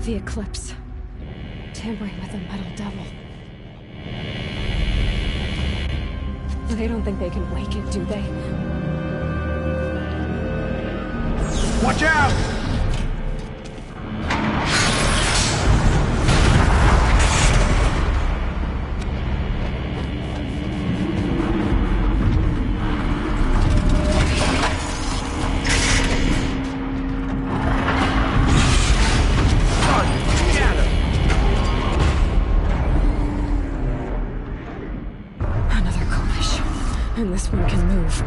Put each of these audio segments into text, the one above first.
The Eclipse. Tampering with the Metal Devil. They don't think they can wake it, do they? Watch out! And this one can move.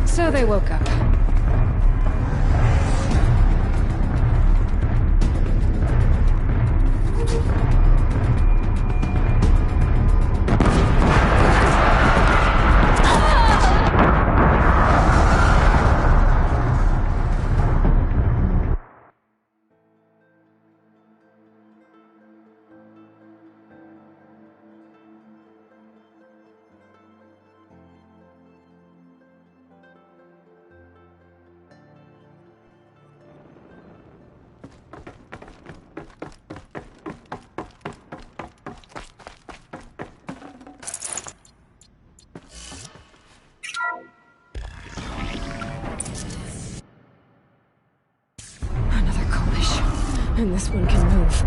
So they woke up. And this one can move.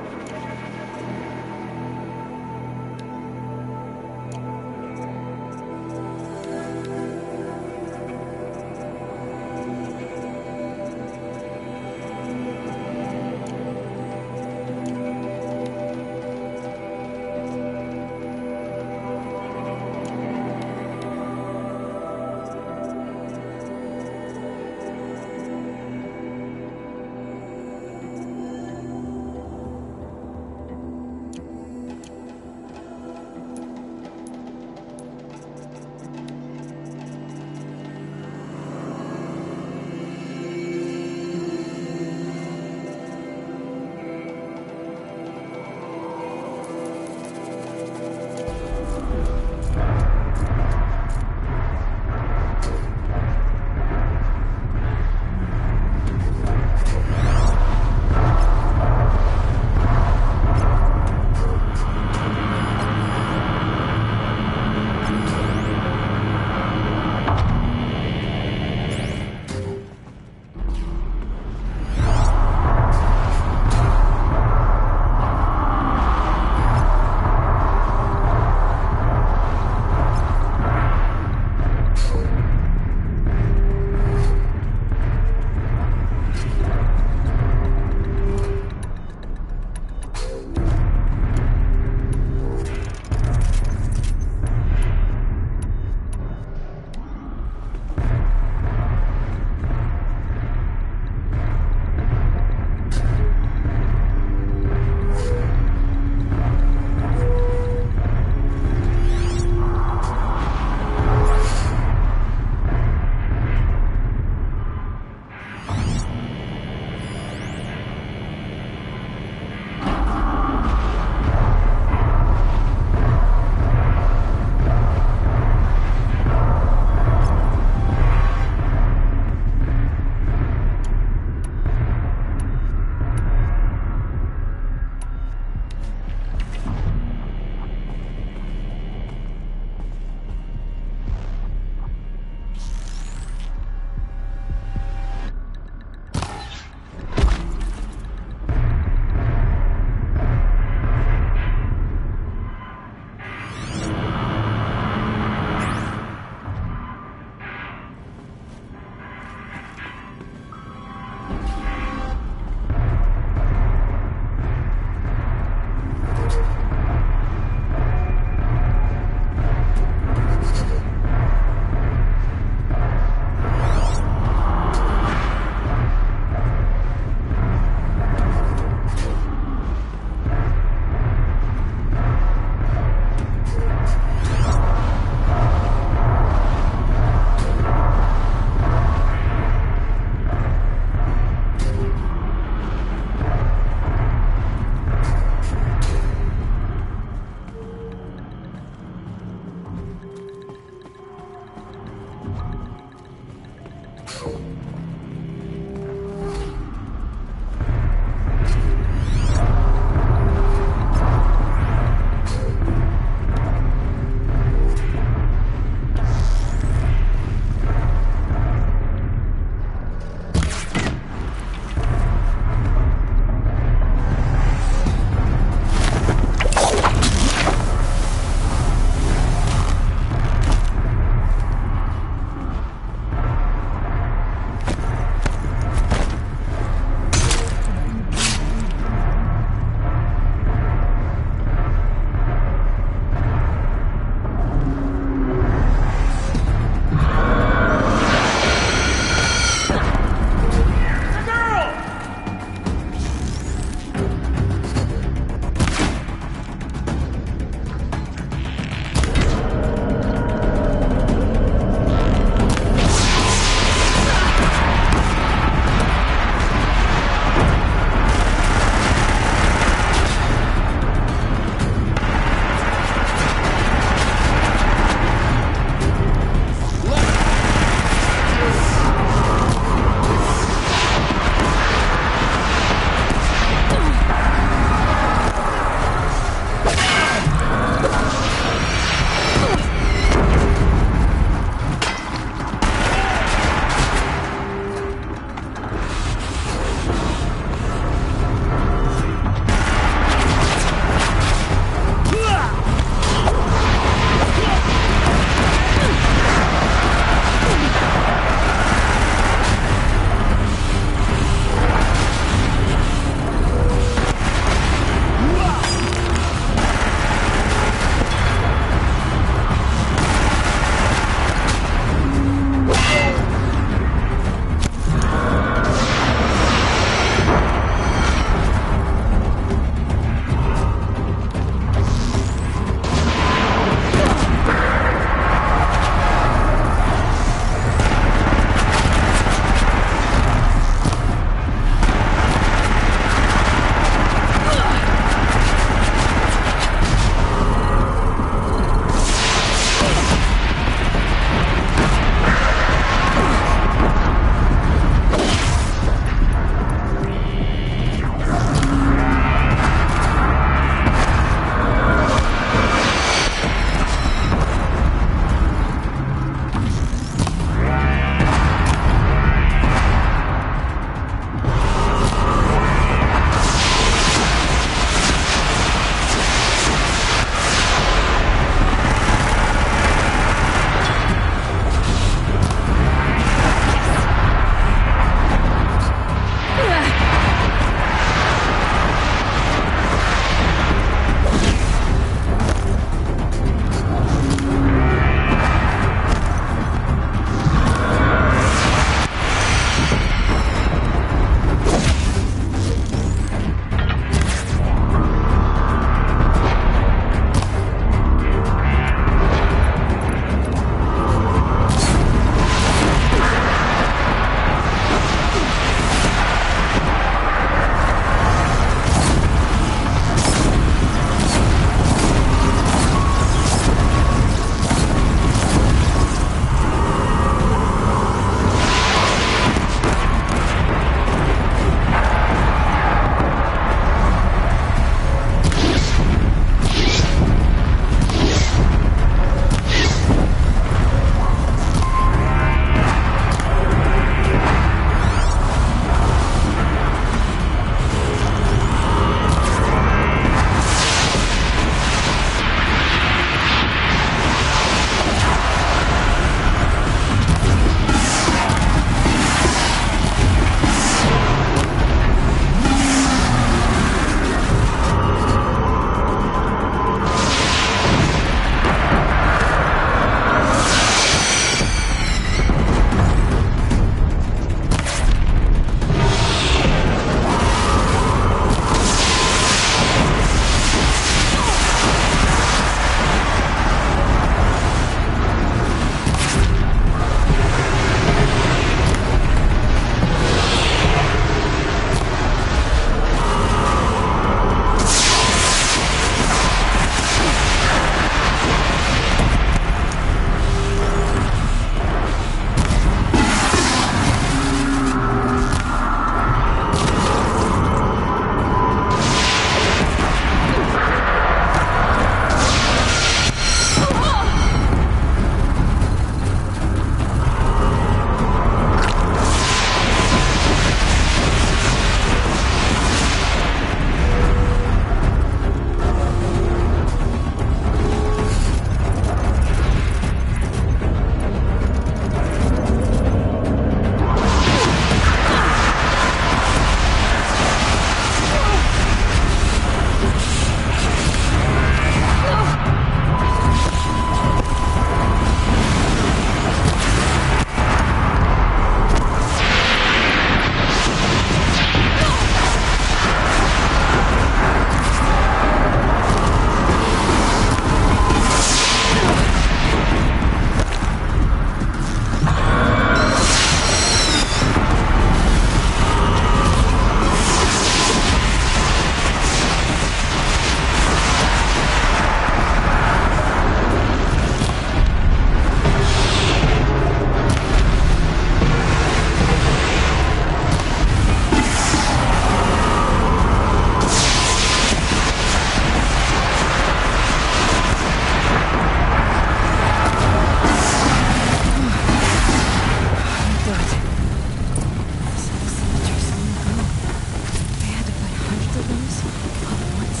Guards. All at once.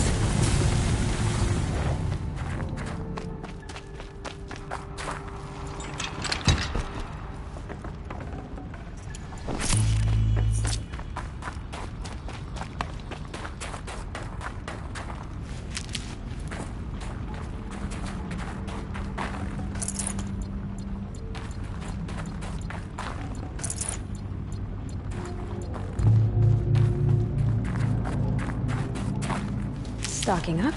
Stocking up.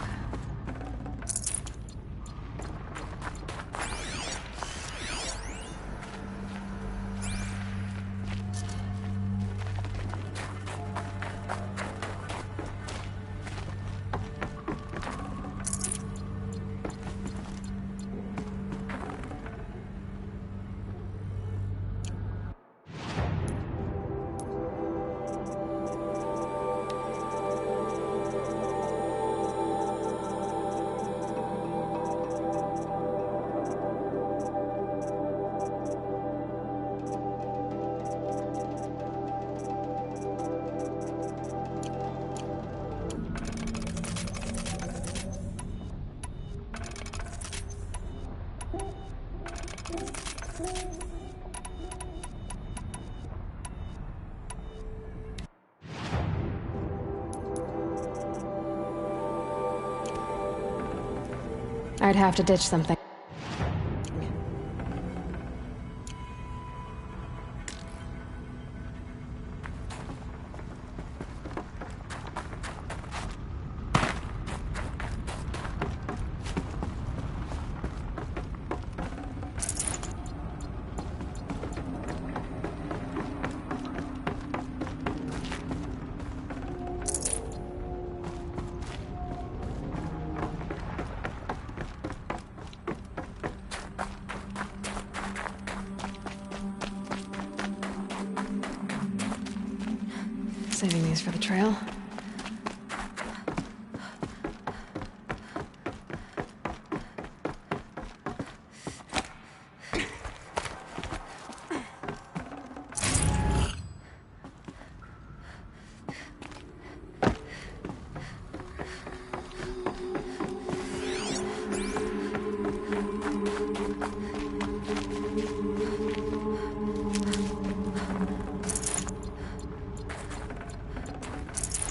I'd have to ditch something. Saving these for the trail.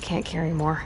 Can't carry more.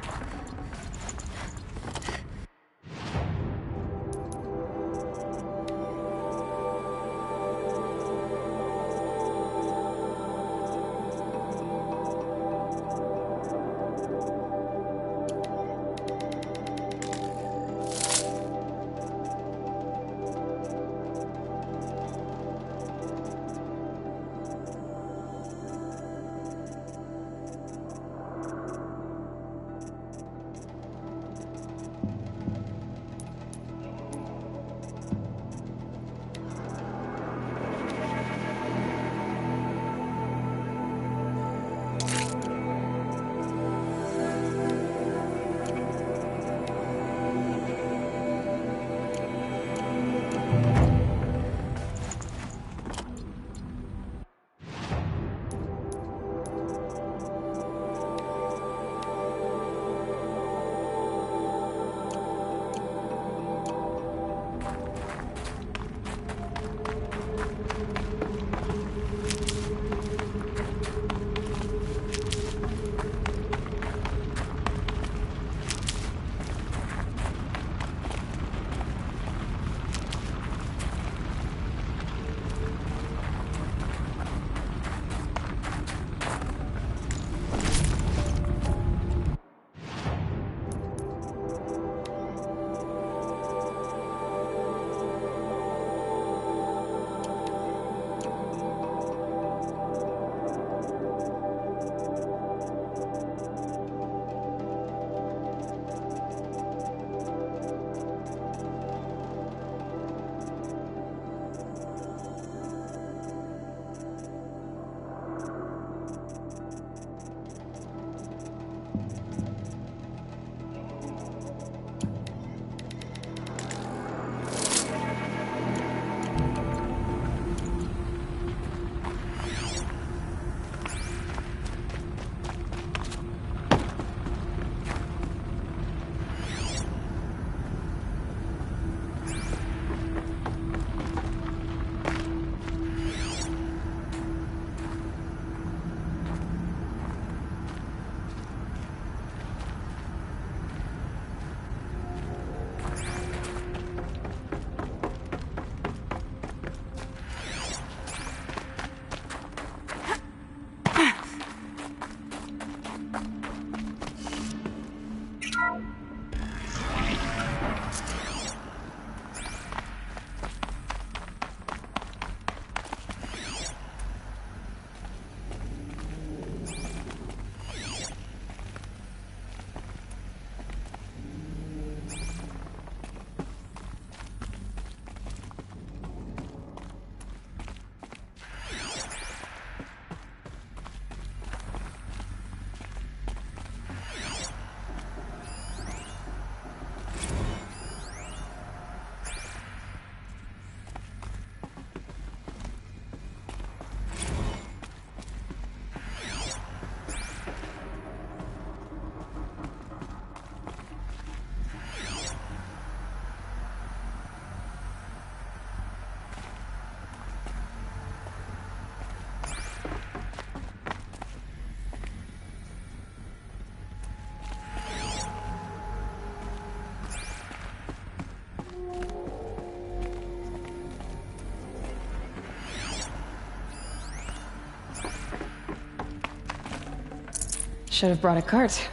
Should have brought a cart.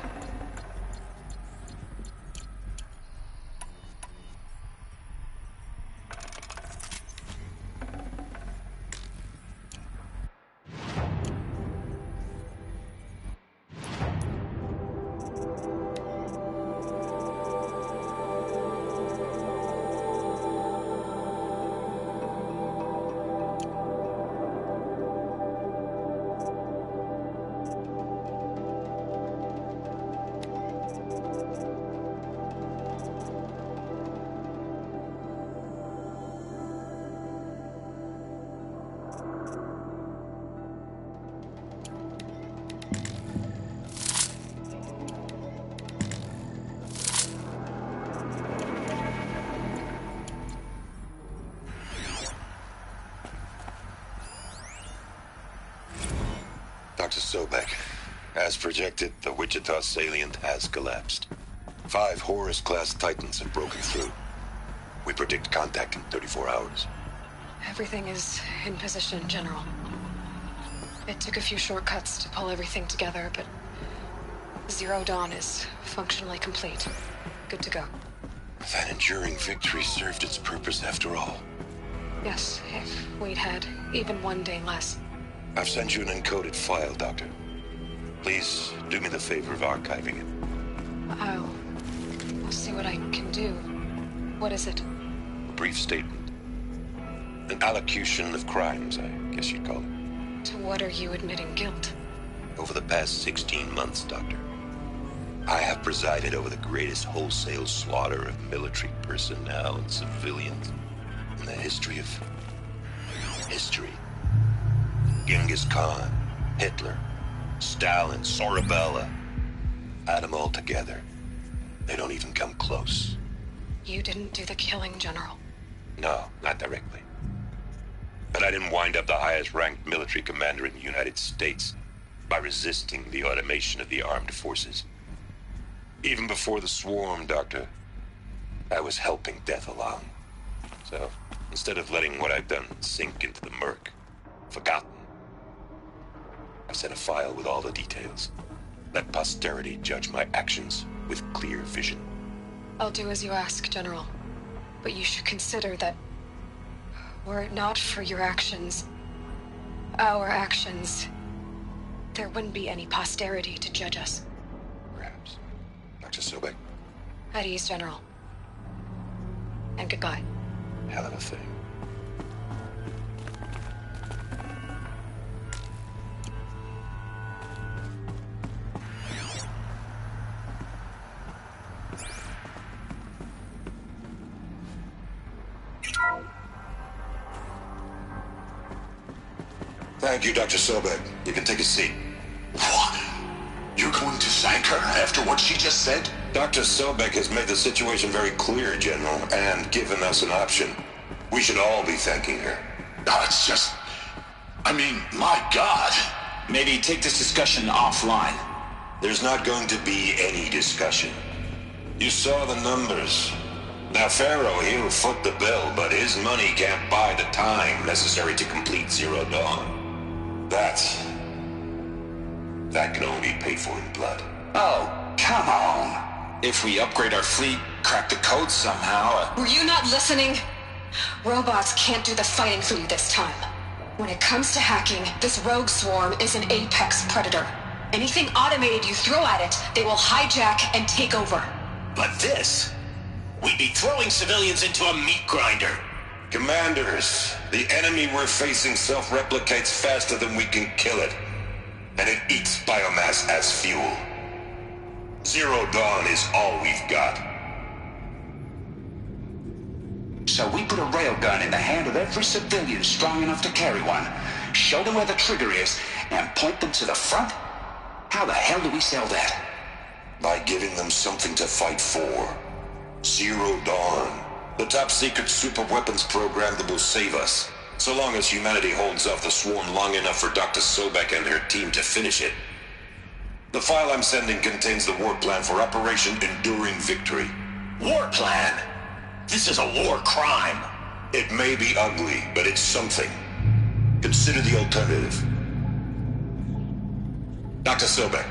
Dr. Sobek, as projected, the Wichita salient has collapsed. 5 Horus-class Titans have broken through. We predict contact in 34 hours. Everything is in position, General. It took a few shortcuts to pull everything together, but Zero Dawn is functionally complete. Good to go. That enduring victory served its purpose after all. Yes, if we'd had even one day less. I've sent you an encoded file, Doctor. Please do me the favor of archiving it. I'll see what I can do. What is it? A brief statement. An allocution of crimes, I guess you'd call it. To what are you admitting guilt? Over the past 16 months, Doctor, I have presided over the greatest wholesale slaughter of military personnel and civilians in the history of history. Genghis Khan, Hitler, Stalin, Sorabella. Add them all together. They don't even come close. You didn't do the killing, General. No, not directly. But I didn't wind up the highest-ranked military commander in the United States by resisting the automation of the armed forces. Even before the swarm, Doctor, I was helping death along. So, instead of letting what I've done sink into the murk, forgotten, I've sent a file with all the details. Let posterity judge my actions with clear vision. I'll do as you ask, General. But you should consider that were it not for your actions, our actions, there wouldn't be any posterity to judge us. Perhaps. Dr. Sobek. At ease, General. And goodbye. Hell of a thing. Thank you, Dr. Sobek. You can take a seat. What? You're going to thank her after what she just said? Dr. Sobek has made the situation very clear, General, and given us an option. We should all be thanking her. No, it's just... I mean, my God. Maybe take this discussion offline. There's not going to be any discussion. You saw the numbers. Now, Pharaoh, he'll foot the bill, but his money can't buy the time necessary to complete Zero Dawn. That can only be paid for in blood. Oh, come on. If we upgrade our fleet, crack the code somehow... Were you not listening? Robots can't do the fighting for you this time. When it comes to hacking, this rogue swarm is an apex predator. Anything automated you throw at it, they will hijack and take over. But this... we'd be throwing civilians into a meat grinder. Commanders, the enemy we're facing self-replicates faster than we can kill it. And it eats biomass as fuel. Zero Dawn is all we've got. So we put a railgun in the hand of every civilian strong enough to carry one, show them where the trigger is, and point them to the front? How the hell do we sell that? By giving them something to fight for. Zero Dawn. The top-secret super-weapons program that will save us. So long as humanity holds off the swarm long enough for Dr. Sobek and her team to finish it. The file I'm sending contains the war plan for Operation Enduring Victory. War plan? This is a war crime. It may be ugly, but it's something. Consider the alternative. Dr. Sobek,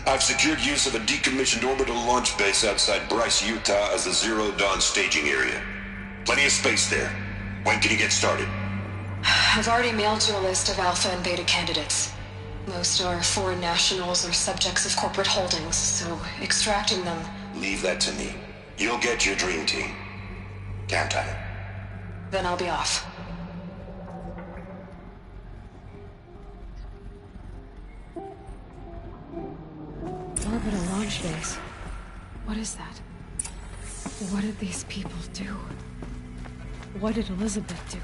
I've secured use of a decommissioned orbital launch base outside Bryce, Utah as the Zero Dawn staging area. Plenty of space there. When can you get started? I've already mailed you a list of Alpha and Beta candidates. Most are foreign nationals or subjects of corporate holdings, so extracting them... Leave that to me. You'll get your dream team. Count on it. Then I'll be off. Orbital launch base. What is that? What did these people do? What did Elizabeth do?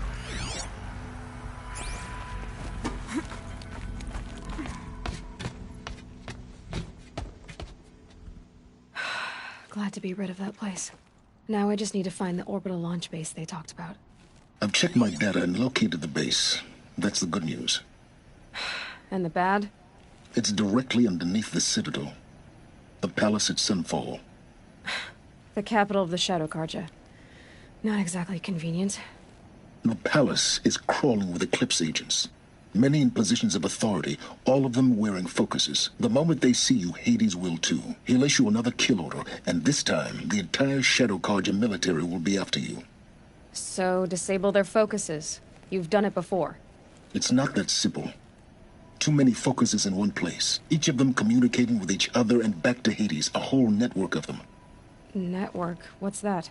Glad to be rid of that place. Now I just need to find the orbital launch base they talked about. I've checked my data and located the base. That's the good news. And the bad? It's directly underneath the Citadel. The palace at Sunfall. The capital of the Shadow Carja. Not exactly convenient. The palace is crawling with Eclipse agents. Many in positions of authority, all of them wearing focuses. The moment they see you, Hades will too. He'll issue another kill order, and this time, the entire Shadow Carja military will be after you. So, disable their focuses. You've done it before. It's not that simple. Too many focuses in one place, each of them communicating with each other and back to Hades, a whole network of them. Network? What's that?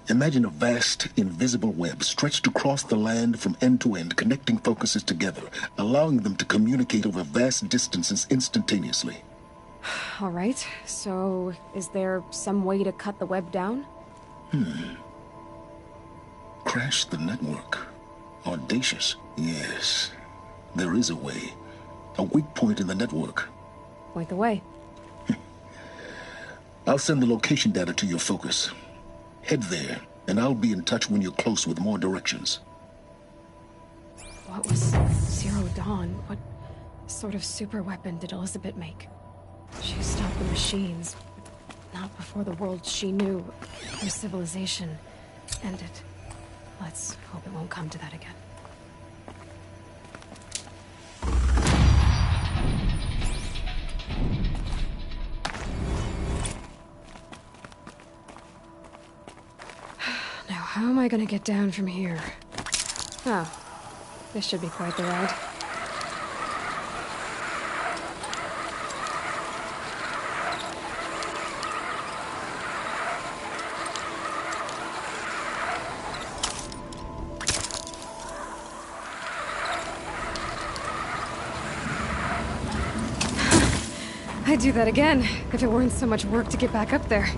Imagine a vast, invisible web stretched across the land from end to end, connecting focuses together, allowing them to communicate over vast distances instantaneously. All right, so is there some way to cut the web down? Crash the network. Audacious. Yes, there is a way. A weak point in the network. Point the way. I'll send the location data to your focus. Head there, and I'll be in touch when you're close with more directions. What was Zero Dawn? What sort of super weapon did Elizabeth make? She stopped the machines, but not before the world she knew, her civilization, ended. Let's hope it won't come to that again. Now, how am I gonna get down from here? Oh, this should be quite the ride. I'd do that again, if it weren't so much work to get back up there.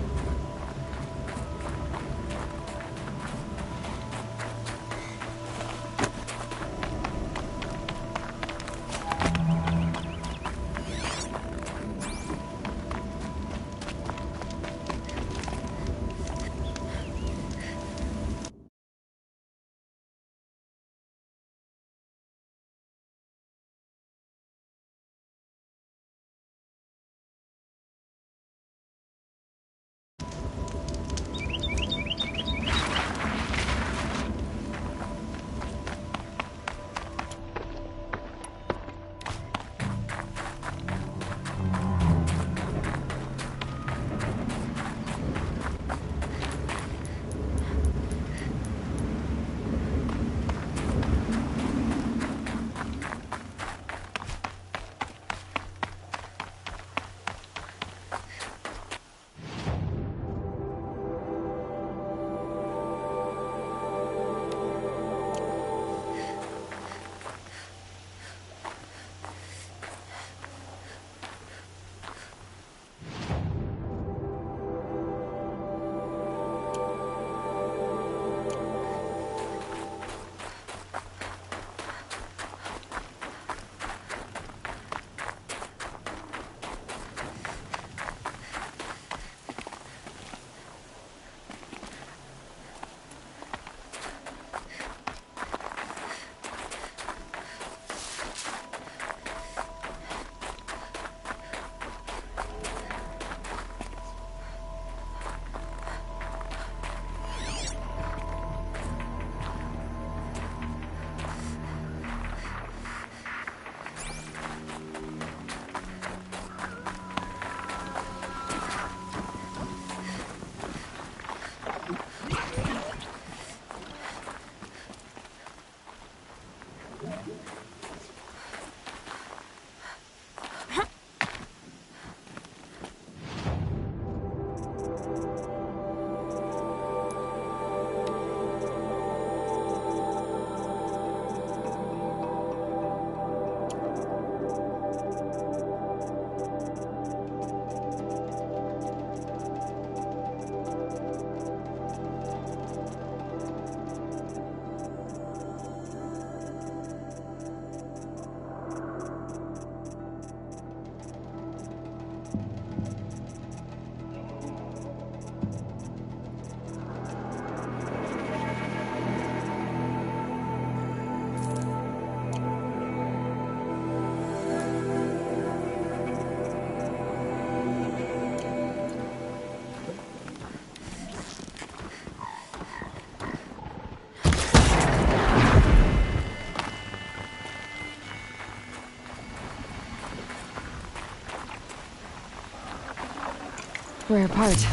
Rare part.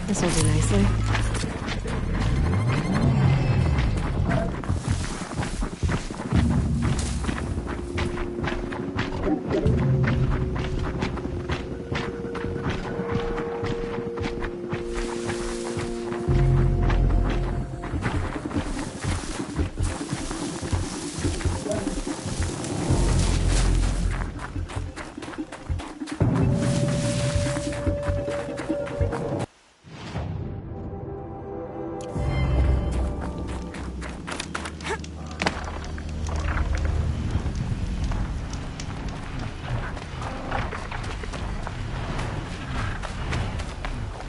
This will do nicely.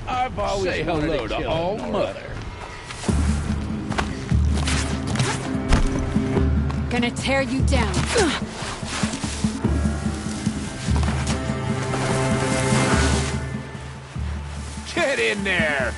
I've always say hello to All Mother. Gonna tear you down. Get in there!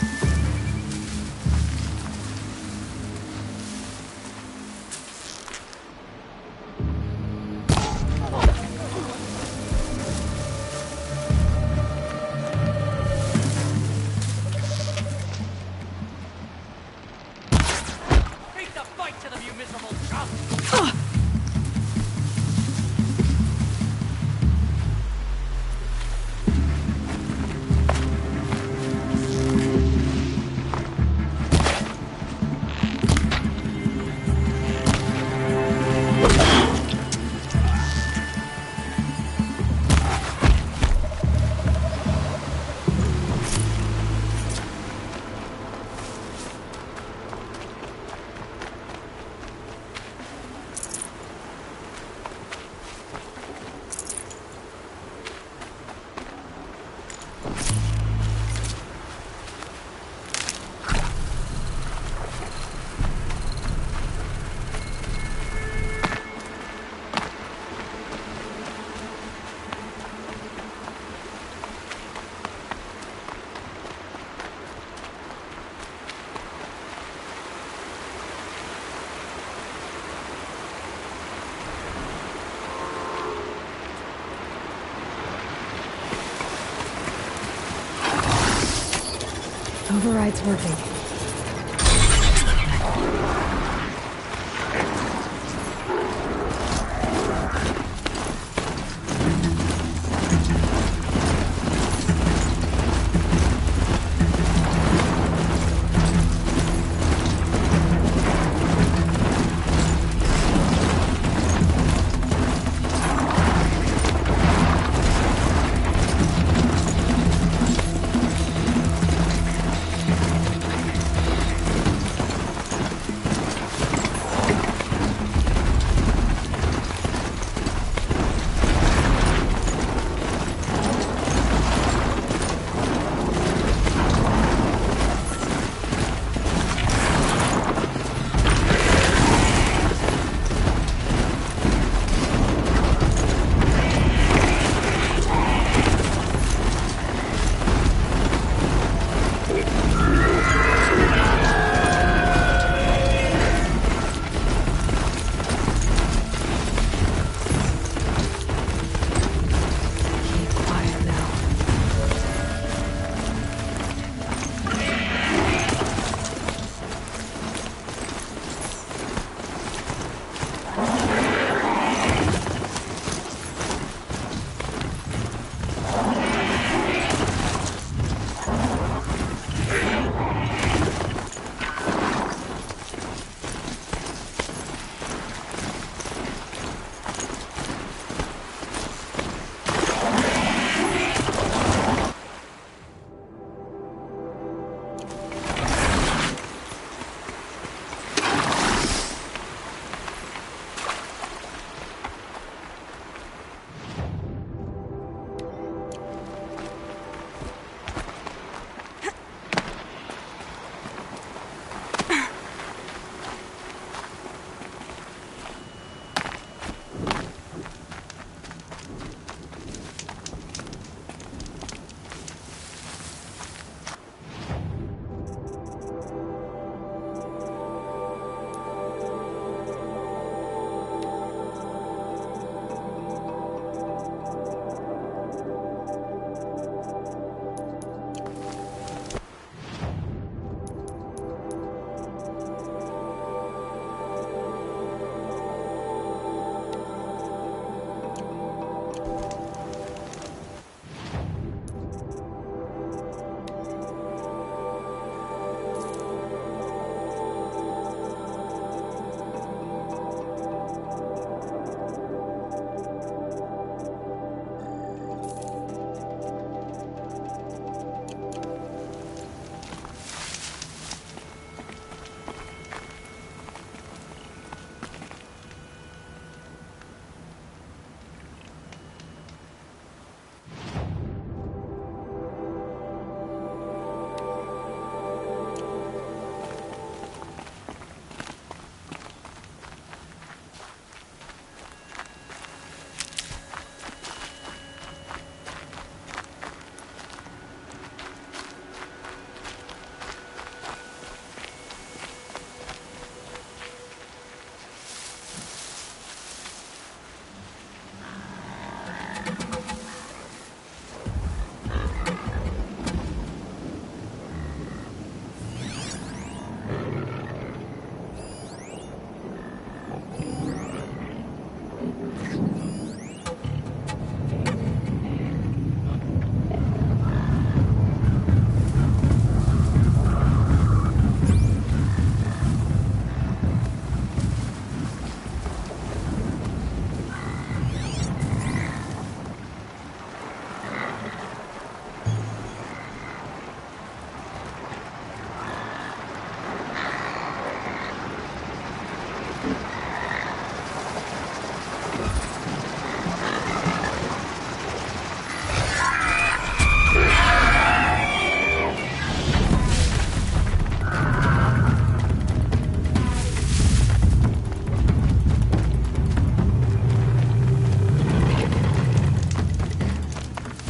Override's working.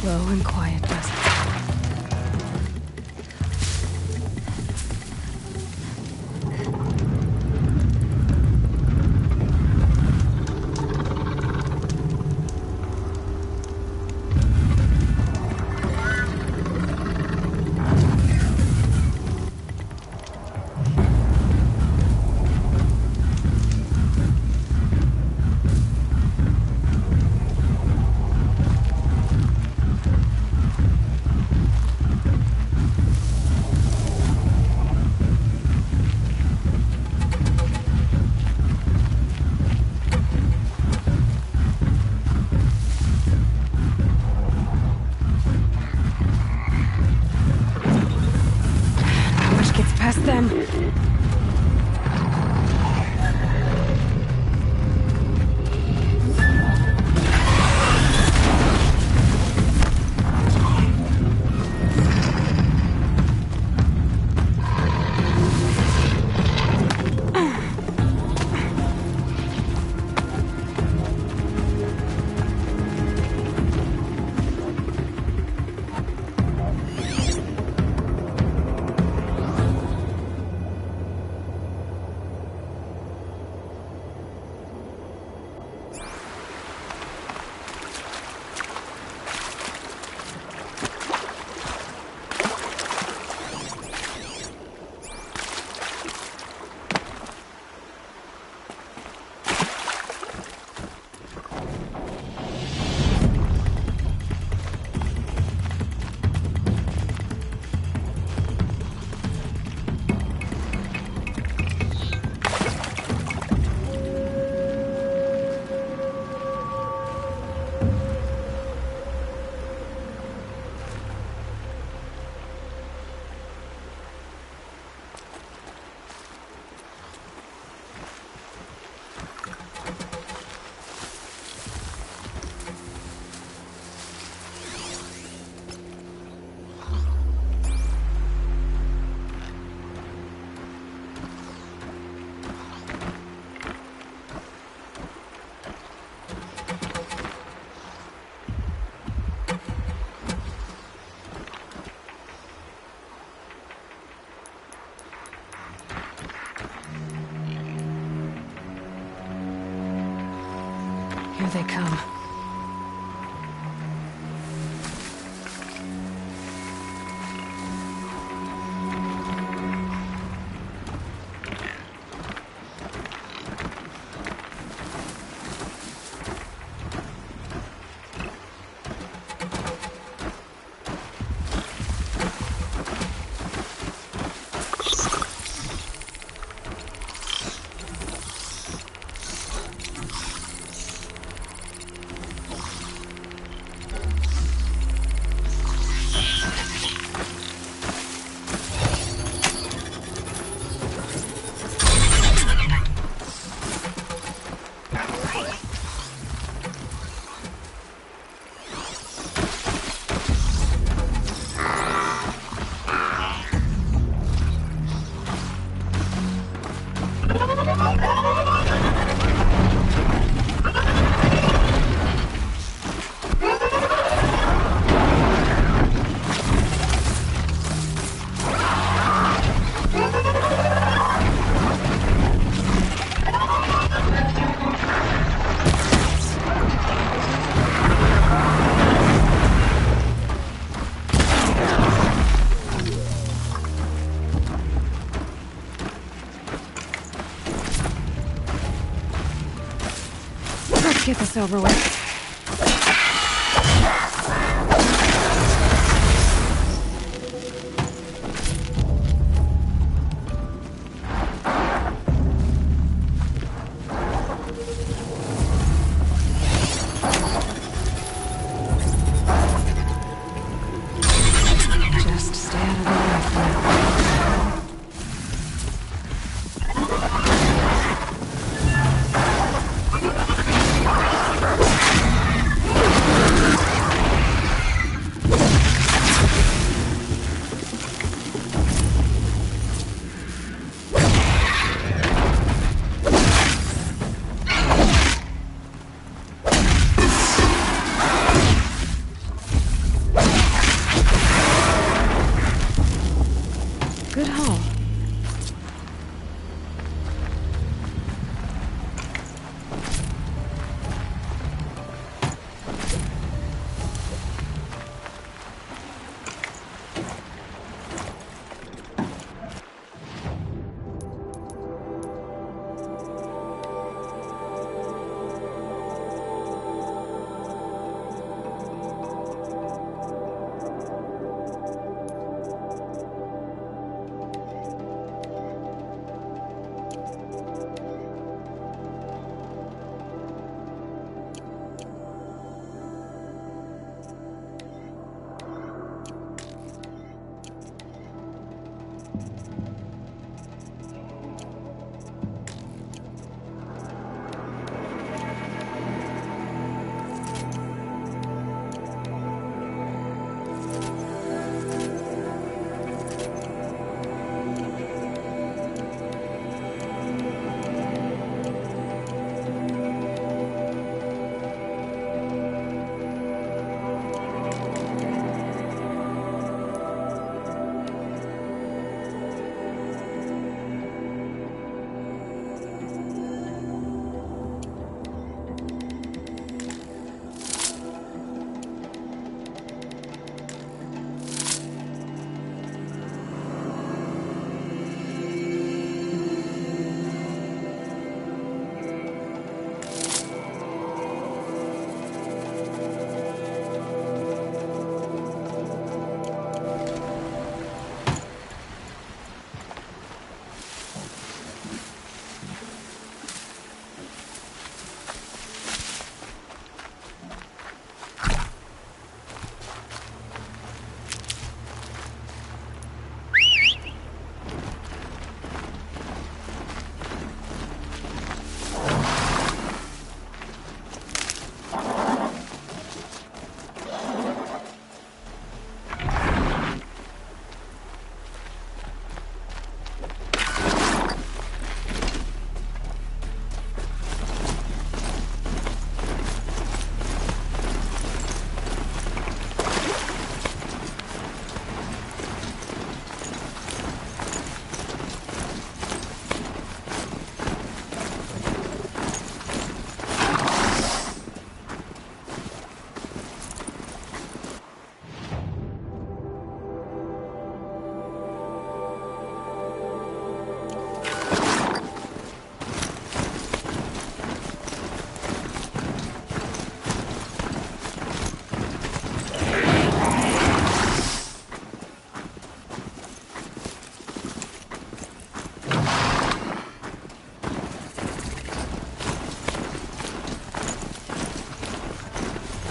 Low and quiet vessel. Past them. Here they come. Get this over with. Just stay out of the way for now.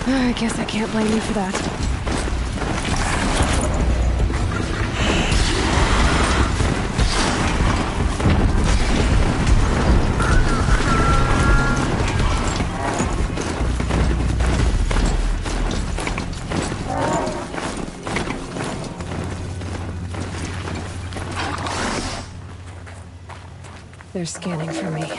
I guess I can't blame you for that. They're scanning for me.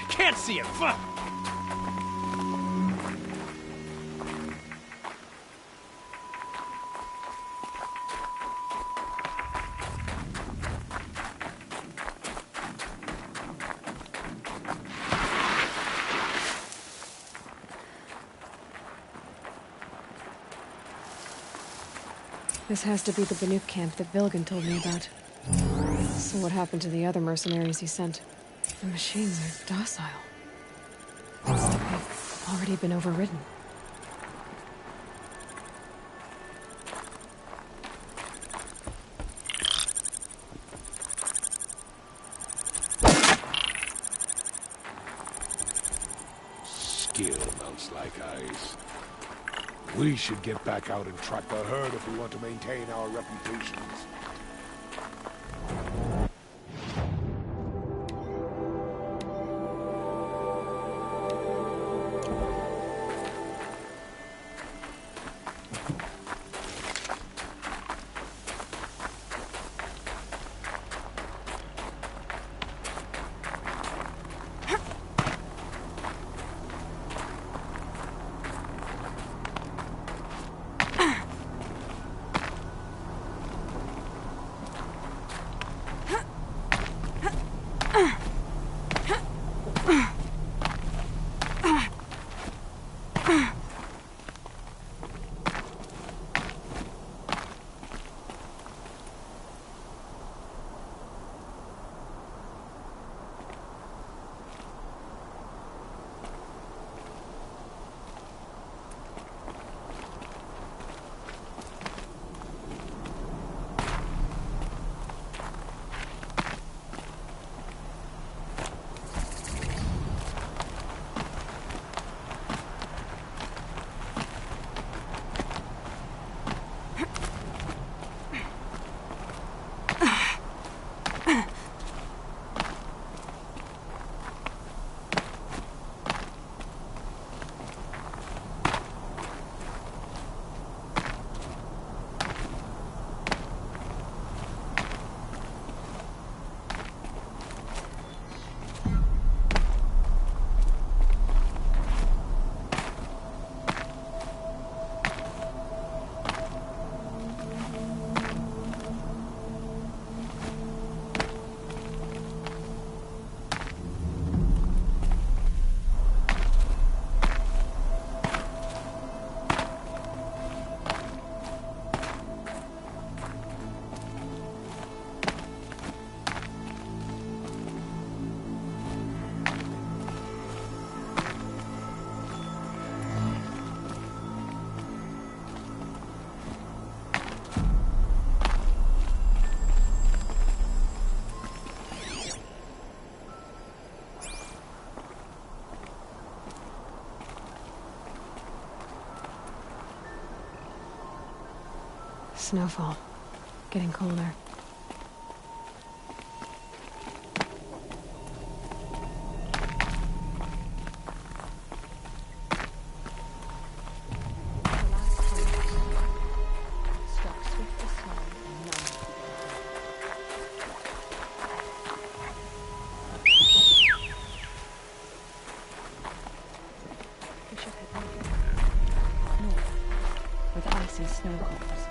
Can't see it. Fuck. This has to be the Banuk camp that Vilgan told me about. So what happened to the other mercenaries he sent? The machines are docile. Looks like they've already been overridden. Skill melts like ice. We should get back out and track the herd if we want to maintain our reputations. Snowfall. Getting colder. With icy snow cones.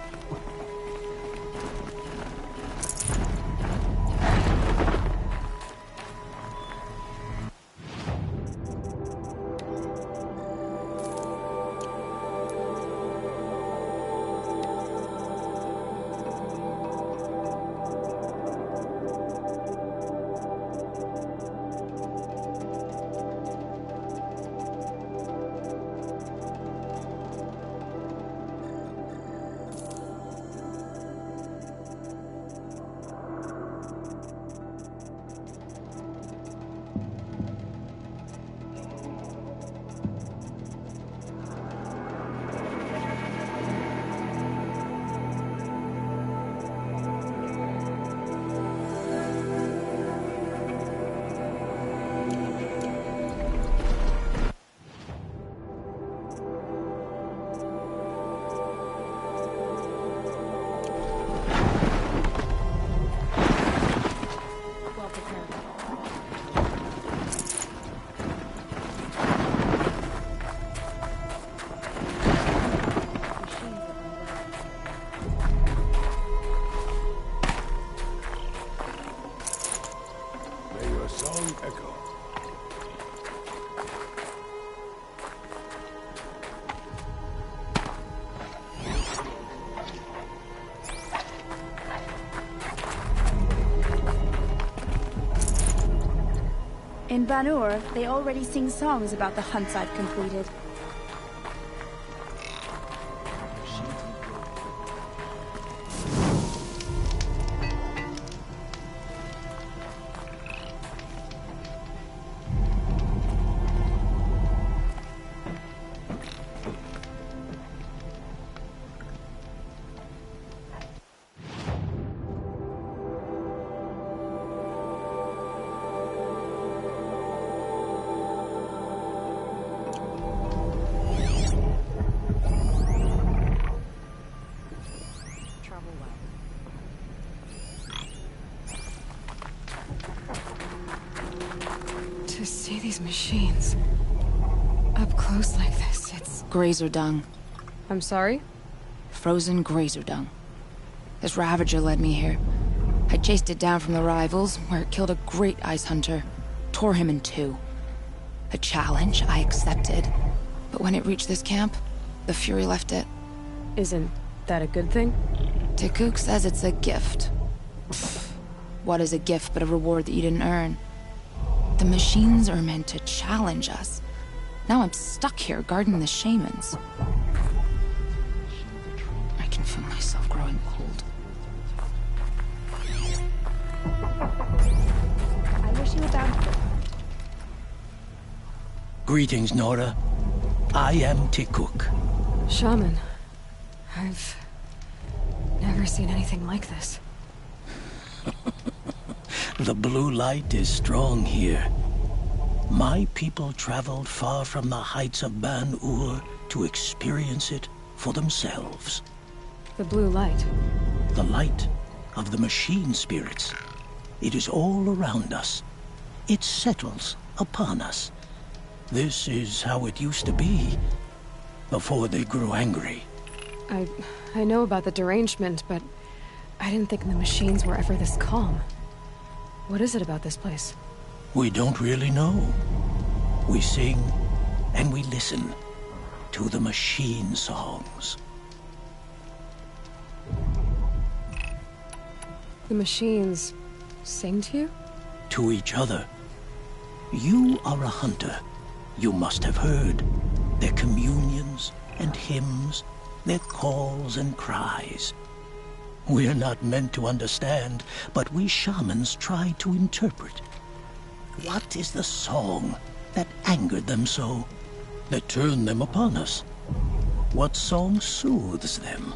strong echo. In Ban-Ur, they already sing songs about the hunts I've completed. To see these machines up close like this, it's... Grazer dung. I'm sorry? Frozen grazer dung. This Ravager led me here. I chased it down from the rivals, where it killed a great ice hunter. Tore him in two. A challenge I accepted. But when it reached this camp, the Fury left it. Isn't that a good thing? Tikuk says it's a gift. Pfft. What is a gift but a reward that you didn't earn? The machines are meant to challenge us. Now I'm stuck here guarding the shamans. I can feel myself growing old. I wish you a bounty. Greetings, Nora. I am Tikuk. Shaman. I've never seen anything like this. The blue light is strong here. My people traveled far from the heights of Ban-Ur to experience it for themselves. The blue light. The light of the machine spirits. It is all around us. It settles upon us. This is how it used to be, before they grew angry. I know about the derangement, but I didn't think the machines were ever this calm. What is it about this place? We don't really know. We sing and we listen to the machine songs. The machines sing to you? To each other. You are a hunter. You must have heard their communions and hymns, their calls and cries. We're not meant to understand, but we shamans try to interpret. What is the song that angered them so, that turned them upon us? What song soothes them?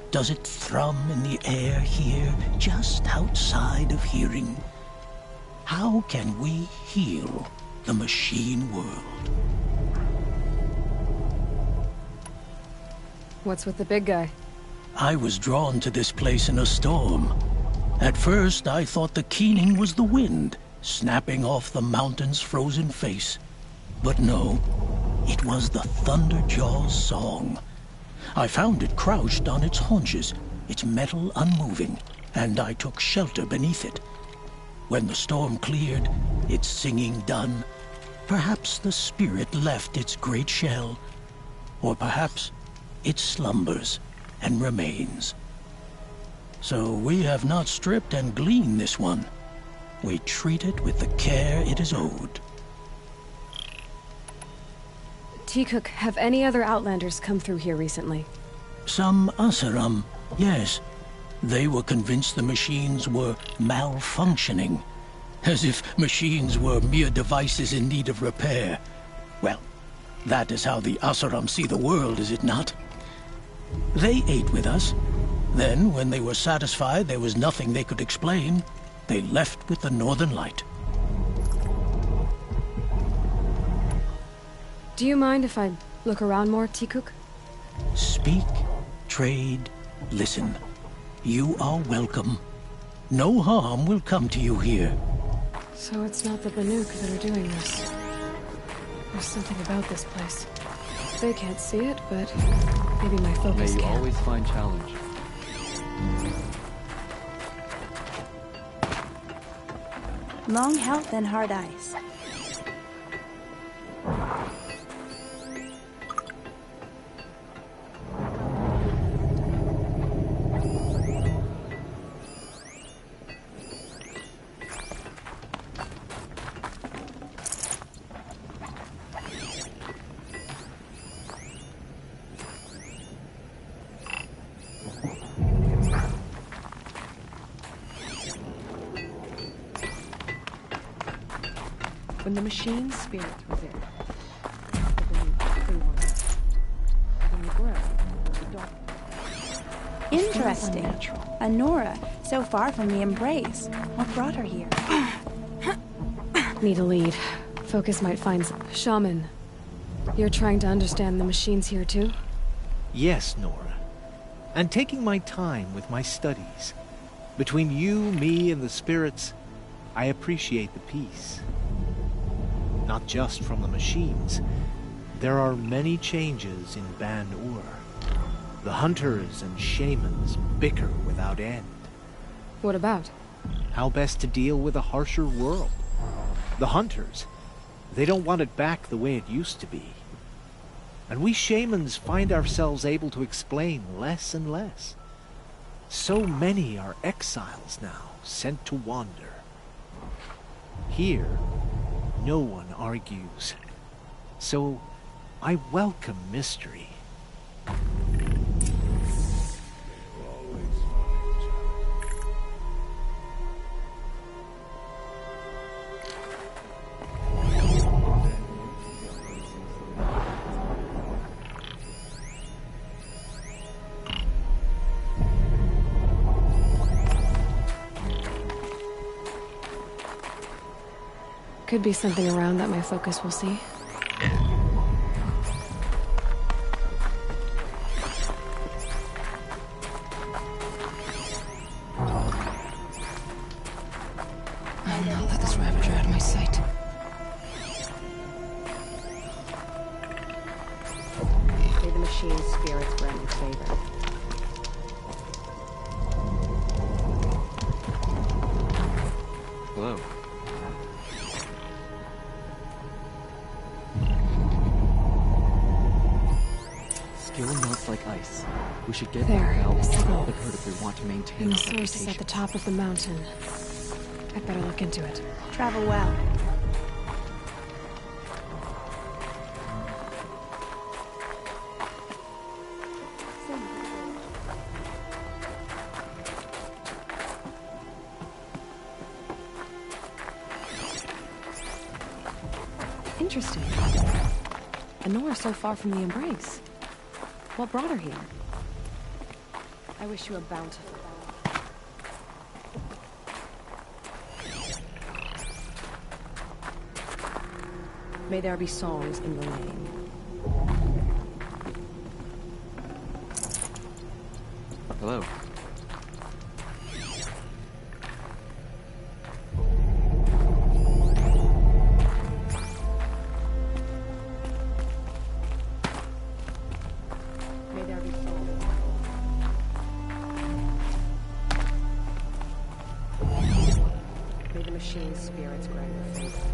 Does it thrum in the air here, just outside of hearing? How can we heal the machine world? What's with the big guy? I was drawn to this place in a storm. At first, I thought the keening was the wind, snapping off the mountain's frozen face. But no, it was the Thunderjaw's song. I found it crouched on its haunches, its metal unmoving, and I took shelter beneath it. When the storm cleared, its singing done, perhaps the spirit left its great shell, or perhaps it slumbers and remains. So we have not stripped and gleaned this one. We treat it with the care it is owed. Tikuk, have any other Outlanders come through here recently? Some Asaram, yes. They were convinced the machines were malfunctioning. As if machines were mere devices in need of repair. Well, that is how the Asaram see the world, is it not? They ate with us. Then, when they were satisfied there was nothing they could explain, they left with the Northern Light. Do you mind if I look around more, Tikuk? Speak, trade, listen. You are welcome. No harm will come to you here. So it's not the Banuk that are doing this. There's something about this place. They can't see it, but maybe my focus May you can. always find challenge. Long health and hard ice. When the machine's spirits were there, the belief they were left. When they grow, the dark. Interesting. Anora, so far from the Embrace. What brought her here? Need a lead. Focus might find some. Shaman, you're trying to understand the machines here too? Yes, Nora. And taking my time with my studies. Between you, me, and the spirits, I appreciate the peace. Not just from the machines. There are many changes in Ban-Ur. The hunters and shamans bicker without end. What about? How best to deal with a harsher world. The hunters, they don't want it back the way it used to be. And we shamans find ourselves able to explain less and less. So many are exiles now, sent to wander. Here, no one argues. So, I welcome mystery. Could be something around that my focus will see. I'll not let this Ravager out of my sight. May the machine's spirits grant you favor. Hello. Skill melts like ice. We should get There, help a signal. and hurt if we want to maintain And the our source is reputation. at the top of the mountain. I'd better look into it. Travel well. Interesting. Anora so far from the Embrace. What brought her here? I wish you a bountiful. May there be songs in your name. Hello. May there be songs. May the machine's spirits grant you favor.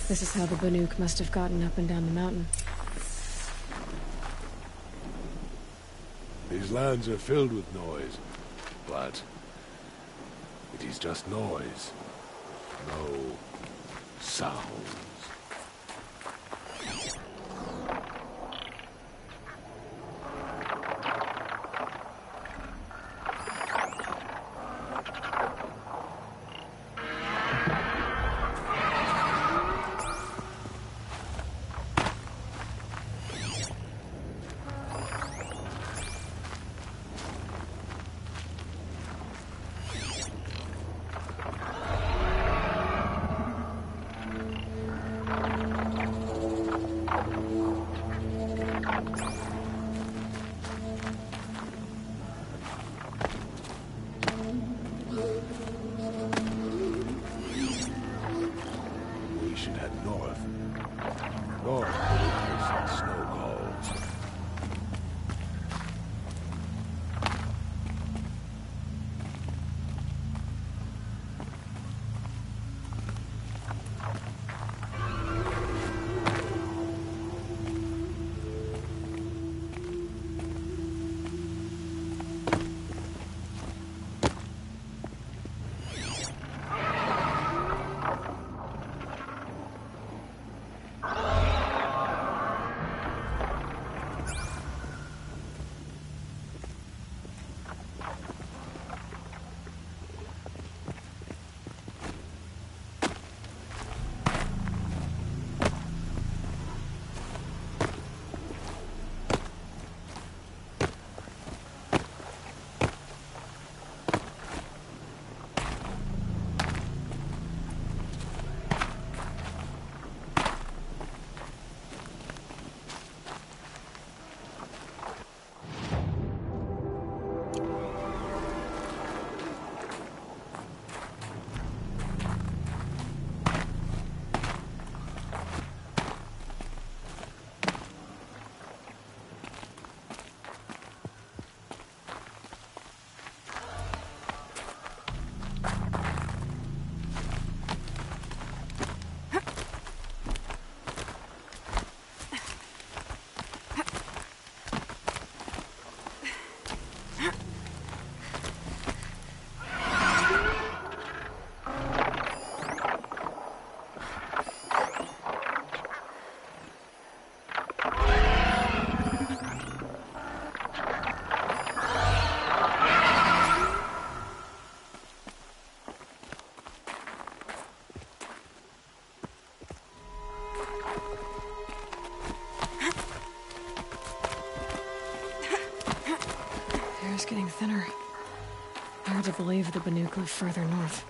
This is how the Banuk must have gotten up and down the mountain. These lands are filled with noise, but it is just noise. No sounds. is getting thinner. Hard to believe the Banuk live further north.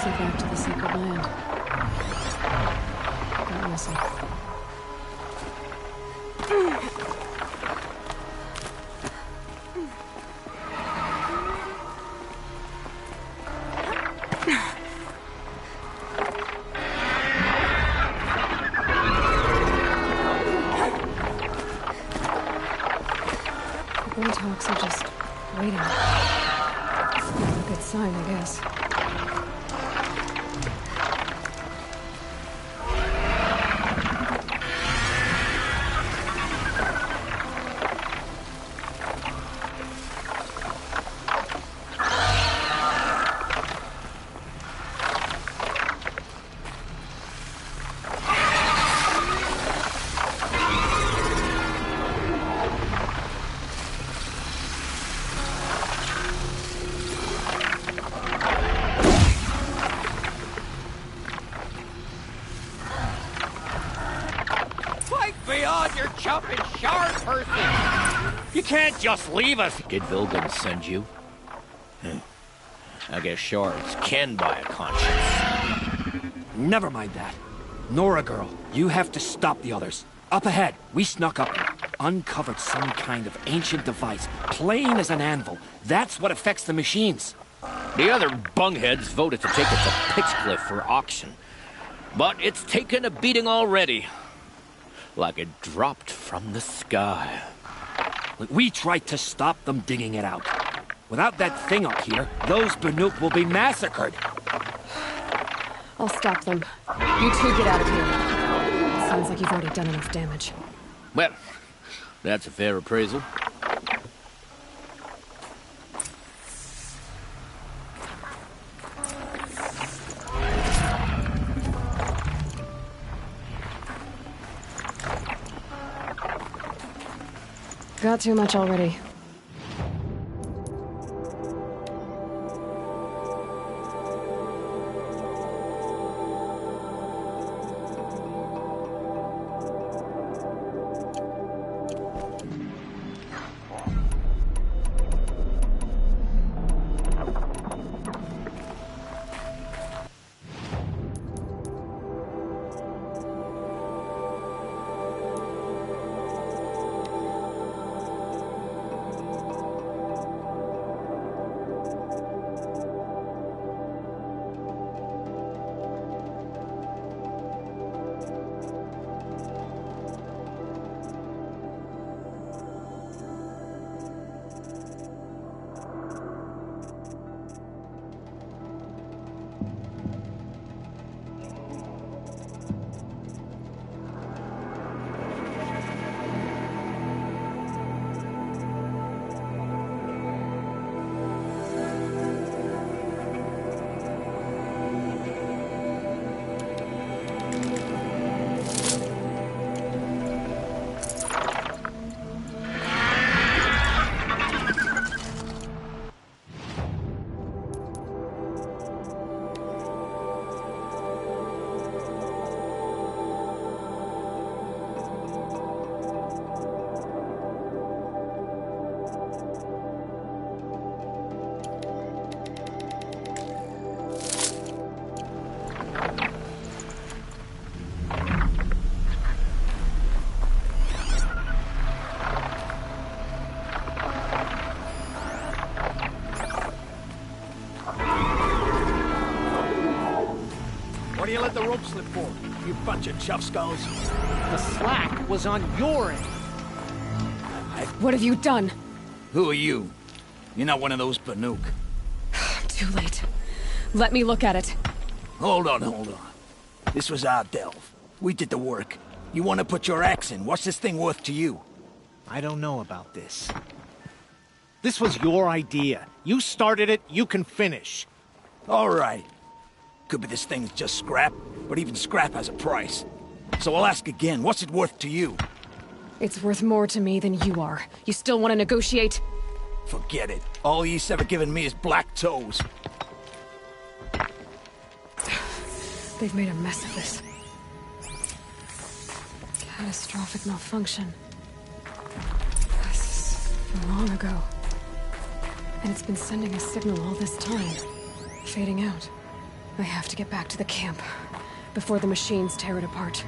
Back to the sacred land. Got missing. The Warthawks are just waiting. Not a good sign, I guess. You can't just leave us. Did Vilgun send you? I guess shards can buy a conscience. Never mind that. Nora girl, you have to stop the others. Up ahead, we snuck up here. Uncovered some kind of ancient device, plain as an anvil. That's what affects the machines. The other bungheads voted to take it to Pitchcliff for auction. But it's taken a beating already. Like it dropped from the sky. We tried to stop them digging it out. Without that thing up here, those Banuk will be massacred. I'll stop them. You two get out of here. Sounds like you've already done enough damage. Well, that's a fair appraisal. Got too much already. What do you let the rope slip for, you bunch of chuff skulls? The slack was on your end. What have you done? Who are you? You're not one of those Banuk. Too late. Let me look at it. Hold on. This was our delve. We did the work. You want to put your axe in? What's this thing worth to you? I don't know about this. This was your idea. You started it, you can finish. All right. Could be this thing is just scrap, but even scrap has a price. So I'll ask again, what's it worth to you? It's worth more to me than you are. You still want to negotiate? Forget it. All ye's ever given me is black toes. They've made a mess of this. Catastrophic malfunction. This is from long ago. And it's been sending a signal all this time. Fading out. I have to get back to the camp before the machines tear it apart.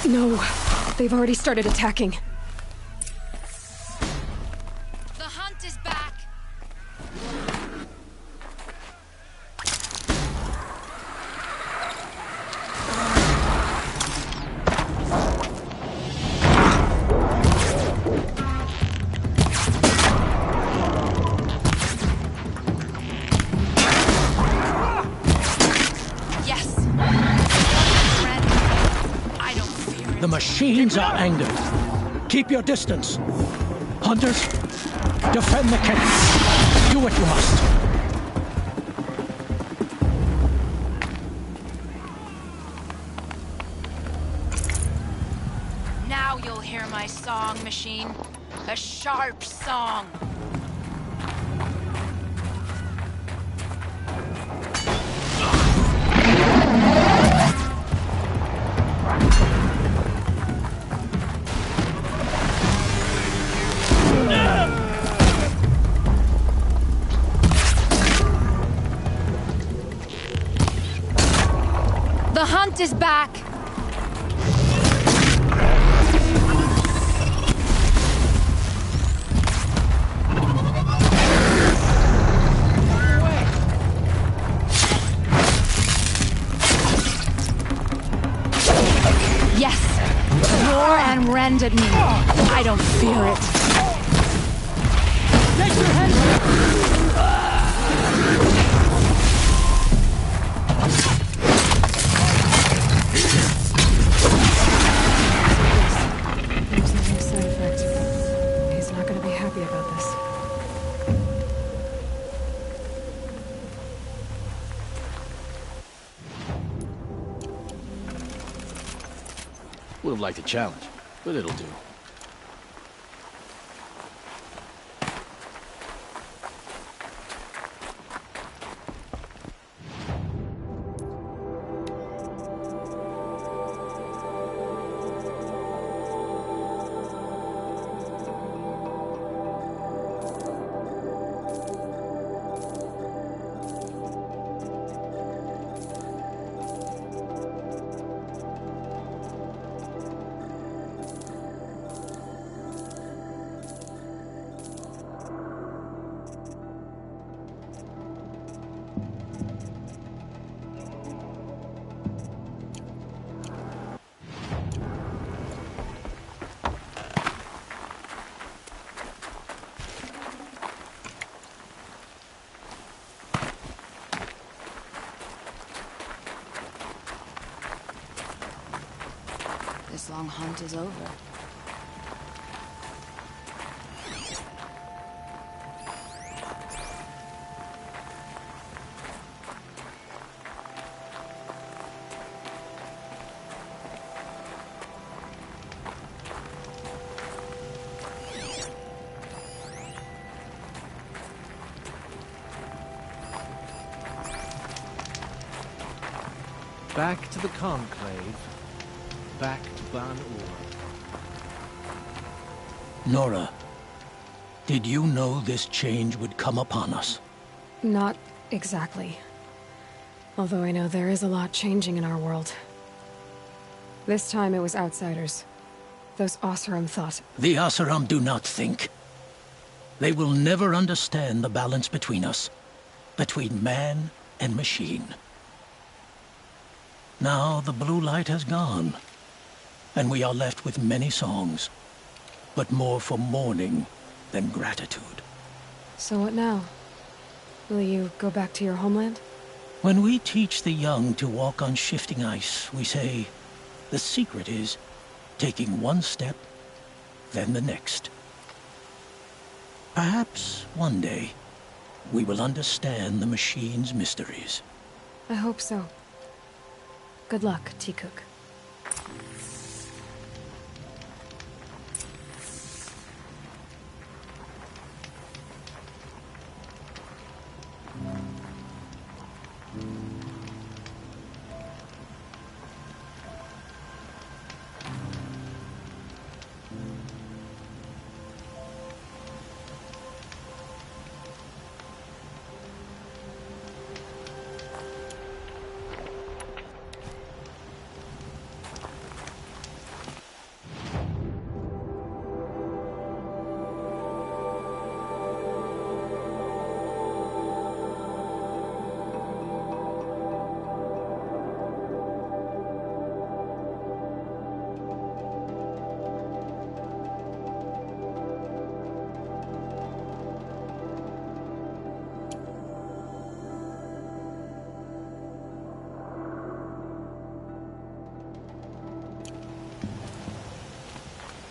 No, they've already started attacking. The hunt is back. The machines are angered. Keep your distance. Hunters, defend the camp. Do what you must. Now you'll hear my song, machine. A sharp song. The hunt is back! Yes! Roar and rend at me. I don't fear it. Take your hands! There's a new side effect. He's not going to be happy about this. Would have liked a challenge, but it'll do. long hunt is over. Back to the Conclave. Back to Ban-Ur. Nora, did you know this change would come upon us? Not exactly. Although I know there is a lot changing in our world. This time it was outsiders. Those Oseram thought. The Oseram do not think. They will never understand the balance between us. Between man and machine. Now the blue light has gone, and we are left with many songs, but more for mourning than gratitude. So what now? Will you go back to your homeland? When we teach the young to walk on shifting ice, we say, the secret is taking one step, then the next. Perhaps one day, we will understand the machine's mysteries. I hope so. Good luck, Tikuk.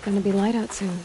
Gonna be light out soon.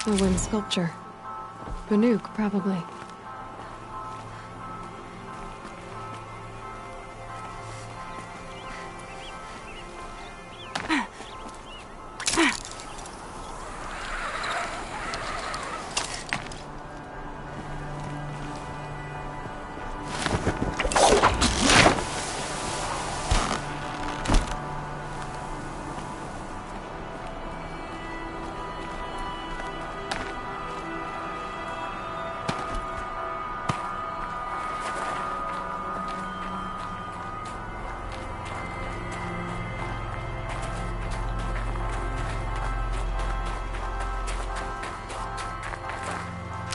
A wind sculpture. Banuk, probably.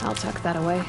I'll tuck that away.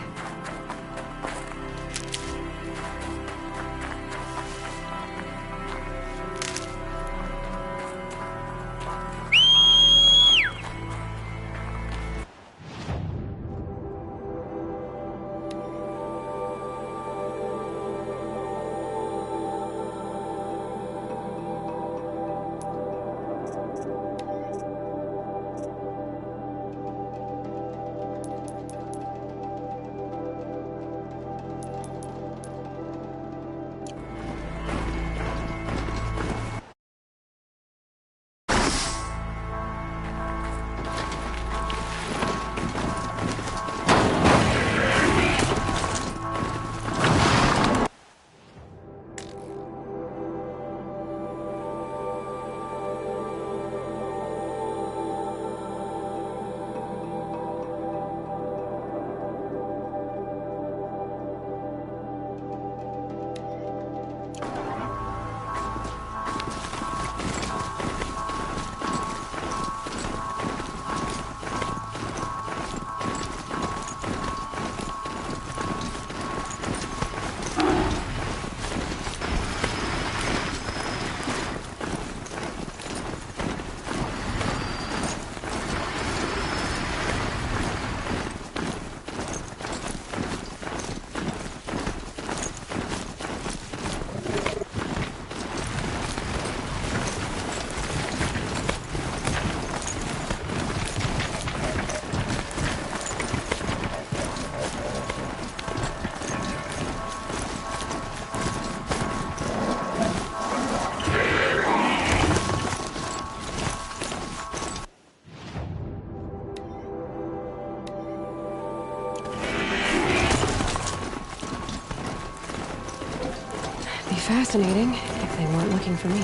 Fascinating, if they weren't looking for me.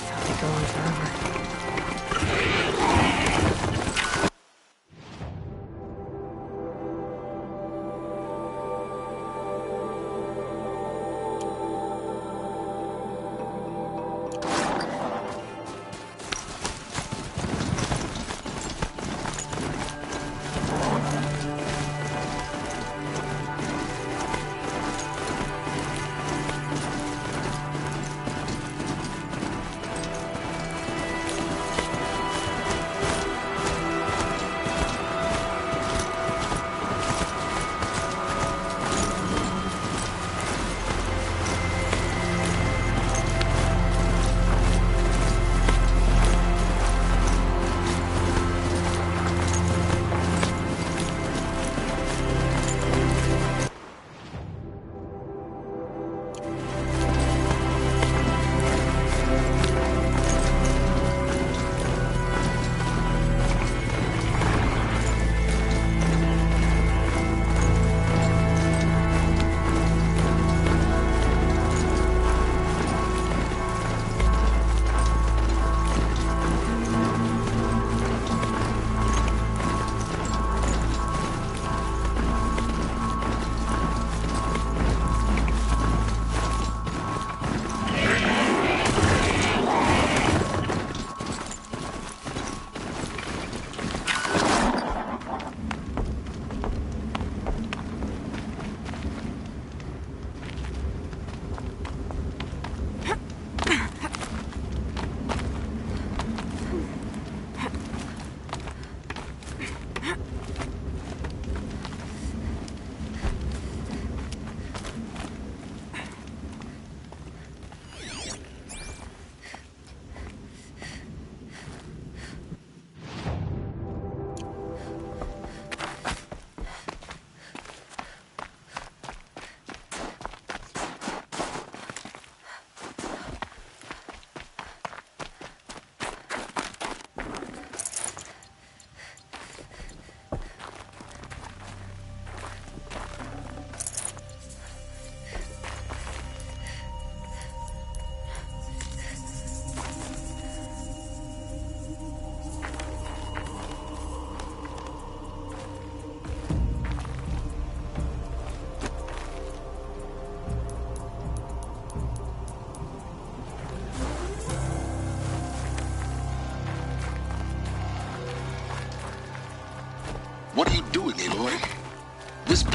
Thought they'd go on forever.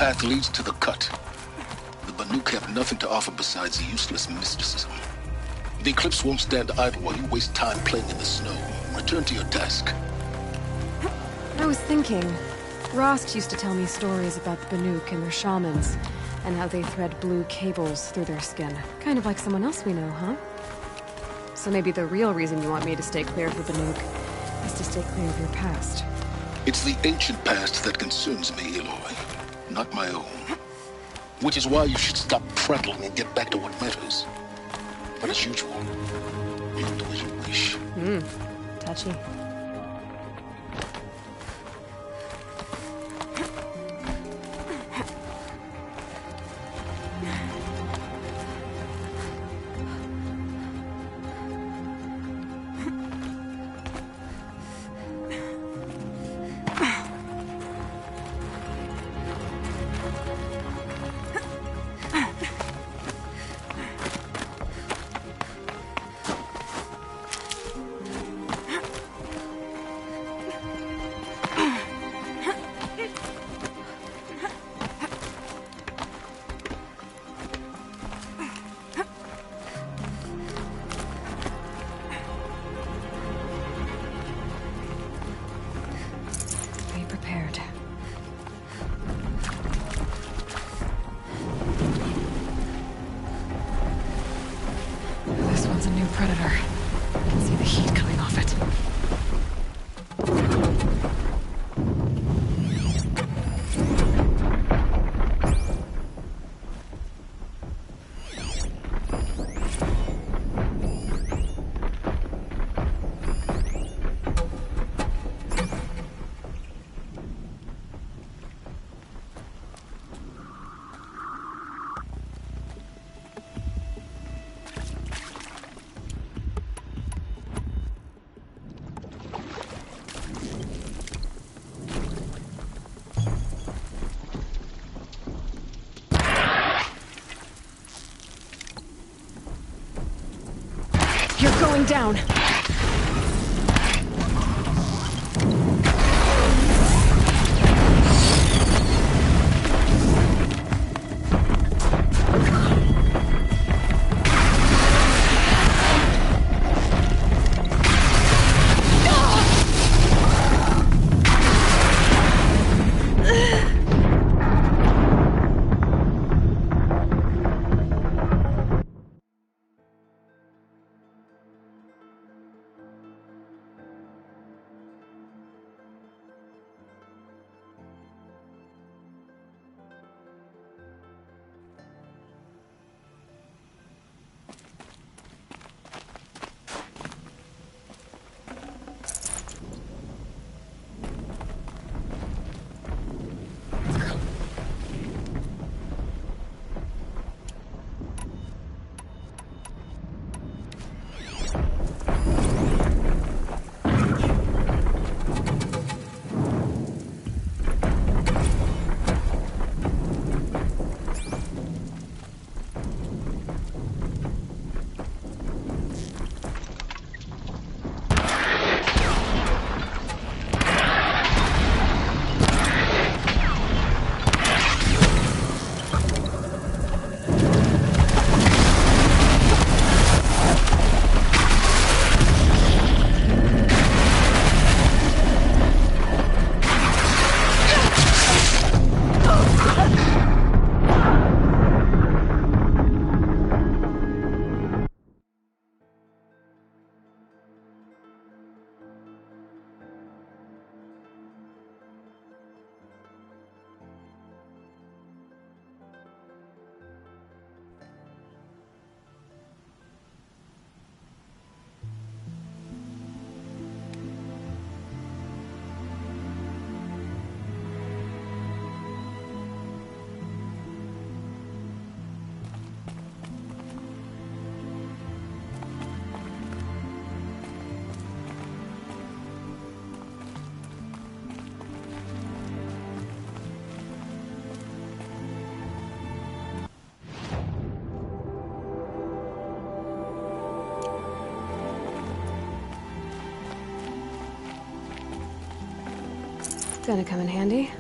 path leads to the cut. The Banuk have nothing to offer besides useless mysticism. The Eclipse won't stand idle while you waste time playing in the snow. Return to your task. I was thinking, Rost used to tell me stories about the Banuk and their shamans, and how they thread blue cables through their skin. Kind of like someone else we know, huh? So maybe the real reason you want me to stay clear of the Banuk is to stay clear of your past. It's the ancient past that concerns me, Aloy, not my own. Which is why you should stop prattling and get back to what matters. But as usual, you do as you wish. Touchy. Predator. I can see the heat coming off it. You're going down. Gonna come in handy.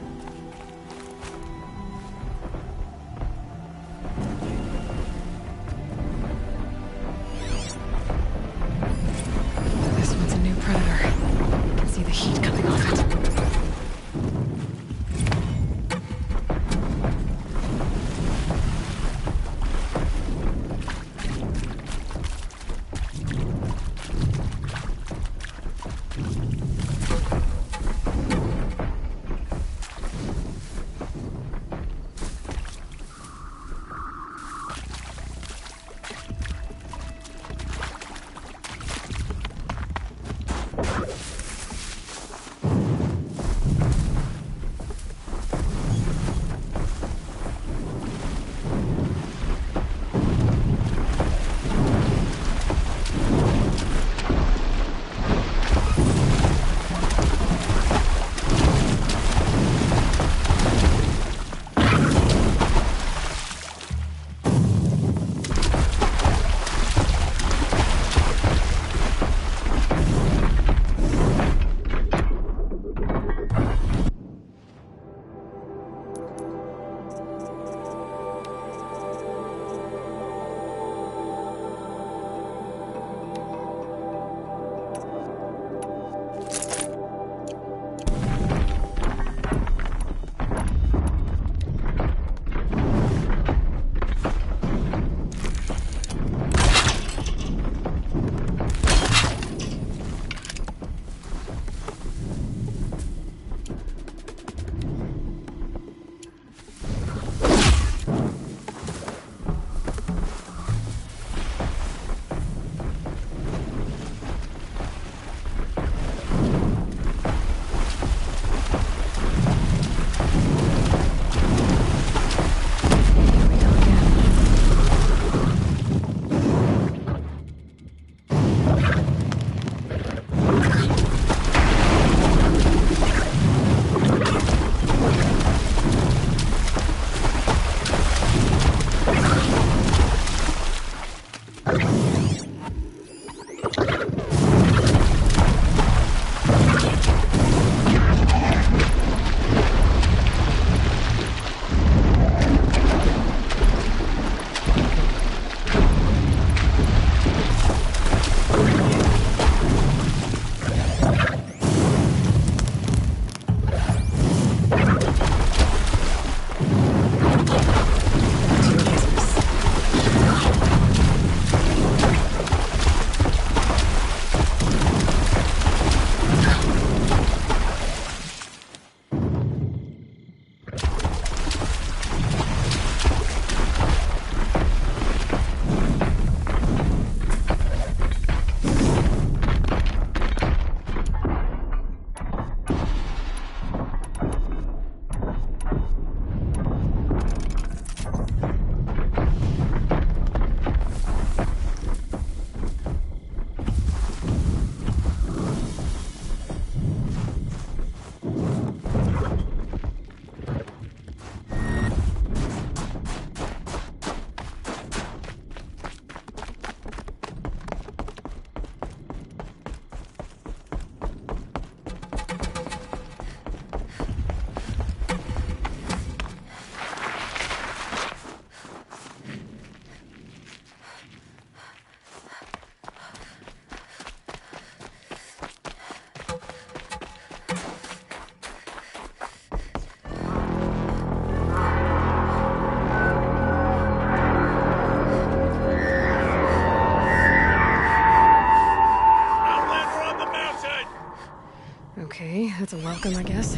welcome, I guess.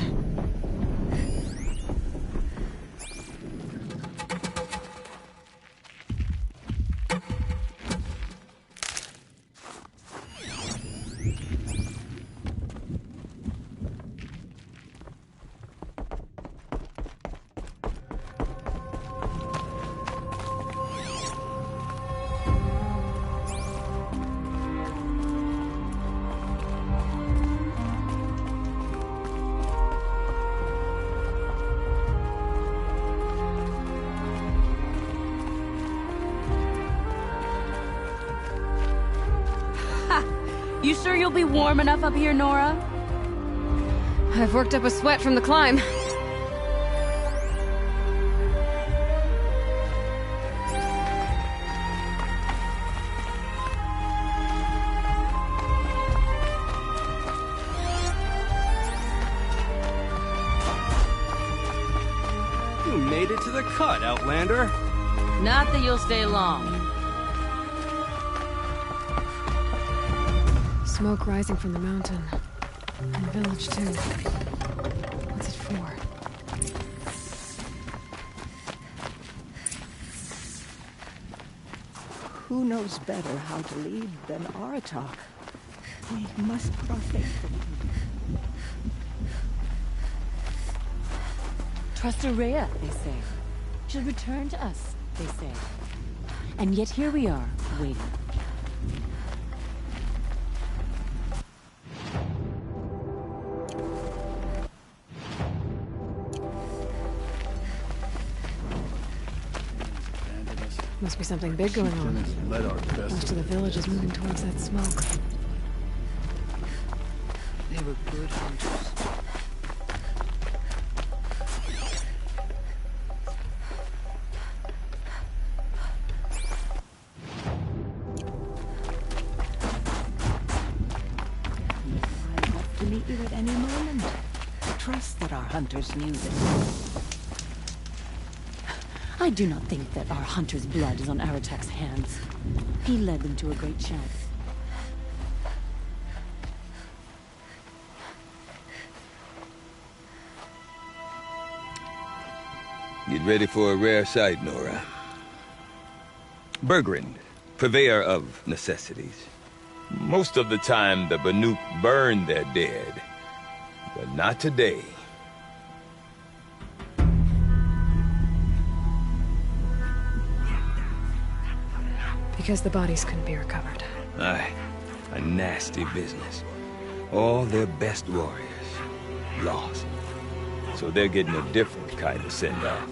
You sure you'll be warm enough up here, Nora? I've worked up a sweat from the climb. You made it to the cut, Outlander. Not that you'll stay long. Smoke rising from the mountain. And the village, too. What's it for? Who knows better how to lead than Aratak? We must profit from him. Trust Ourea, they say. She'll return to us, they say. And yet here we are, waiting. Must be something big going on. Most of the village is moving towards that smoke. They were good hunters. I hope to meet you at any moment. Trust that our hunters knew this. I do not think that our hunter's blood is on Aratak's hands. He led them to a great chance. Get ready for a rare sight, Nora. Bergrand, purveyor of necessities. Most of the time, the Banuk burn their dead. But not today. Because the bodies couldn't be recovered. Aye, a nasty business. All their best warriors lost. So they're getting a different kind of send-off.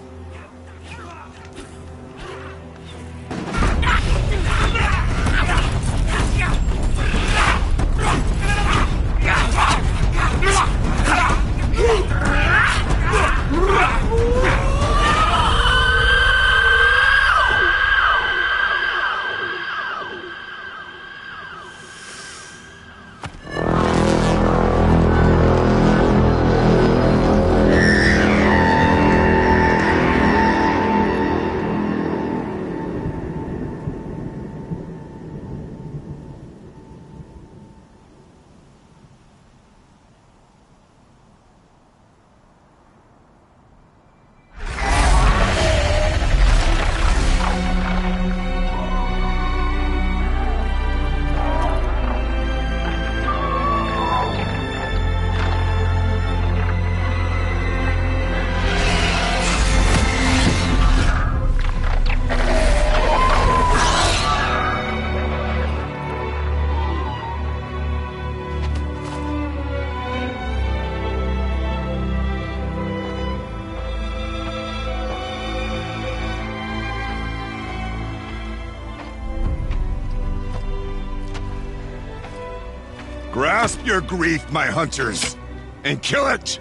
Grasp your grief, my hunters, and kill it!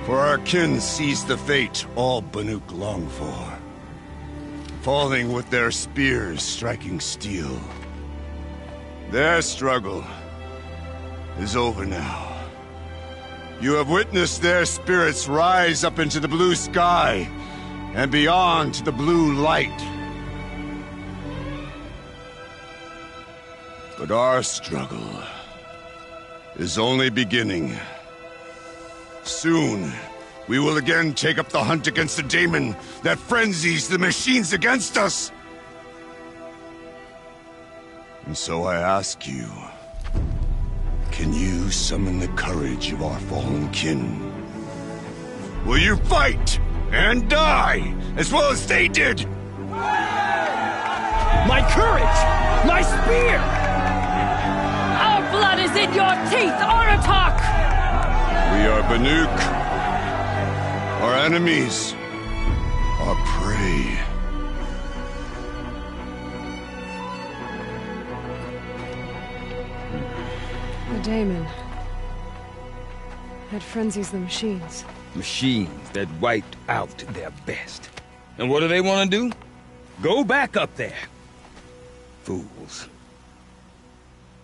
For our kin sees the fate all Banuk long for. Falling with their spears striking steel. Their struggle is over now. You have witnessed their spirits rise up into the blue sky and beyond to the blue light. But our struggle is only beginning. Soon, we will again take up the hunt against the daemon that frenzies the machines against us. And so I ask you, can you summon the courage of our fallen kin? Will you fight and die as well as they did? My courage! My spear! Our blood is in your teeth, Aratak! We are Banuk. Our enemies are prey. The daemon. It frenzies the machines. Machines that wiped out their best. And what do they want to do? Go back up there. Fools.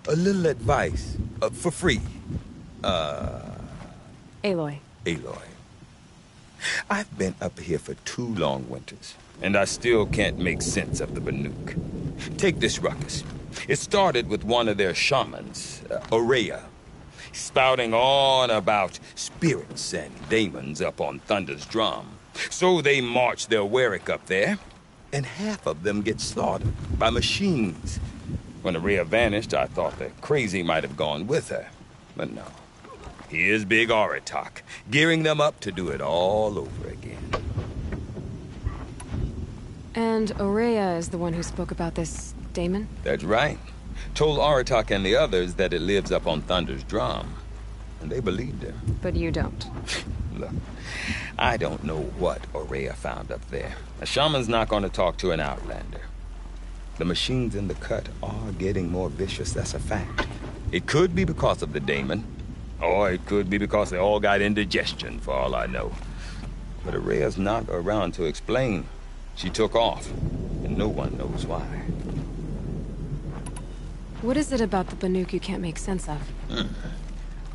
A little advice, for free. Aloy. Aloy. I've been up here for 2 long winters, and I still can't make sense of the Banuk. Take this ruckus. It started with one of their shamans, Ourea, spouting on about spirits and daemons up on Thunder's drum. So they march their Warwick up there, and half of them get slaughtered by machines. When Ourea vanished, I thought the crazy might have gone with her. But no. Here's Big Aratak, gearing them up to do it all over again. And Ourea is the one who spoke about this daemon? That's right. Told Aratak and the others that it lives up on Thunder's drum. And they believed him. But you don't. Look, I don't know what Ourea found up there. A shaman's not going to talk to an outlander. The machines in the cut are getting more vicious, that's a fact. It could be because of the daemon, or it could be because they all got indigestion, for all I know. But Ourea's not around to explain. She took off, and no one knows why. What is it about the Banuk you can't make sense of?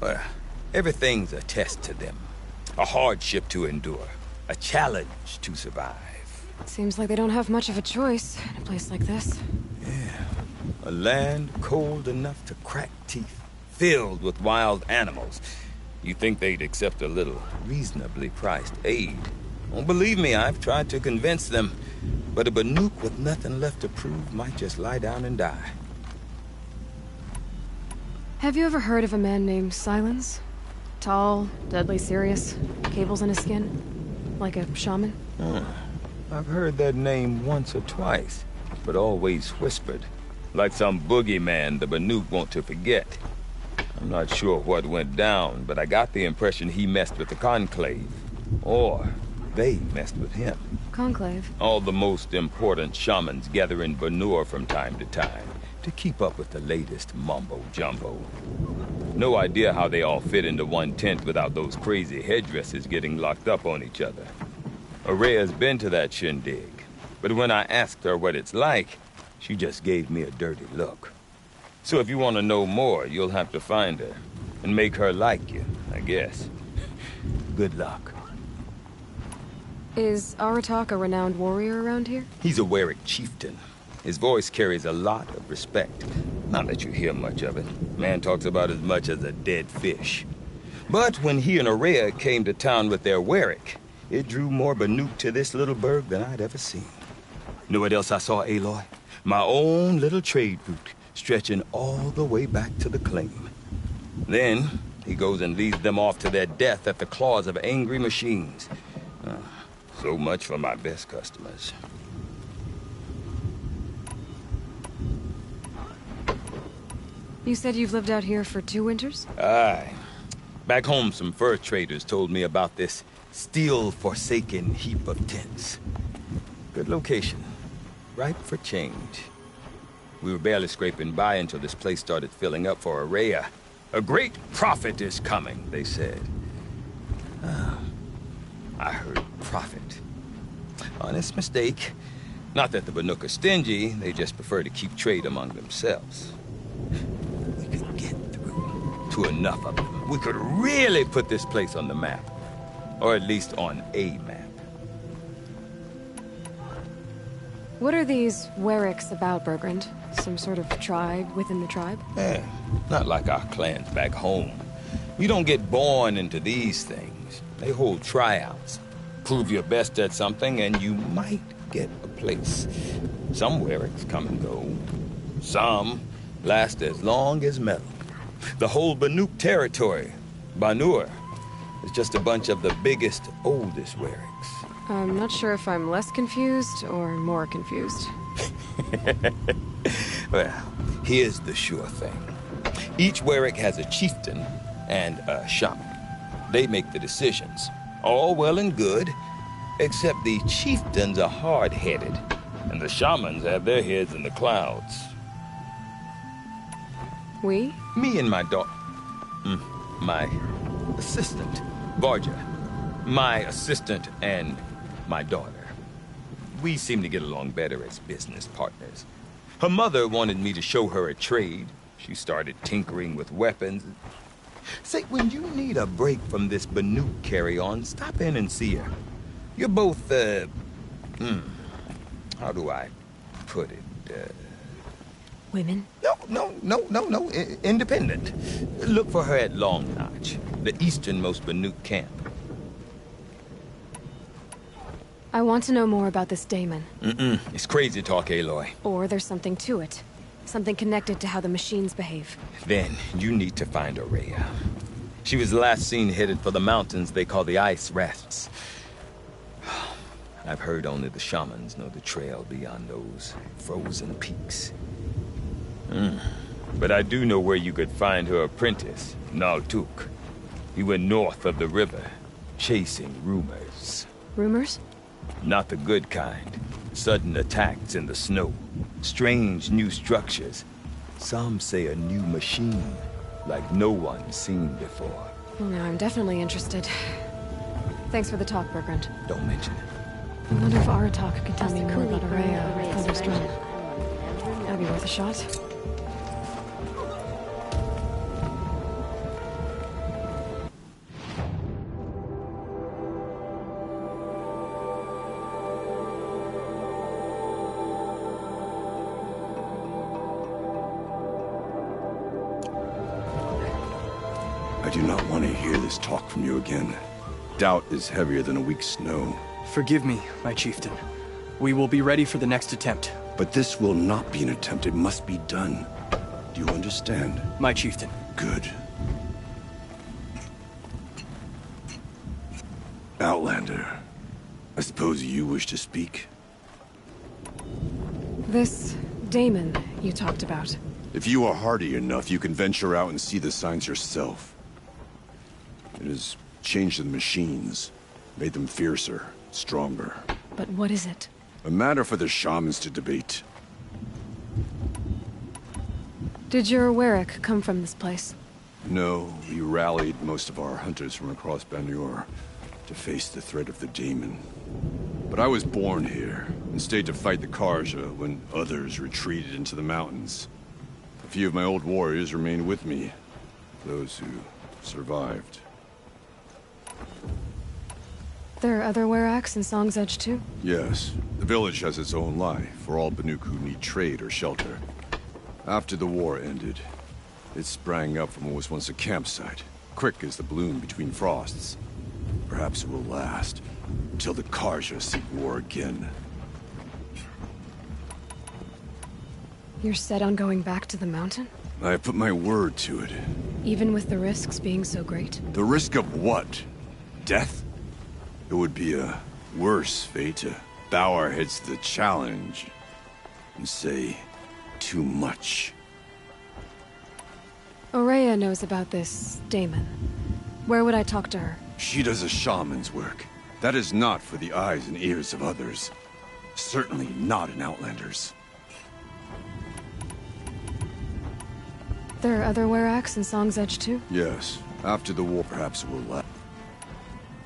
Well, everything's a test to them. A hardship to endure. A challenge to survive. Seems like they don't have much of a choice in a place like this. Yeah. A land cold enough to crack teeth. Filled with wild animals. You think they'd accept a little reasonably priced aid. Don't believe me, I've tried to convince them. But a Banuk with nothing left to prove might just lie down and die. Have you ever heard of a man named Silence? Tall, deadly serious, cables in his skin? Like a shaman? I've heard that name once or twice, but always whispered. Like some boogeyman the Banuk want to forget. I'm not sure what went down, but I got the impression he messed with the Conclave. Or they messed with him. Conclave? All the most important shamans gather in Banur from time to time to keep up with the latest mumbo-jumbo. No idea how they all fit into one tent without those crazy headdresses getting locked up on each other. Ourea's been to that shindig, but when I asked her what it's like, she just gave me a dirty look. So if you want to know more, you'll have to find her, and make her like you, I guess. Good luck. Is Aratak a renowned warrior around here? He's a Warwick chieftain. His voice carries a lot of respect. Not that you hear much of it. Man talks about as much as a dead fish. But when he and Ourea came to town with their Warwick, it drew more Banuk to this little burg than I'd ever seen. You know what else I saw, Aloy? My own little trade route, stretching all the way back to the claim. Then, he goes and leads them off to their death at the claws of angry machines. So much for my best customers. You said you've lived out here for 2 winters? Aye. Back home, some fur traders told me about this steel-forsaken heap of tents. Good location. Ripe for change. We were barely scraping by until this place started filling up for Ourea. A great prophet is coming, they said. I heard prophet. Honest mistake. Not that the Banuk are stingy, they just prefer to keep trade among themselves. We could get through to enough of them. We could really put this place on the map. Or at least on a map. What are these Wericks about, Bergrand? Some sort of tribe within the tribe? Not like our clans back home. You don't get born into these things. They hold tryouts. Prove your best at something and you might get a place. Some Wericks come and go. Some last as long as metal. The whole Banuk territory, Banur, is just a bunch of the biggest, oldest Wericks. I'm not sure if I'm less confused or more confused. Well, here's the sure thing. Each Werick has a chieftain and a shaman. They make the decisions. All well and good, except the chieftains are hard-headed, and the shamans have their heads in the clouds. We? Me and my daughter. My assistant, Varja. My assistant and my daughter. We seem to get along better as business partners. Her mother wanted me to show her a trade. She started tinkering with weapons. Say, when you need a break from this Banuk carry-on, stop in and see her. You're both, how do I put it? Women? No. Independent. Look for her at Long Notch, the easternmost Banuk camp. I want to know more about this daemon. It's crazy talk, Aloy. Or there's something to it. Something connected to how the machines behave. Then you need to find Ourea. She was last seen headed for the mountains they call the Ice Rafts. I've heard only the shamans know the trail beyond those frozen peaks. But I do know where you could find her apprentice, Naltuk. He went north of the river, chasing rumors. Rumors? Not the good kind. Sudden attacks in the snow. Strange new structures. Some say a new machine, like no one's seen before. Well, now I'm definitely interested. Thanks for the talk, Bergrand. Don't mention it. I wonder if Aratak could tell me more about Ourea before they're strong. That'd be worth a shot. I do not want to hear this talk from you again. Doubt is heavier than a week's snow. Forgive me, my chieftain. We will be ready for the next attempt. But this will not be an attempt. It must be done. Do you understand? My chieftain. Good. Outlander, I suppose you wish to speak? This daemon you talked about. If you are hardy enough, you can venture out and see the signs yourself. It has changed the machines, made them fiercer, stronger. But what is it? A matter for the shamans to debate. Did your Werick come from this place? No, we rallied most of our hunters from across Banur to face the threat of the daemon. But I was born here, and stayed to fight the Karja when others retreated into the mountains. A few of my old warriors remained with me, those who survived. There are other Weraks in Song's Edge too? Yes. The village has its own life for all Banuk who need trade or shelter. After the war ended, it sprang up from what was once a campsite, quick as the bloom between frosts. Perhaps it will last, until the Karja seek war again. You're set on going back to the mountain? I have put my word to it. Even with the risks being so great? The risk of what? Death? It would be a worse fate to bow our heads to the challenge and say too much. Ourea knows about this daemon. Where would I talk to her? She does a shaman's work. That is not for the eyes and ears of others. Certainly not an Outlander's. There are other Weraks in Song's Edge too? Yes. After the war, perhaps it will last.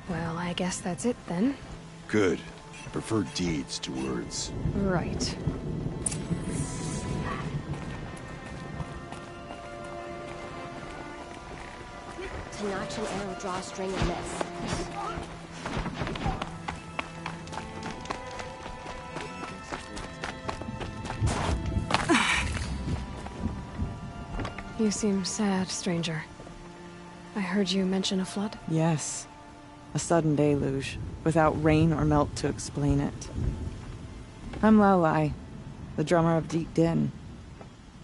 Well, I guess that's it then. Good. I prefer deeds to words. Right. To notch an arrow, draw a string, and miss. You seem sad, stranger. I heard you mention a flood? Yes. A sudden deluge, without rain or melt to explain it. I'm Laolai, the drummer of Deep Din.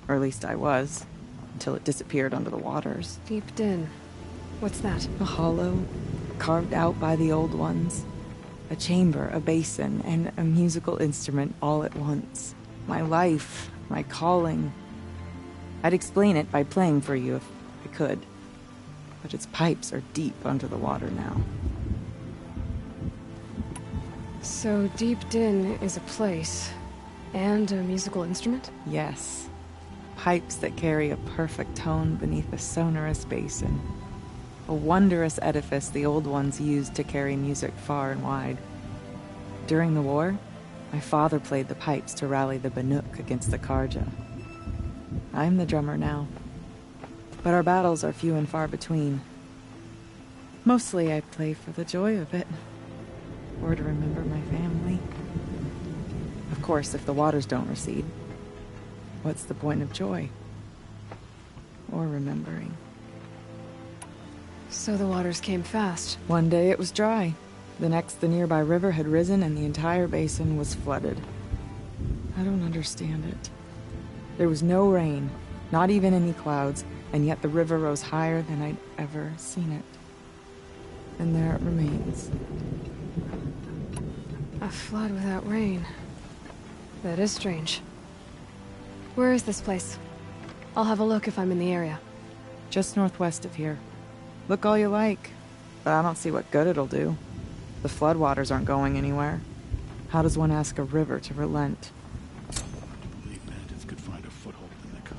Or at least I was, until it disappeared under the waters. Deep Din. What's that? A hollow, carved out by the old ones. A chamber, a basin, and a musical instrument all at once. My life, my calling. I'd explain it by playing for you if I could. But its pipes are deep under the water now. So Deep Din is a place, and a musical instrument? Yes. Pipes that carry a perfect tone beneath a sonorous basin. A wondrous edifice the old ones used to carry music far and wide. During the war, my father played the pipes to rally the Banuk against the Carja. I'm the drummer now. But our battles are few and far between. Mostly I play for the joy of it. Or to remember my family. Of course, if the waters don't recede, what's the point of joy? Or remembering? So the waters came fast. One day it was dry. The next, the nearby river had risen and the entire basin was flooded. I don't understand it. There was no rain, not even any clouds, and yet the river rose higher than I'd ever seen it. And there it remains. A flood without rain. That is strange. Where is this place? I'll have a look if I'm in the area. Just northwest of here. Look all you like, but I don't see what good it'll do. The floodwaters aren't going anywhere. How does one ask a river to relent? The bandits could find a foothold in the cut.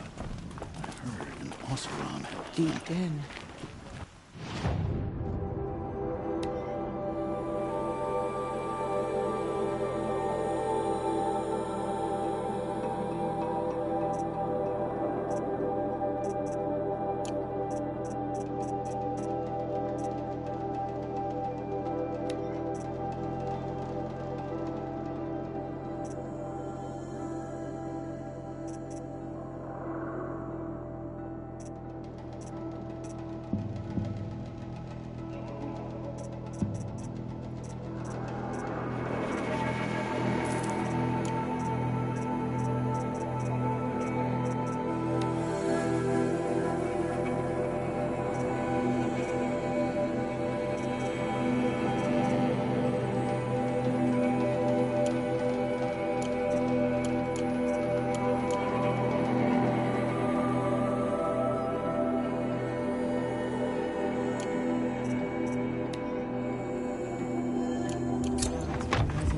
I heard an Oseram had Deep in.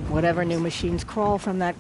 Whatever new machines crawl from that...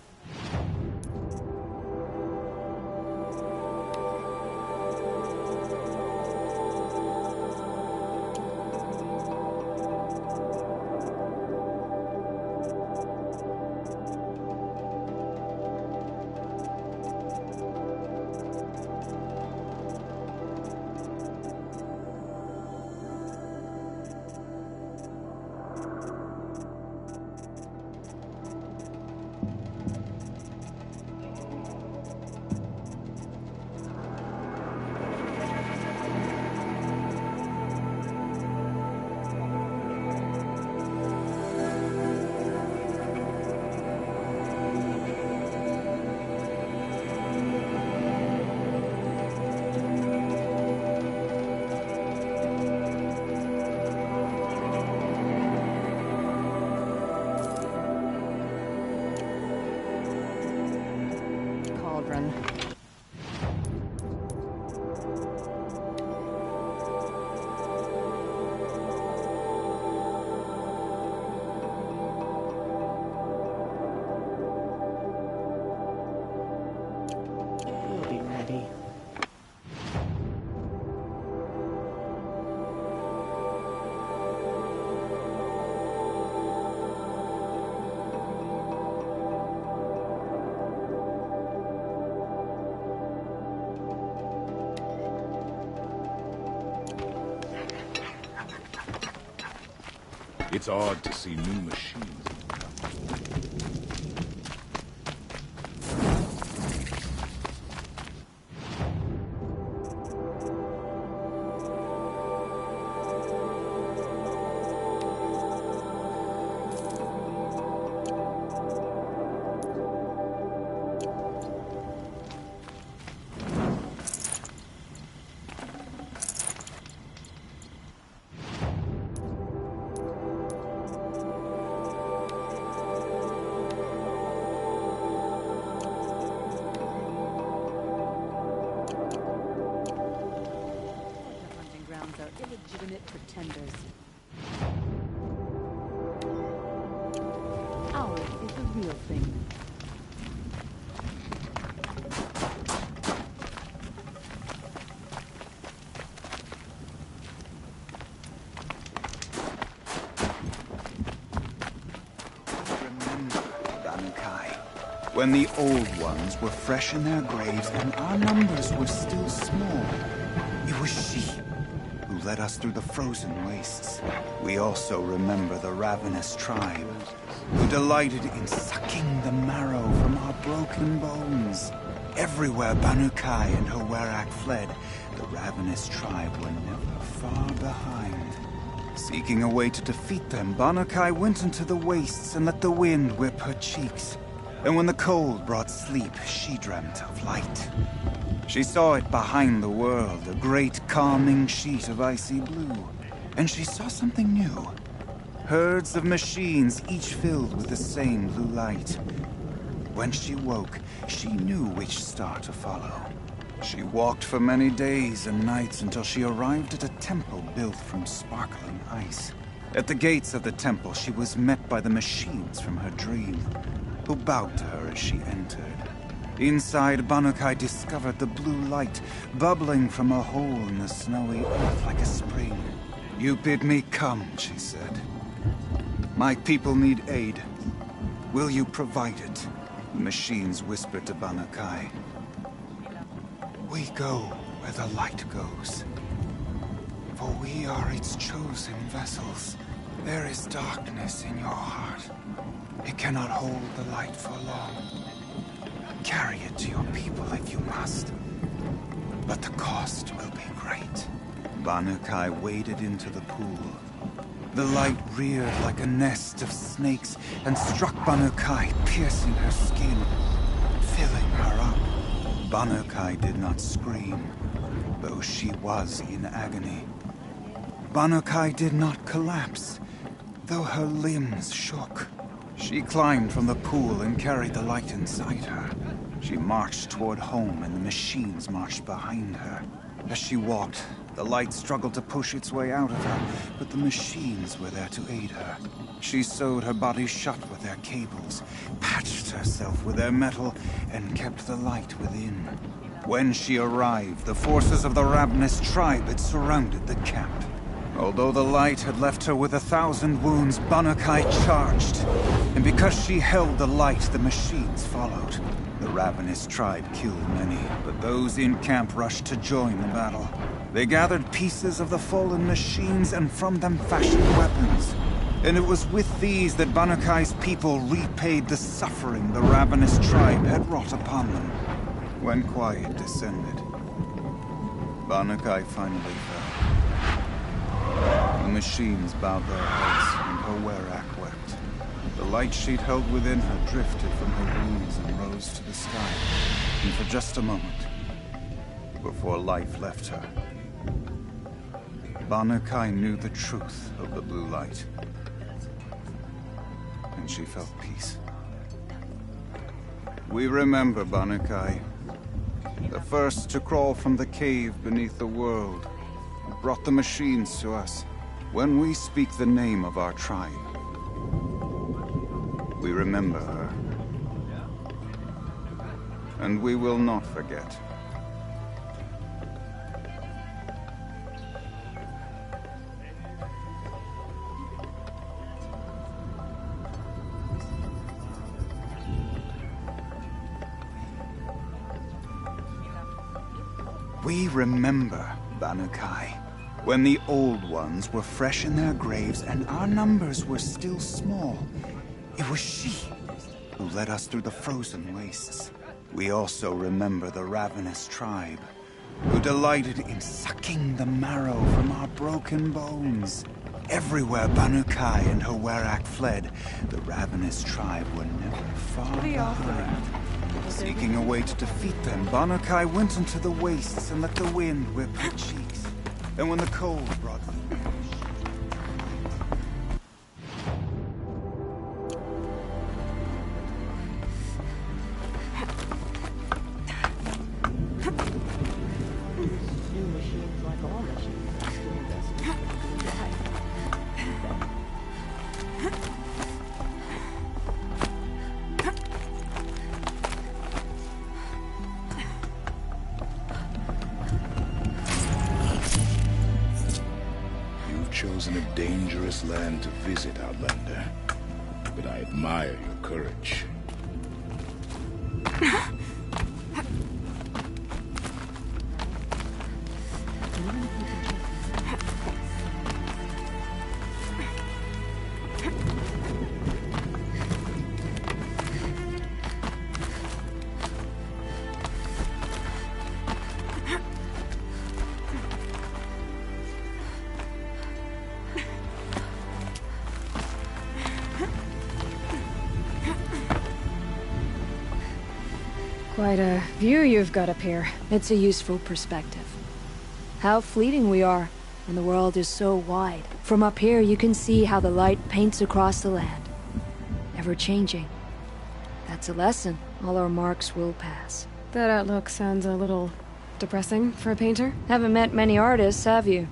cauldron. We'll be ready. It's odd to see new machines. illegitimate pretenders. Ours is the real thing. When the old ones were fresh in their graves and our numbers were still small, it was she who led us through the frozen wastes. We also remember the ravenous tribe, who delighted in sucking the marrow from our broken bones. Everywhere Banukai and Howerak fled, the ravenous tribe were never far behind. Seeking a way to defeat them, Banukai went into the wastes and let the wind whip her cheeks. And when the cold brought sleep, she dreamt of light. She saw it behind the world, a great calming sheet of icy blue. And she saw something new. Herds of machines, each filled with the same blue light. When she woke, she knew which star to follow. She walked for many days and nights until she arrived at a temple built from sparkling ice. At the gates of the temple, she was met by the machines from her dream, who bowed to her as she entered. Inside, Banukai discovered the blue light bubbling from a hole in the snowy earth like a spring. "You bid me come," she said. "My people need aid. Will you provide it?" The machines whispered to Banukai. "We go where the light goes, for we are its chosen vessels. There is darkness in your heart. It cannot hold the light for long. Carry it to your people if you must, but the cost will be great." Banukai waded into the pool. The light reared like a nest of snakes and struck Banukai, piercing her skin, filling her up. Banukai did not scream, though she was in agony. Banukai did not collapse, though her limbs shook. She climbed from the pool and carried the light inside her. She marched toward home, and the machines marched behind her. As she walked, the light struggled to push its way out of her, but the machines were there to aid her. She sewed her body shut with their cables, patched herself with their metal, and kept the light within. When she arrived, the forces of the ravenous tribe had surrounded the camp. Although the light had left her with 1,000 wounds, Banukai charged. And because she held the light, the machines followed. The ravenous tribe killed many, but those in camp rushed to join the battle. They gathered pieces of the fallen machines and from them fashioned weapons. And it was with these that Banukai's people repaid the suffering the ravenous tribe had wrought upon them. When quiet descended, Banukai finally fell. The machines bowed their heads, and Howerak wept. The light she'd held within her drifted from her wounds and rose to the sky. And for just a moment, before life left her, Banukai knew the truth of the blue light. And she felt peace. We remember Banukai, the first to crawl from the cave beneath the world, who brought the machines to us. When we speak the name of our tribe, we remember her. And we will not forget. We remember Banukai, when the old ones were fresh in their graves and our numbers were still small. It was she who led us through the frozen wastes. We also remember the ravenous tribe, who delighted in sucking the marrow from our broken bones. Everywhere Banukai and Howerak fled, the ravenous tribe were never far behind. Seeking a way to defeat them, Banukai went into the wastes and let the wind whip her cheeks. And when the cold brought New machines, like all machines, still often a dangerous land to visit, Outlander. But I admire your courage. Quite a view you've got up here. It's a useful perspective. How fleeting we are, and the world is so wide. From up here, you can see how the light paints across the land. Ever-changing. That's a lesson. All our marks will pass. That outlook sounds a little depressing for a painter. Haven't met many artists, have you?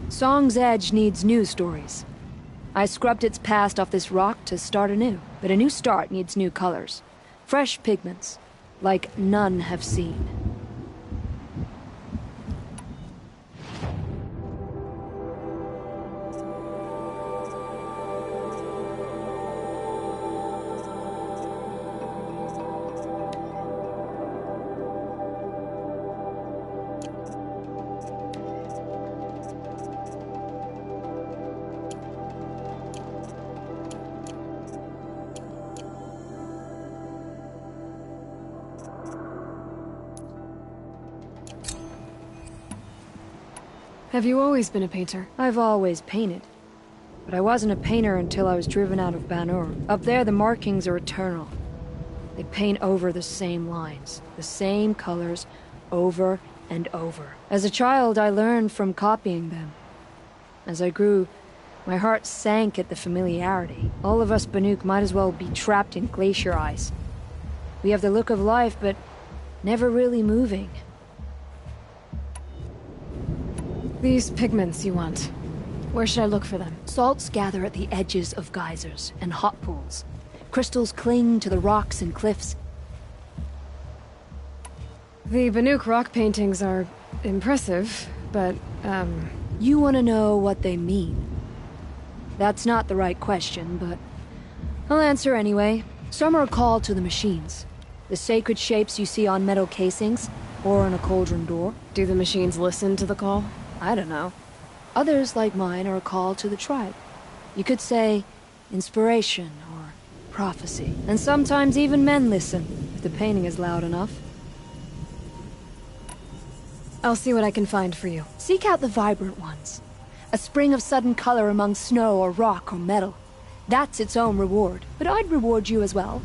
Song's Edge needs new stories. I scrubbed its past off this rock to start anew, but a new start needs new colors. Fresh pigments. Like none have seen. Have you always been a painter? I've always painted. But I wasn't a painter until I was driven out of Ban-Ur. Up there, the markings are eternal. They paint over the same lines, the same colors, over and over. As a child, I learned from copying them. As I grew, my heart sank at the familiarity. All of us Banuk might as well be trapped in glacier ice. We have the look of life, but never really moving. These pigments you want. Where should I look for them? Salts gather at the edges of geysers and hot pools. Crystals cling to the rocks and cliffs. The Banuk rock paintings are impressive, but, You want to know what they mean? That's not the right question, but I'll answer anyway. Some are called to the machines. The sacred shapes you see on metal casings, or on a cauldron door. Do the machines listen to the call? I don't know. Others, like mine, are a call to the tribe. You could say inspiration or prophecy. And sometimes even men listen, if the painting is loud enough. I'll see what I can find for you. Seek out the vibrant ones. A spring of sudden color among snow or rock or metal. That's its own reward. But I'd reward you as well.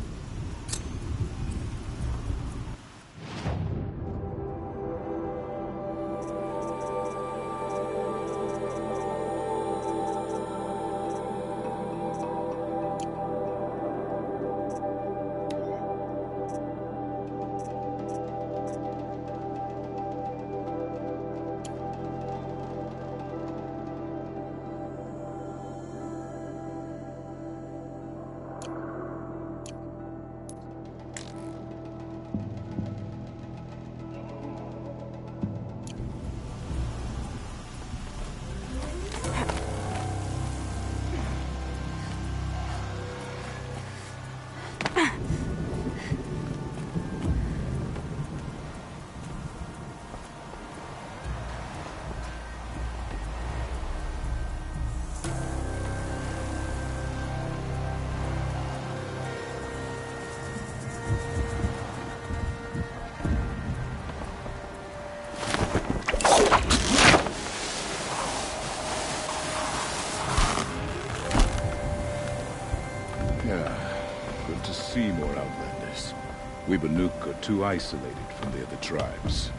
We Banuk are too isolated from the other tribes.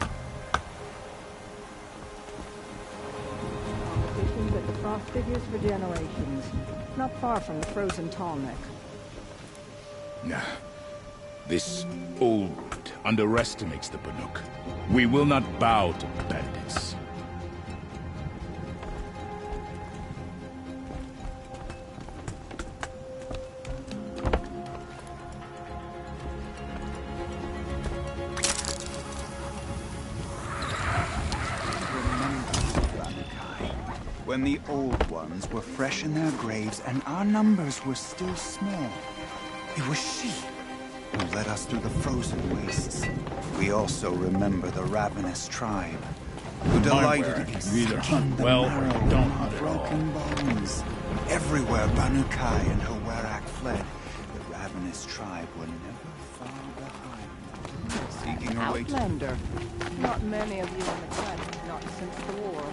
Fishing at the frost figures for generations. Not far from the frozen Tallneck. Nah. This old underestimates the Banuk. We will not bow to bandits. When the old ones were fresh in their graves and our numbers were still small, it was she who led us through the frozen wastes. We also remember the ravenous tribe, who delighted in You either hunt the well or marrow you don't of hunt at all. broken bones. Everywhere Banu Kai and her Werak fled, the ravenous tribe were never far behind, seeking a way to... Outlander. Not many of you in the clan, not since the war.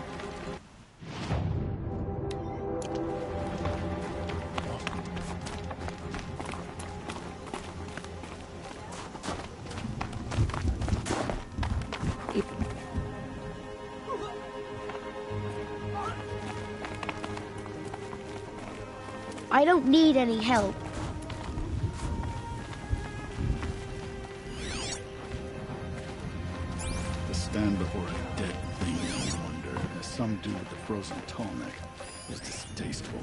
I don't need any help. To stand before a dead thing, I wonder, as some do with the frozen tallneck, is distasteful.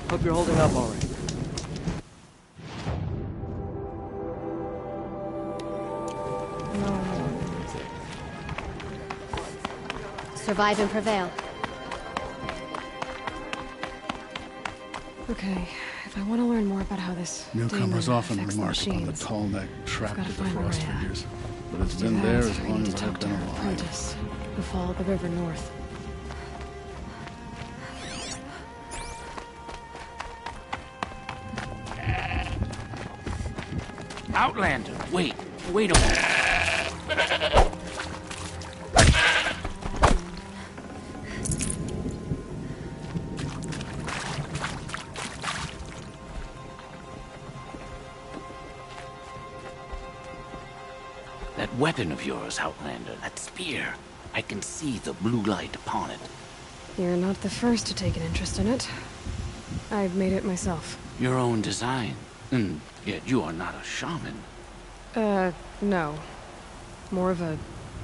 Hope you're holding up all right. Survive and prevail. Okay, if I want to learn more about how this Newcomers demon often affects the remark upon the machines, tall neck trapped gotta with the find frost Rhea. figures, but it's to do been that, there as I long need as to I've talk to been her alive. apprentice, who followed the river north. Outlander, wait a moment. That weapon of yours, Outlander, that spear. I can see the blue light upon it. You're not the first to take an interest in it. I've made it myself. Your own design. And yet you are not a shaman. No. More of a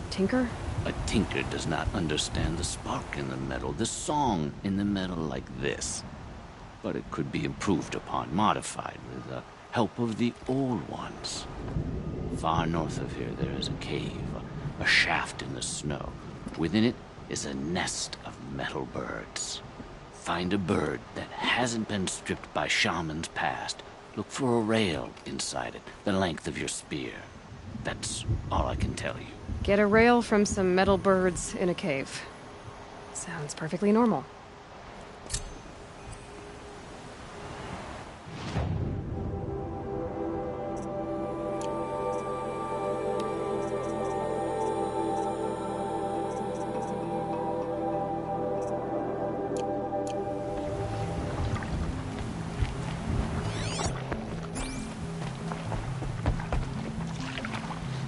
tinker? A tinker does not understand the spark in the metal, the song in the metal like this. But it could be improved upon, modified with the help of the old ones. Far north of here there is a cave, a shaft in the snow. Within it is a nest of metal birds. Find a bird that hasn't been stripped by shamans past. Look for a rail inside it, the length of your spear. That's all I can tell you. Get a rail from some metal birds in a cave. Sounds perfectly normal.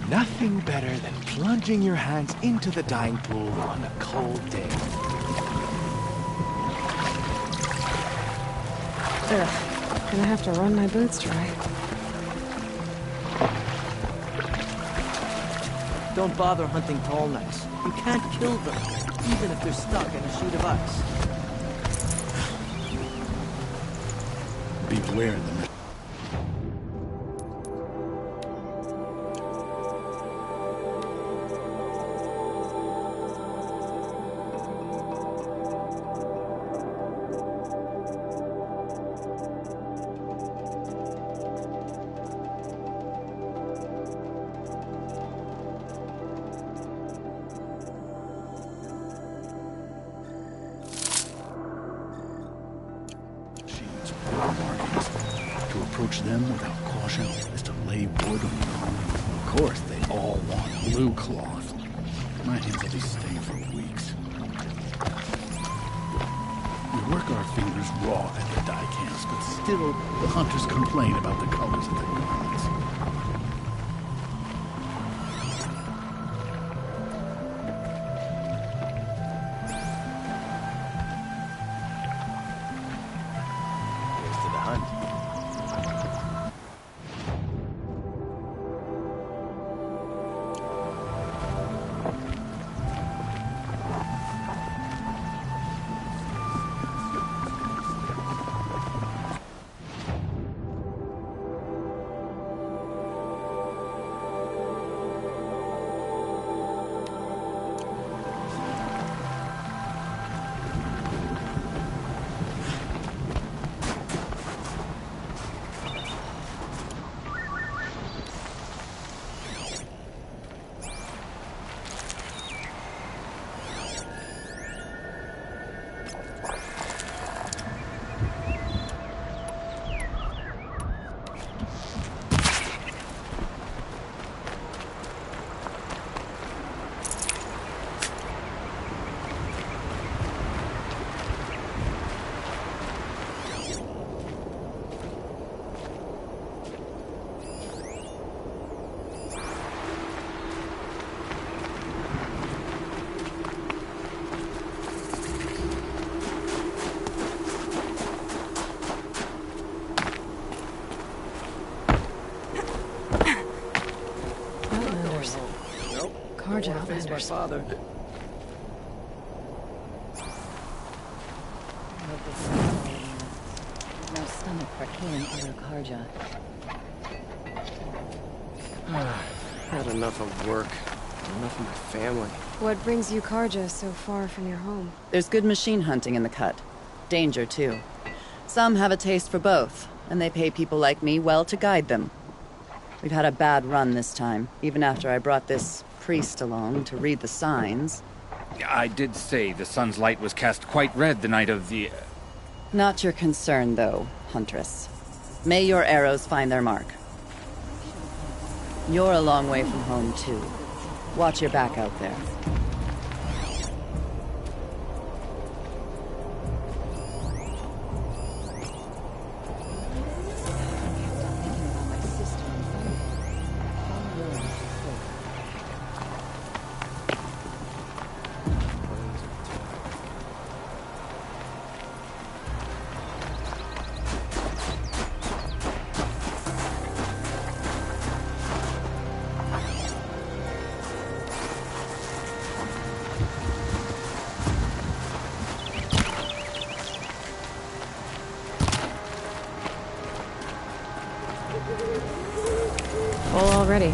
Nothing better than plunging your hands into the dying pool on a cold day. Ugh. Gonna have to run my boots dry. Don't bother hunting tall necks. You can't kill them, even if they're stuck in a sheet of ice. Beware the approach them without caution is to lay wood on the ground. Of course, they all want blue cloth. My hands will be stained for weeks. We work our fingers raw at the dye camps, but still, the hunters complain about the colors of their garments. Here's to the hunt. bastards. Father. No stomach for killing other Karja. Had enough of work. Enough of my family. What brings you Karja so far from your home? There's good machine hunting in the cut. Danger, too. Some have a taste for both, and they pay people like me well to guide them. We've had a bad run this time, even after I brought this priest along to read the signs. I did say the sun's light was cast quite red the night of the... Not your concern, though, Huntress. May your arrows find their mark. You're a long way from home, too. Watch your back out there. Full already.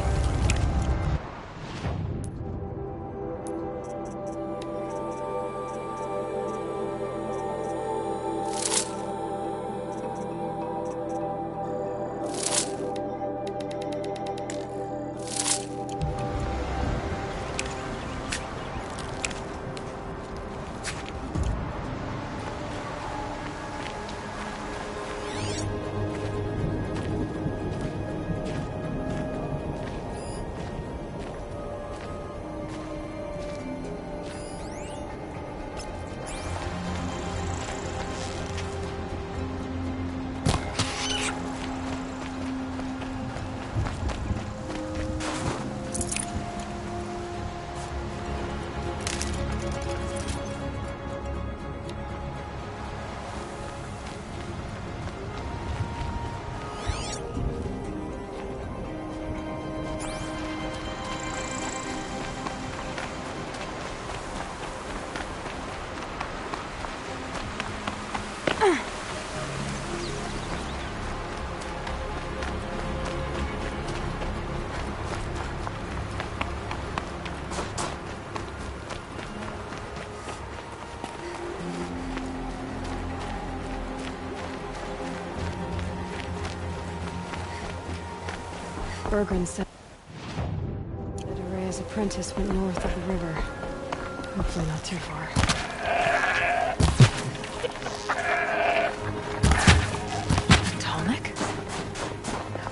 Bergren said that Araya's apprentice went north of the river. Hopefully not too far. Atomic?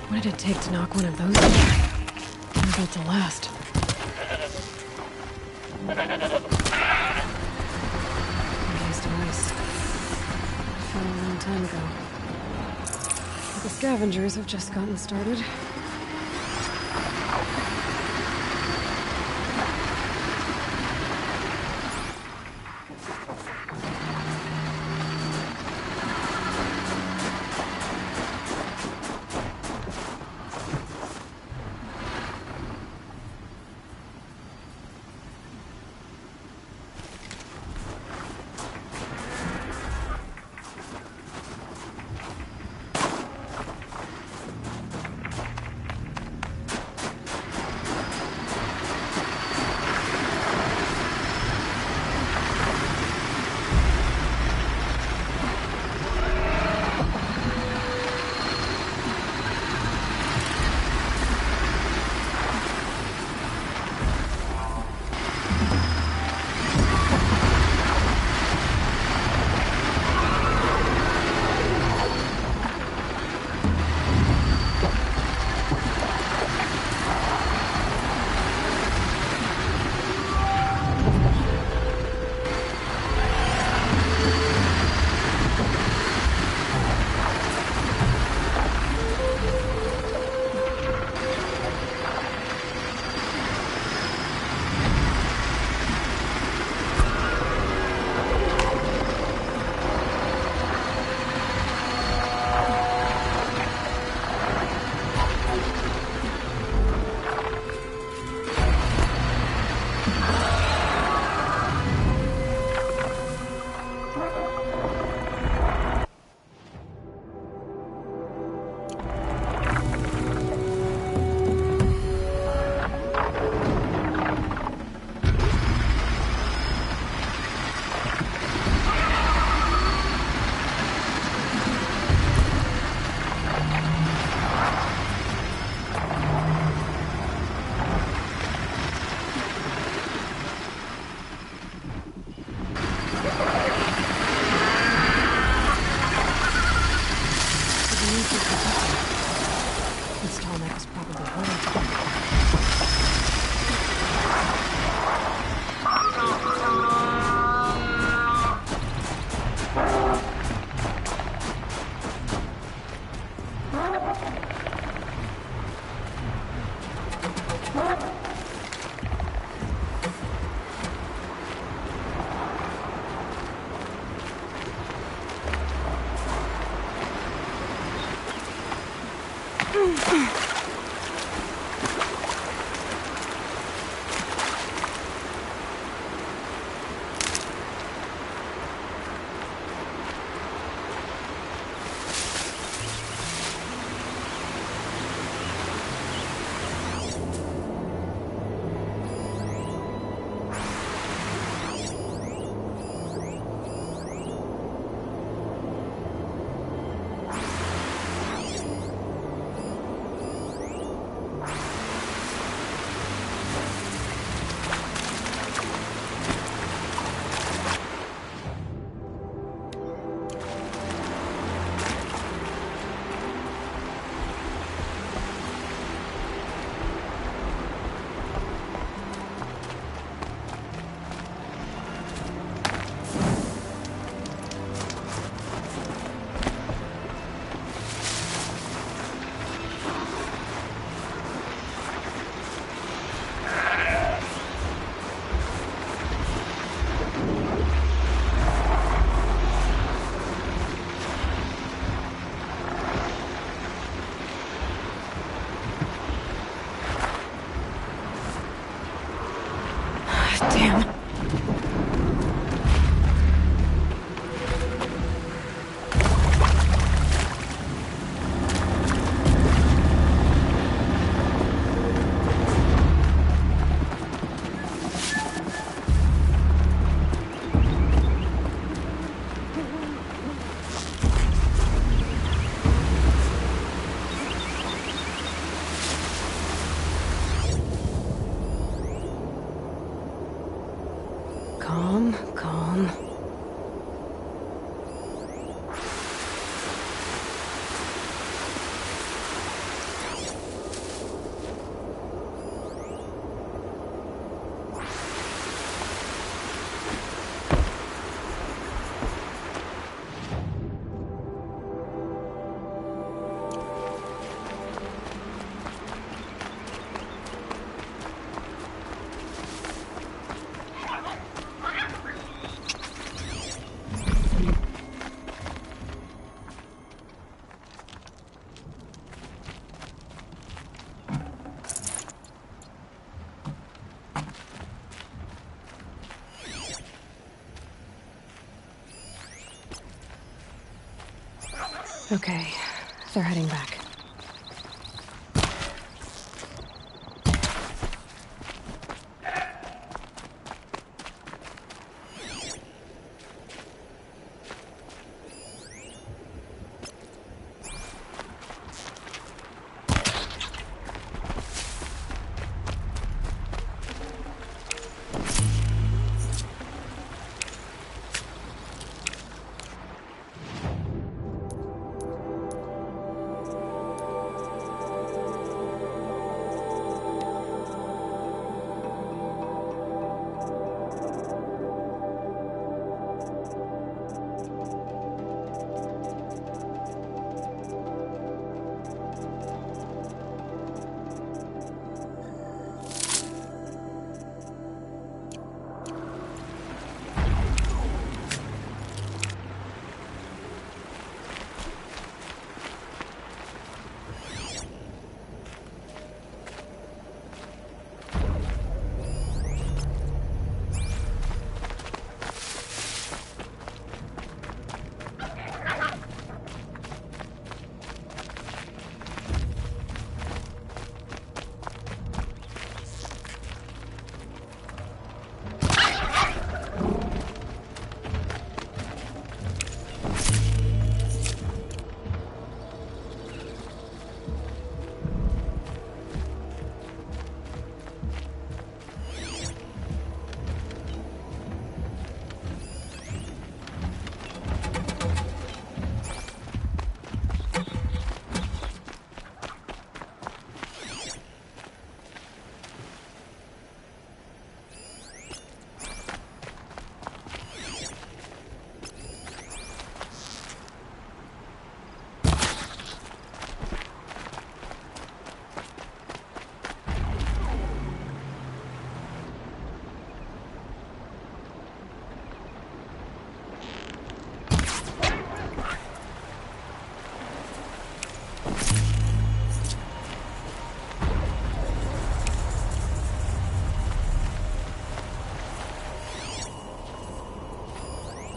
What did it take to knock one of those down? I'm built to last. Used to ice. Fell a long time ago. The scavengers have just gotten started. Damn. Calm, calm. Okay, they're heading back.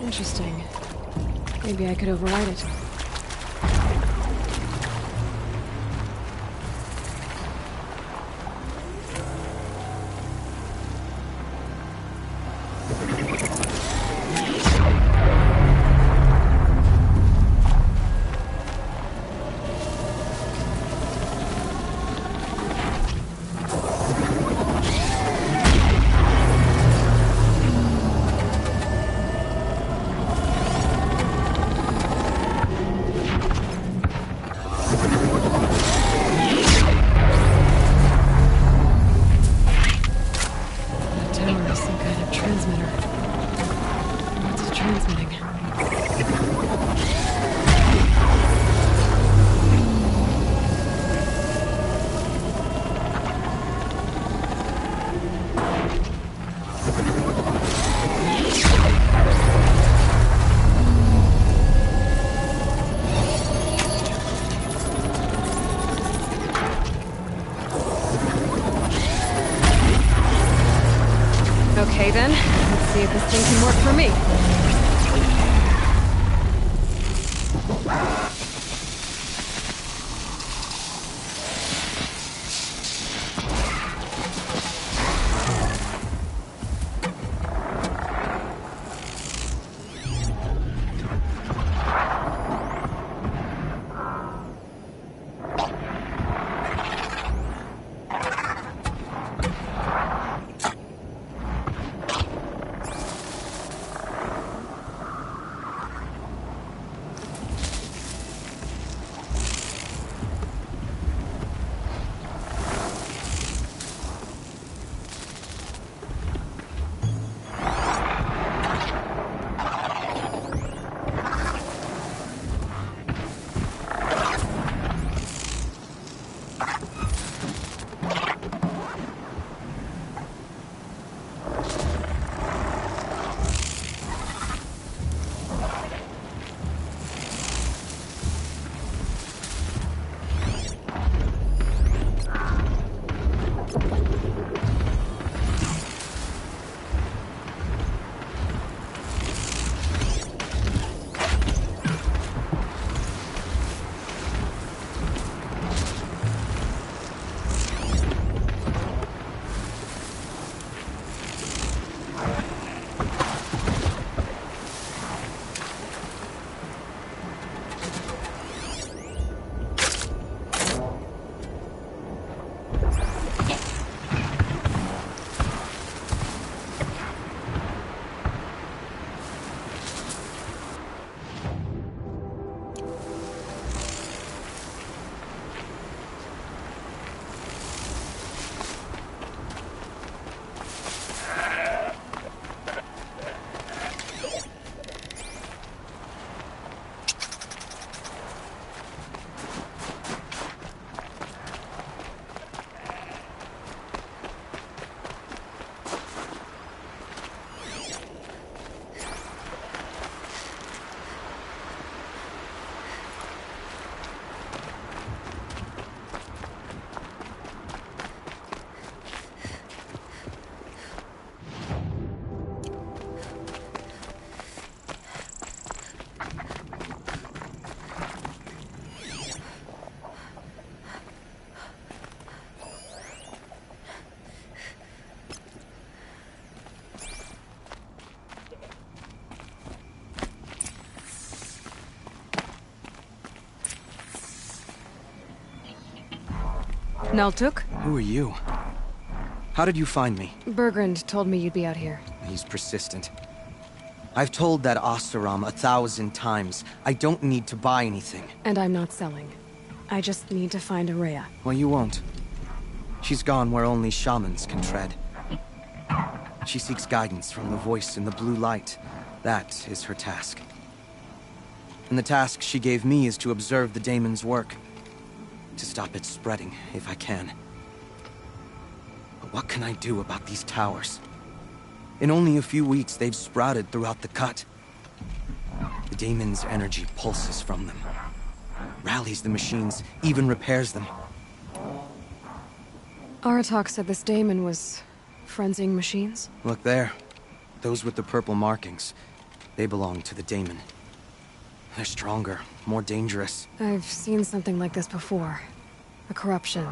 Interesting. Maybe I could override it. Okay then, let's see if this thing can work for me. Naltuk? Who are you? How did you find me? Bergrand told me you'd be out here. He's persistent. I've told that Oseram 1,000 times. I don't need to buy anything. And I'm not selling. I just need to find Araya. Well, you won't. She's gone where only shamans can tread. She seeks guidance from the voice in the blue light. That is her task. And the task she gave me is to observe the daemon's work. To stop it spreading, if I can. But what can I do about these towers? In only a few weeks, they've sprouted throughout the cut. The daemon's energy pulses from them. Rallies the machines, even repairs them. Aratak said this daemon was frenzying machines? Look there. Those with the purple markings. They belong to the Daemon. They're stronger, more dangerous. I've seen something like this before. A corruption.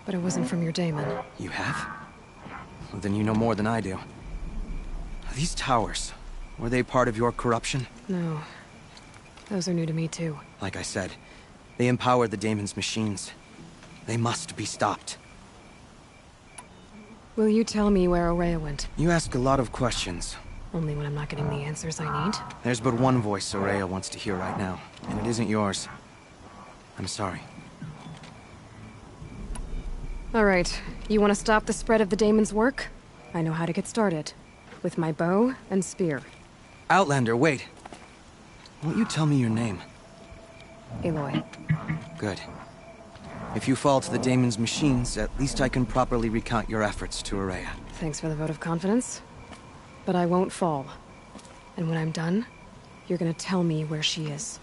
But it wasn't from your daemon. You have? Well, then you know more than I do. These towers, were they part of your corruption? No. Those are new to me too. Like I said, they empowered the Daemon's machines. They must be stopped. Will you tell me where Ourea went? You ask a lot of questions. Only when I'm not getting the answers I need? There's but one voice Ourea wants to hear right now, and it isn't yours. I'm sorry. Alright, you want to stop the spread of the Daemon's work? I know how to get started. With my bow and spear. Outlander, wait. Won't you tell me your name? Aloy. Good. If you fall to the Daemon's machines, at least I can properly recount your efforts to Ourea. Thanks for the vote of confidence. But I won't fall. And when I'm done, you're gonna tell me where she is.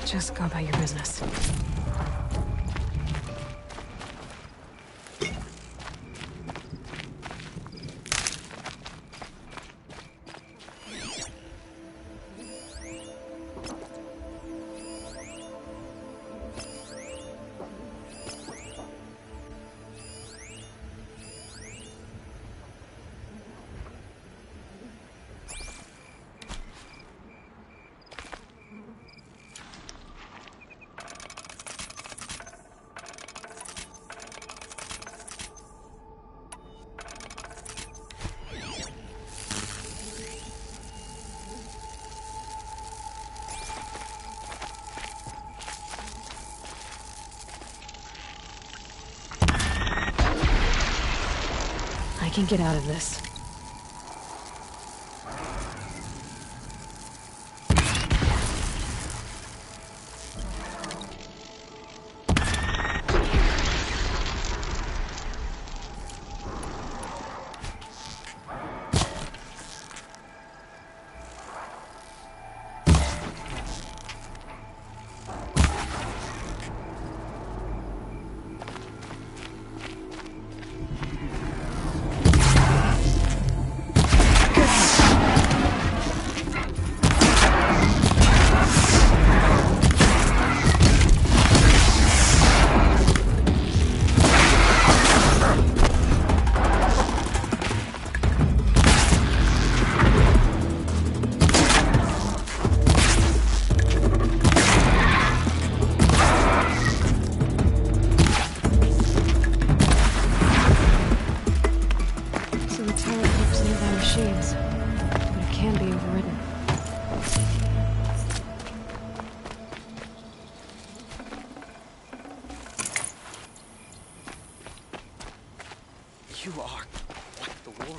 Just go about your business. I can get out of this. You are like the warrior.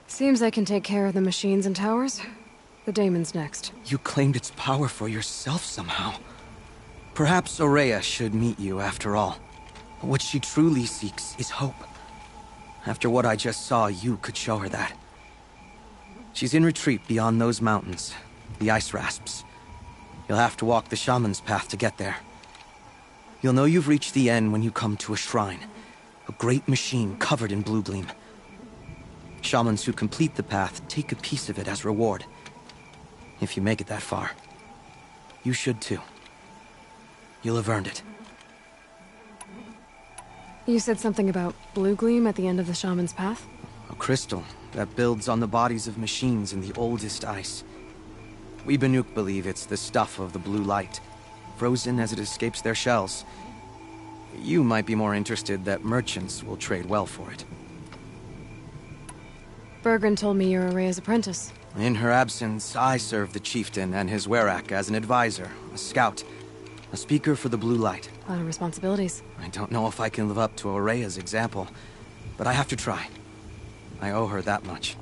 Seems I can take care of the machines and towers. The daemon's next. You claimed its power for yourself somehow. Perhaps Ourea should meet you after all. What she truly seeks is hope. After what I just saw, you could show her that. She's in retreat beyond those mountains, the ice rasps. You'll have to walk the shaman's path to get there. You'll know you've reached the end when you come to a shrine. A great machine covered in blue gleam. Shamans who complete the path take a piece of it as reward. If you make it that far, you should too. You'll have earned it. You said something about blue gleam at the end of the shaman's path? A crystal that builds on the bodies of machines in the oldest ice. We Banuk believe it's the stuff of the blue light, frozen as it escapes their shells. You might be more interested that merchants will trade well for it. Bergren told me you're Ourea's apprentice. In her absence, I serve the chieftain and his werak as an advisor, a scout, a speaker for the blue light. A lot of responsibilities. I don't know if I can live up to Ourea's example, but I have to try. I owe her that much.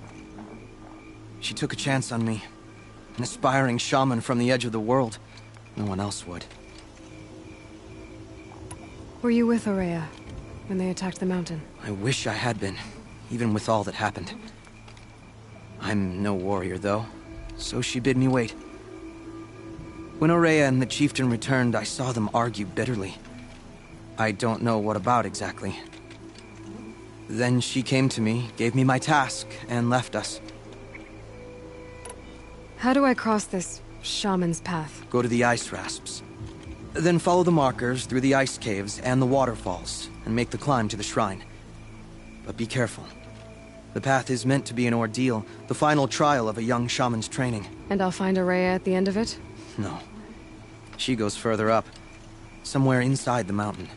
She took a chance on me. An aspiring shaman from the edge of the world. No one else would. Were you with Ourea when they attacked the mountain? I wish I had been, even with all that happened. I'm no warrior, though, so she bid me wait. When Ourea and the chieftain returned, I saw them argue bitterly. I don't know what about exactly. Then she came to me, gave me my task, and left us. How do I cross this shaman's path? Go to the ice rasps. Then follow the markers through the ice caves and the waterfalls, and make the climb to the shrine. But be careful. The path is meant to be an ordeal, the final trial of a young shaman's training. And I'll find Ourea at the end of it? No. She goes further up, somewhere inside the mountain.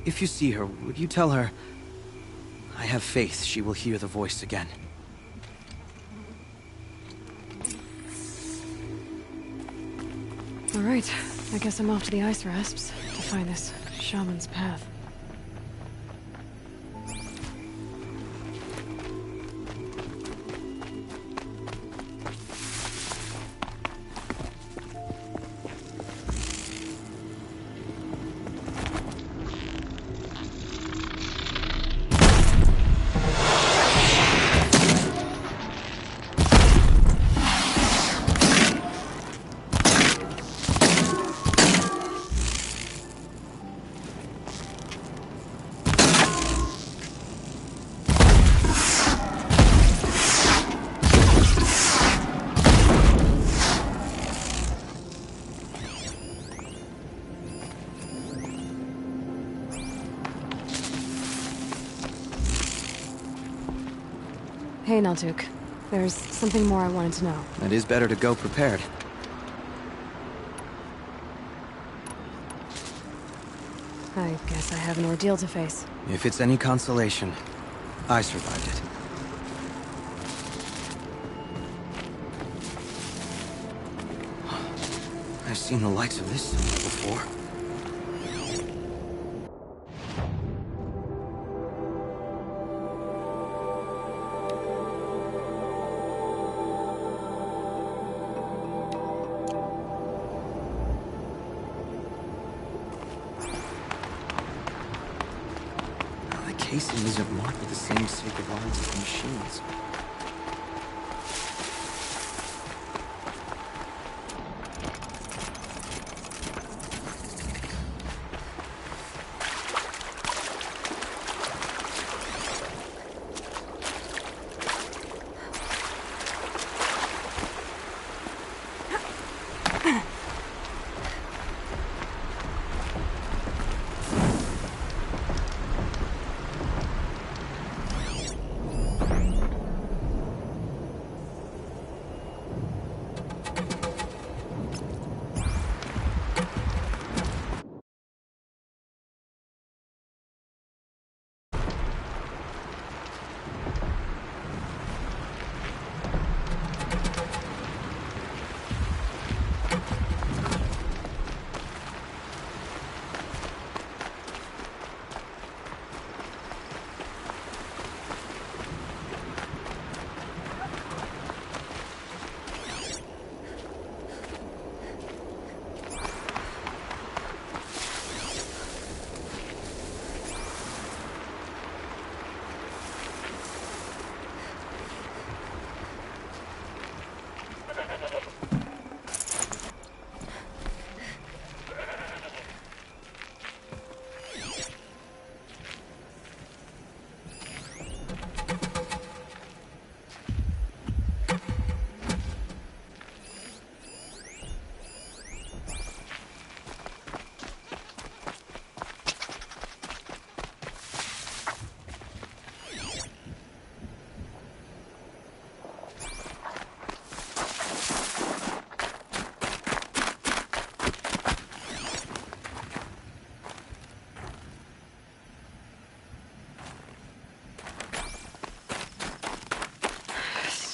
If you see her, would you tell her, I have faith she will hear the voice again. All right, I guess I'm off to the ice rasps to find this shaman's path. Hey, Naltuk. There's something more I wanted to know. It is better to go prepared. I guess I have an ordeal to face. If it's any consolation, I survived it. I've seen the likes of this somewhere before. The casing isn't marked with the same sacred lines as the machines.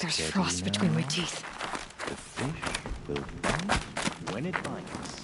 There's frost between my teeth. The fish will bite when it bites.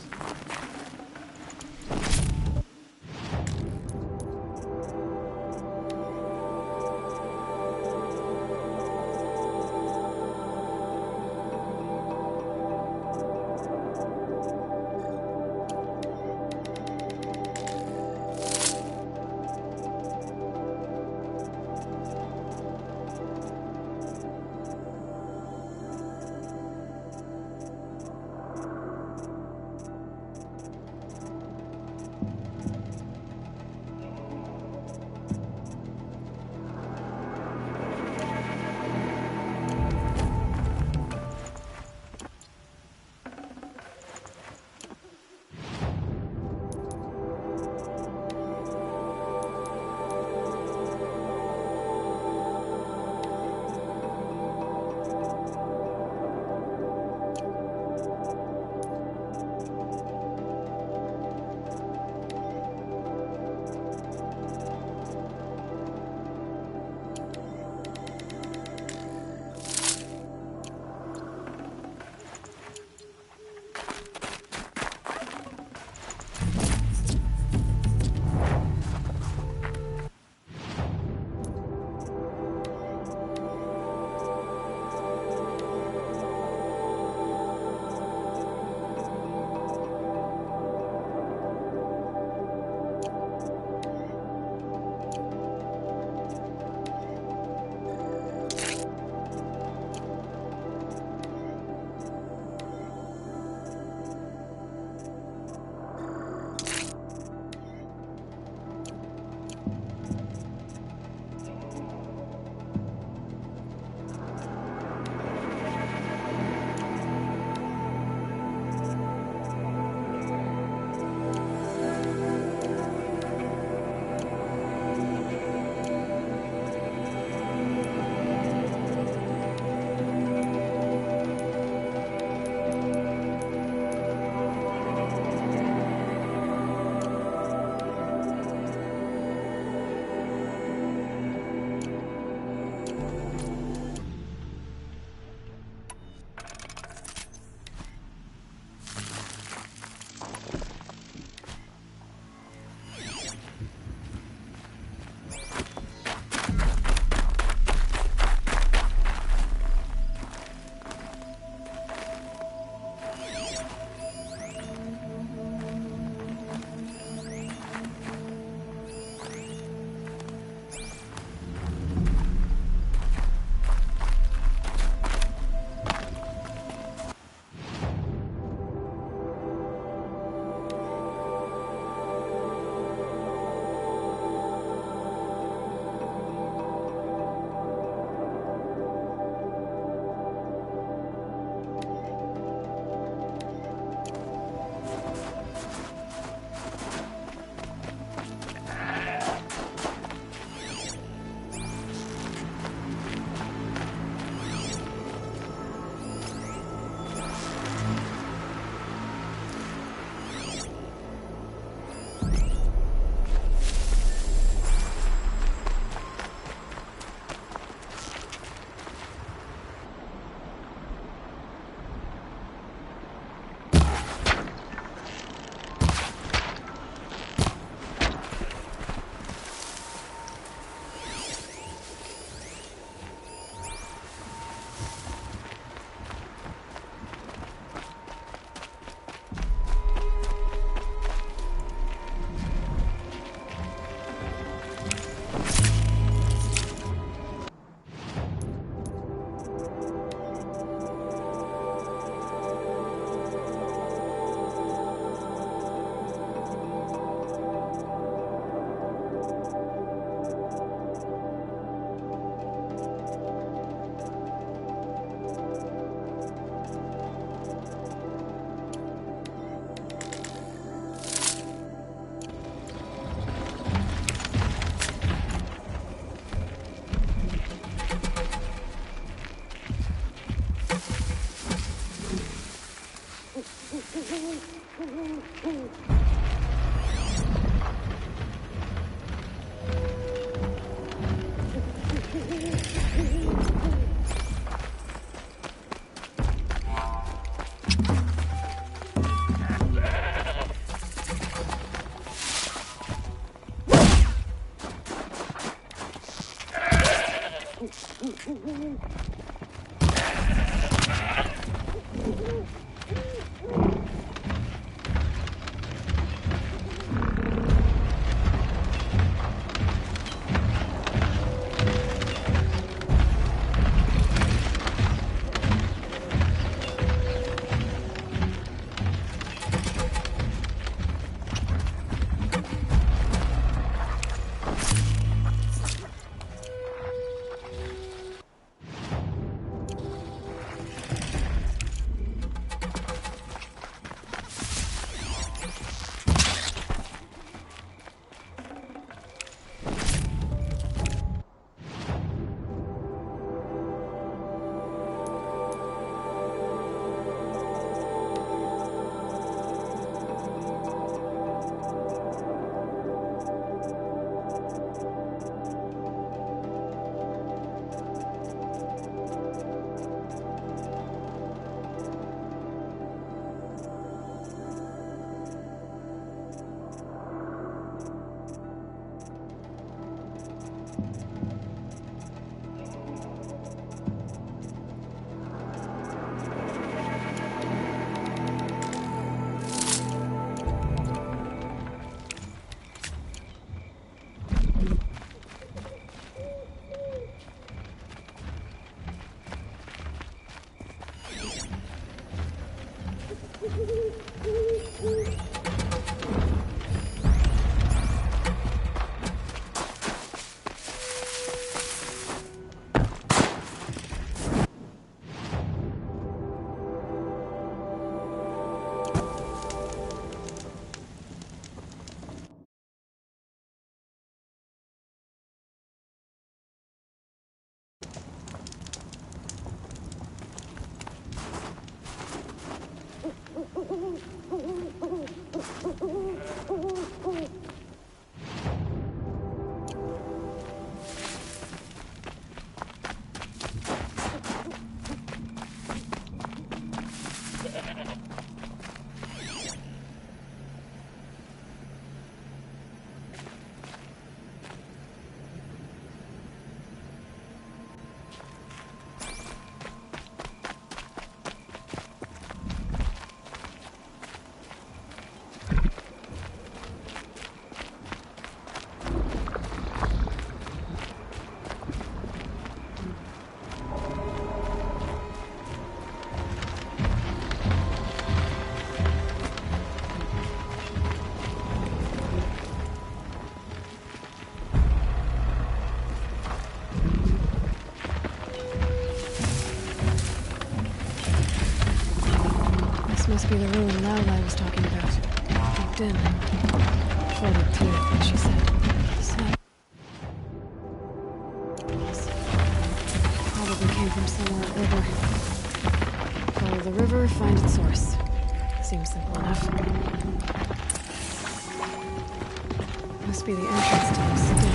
Must be the ruin Laulai was talking about. Looked in. Floated too, what she said. Snipe. Probably came from somewhere upriver. Follow the river, find its source. Seems simple enough. Must be the entrance to this city.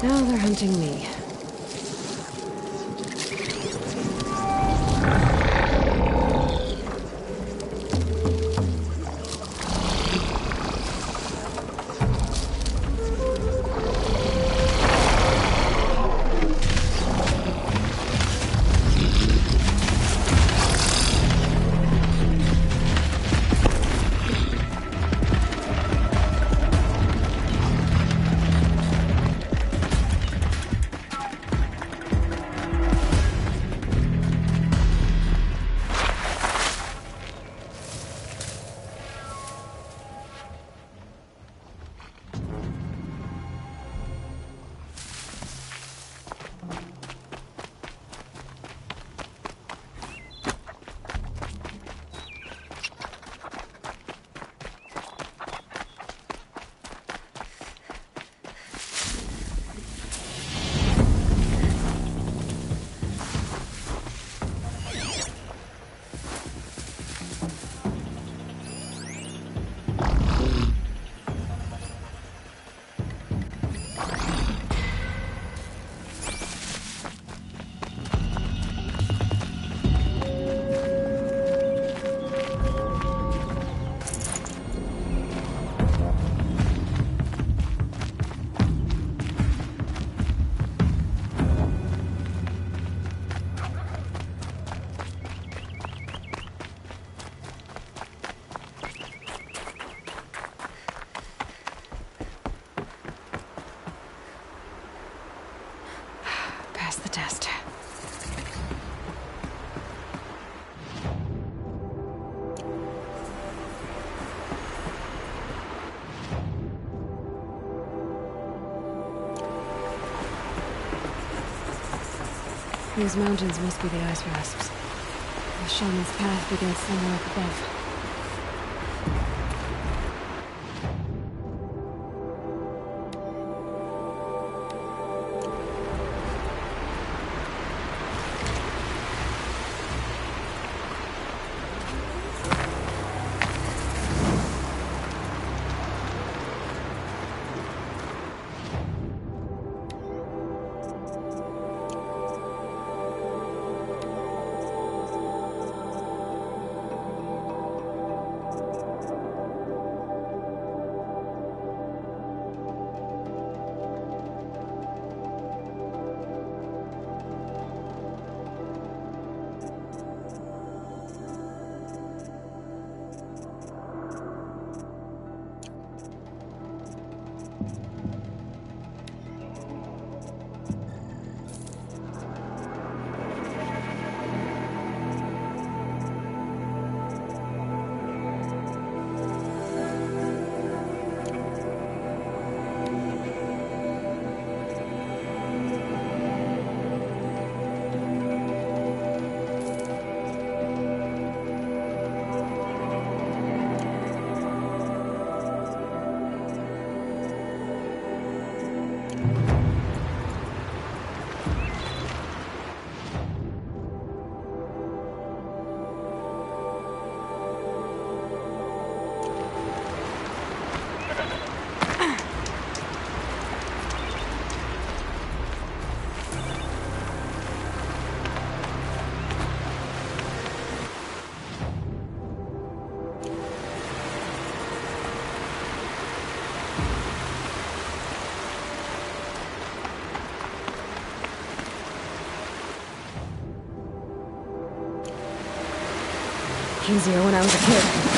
Now they're hunting me. pass the test. These mountains must be the ice rasps. The shaman's path begins somewhere up above. Easier when I was a kid.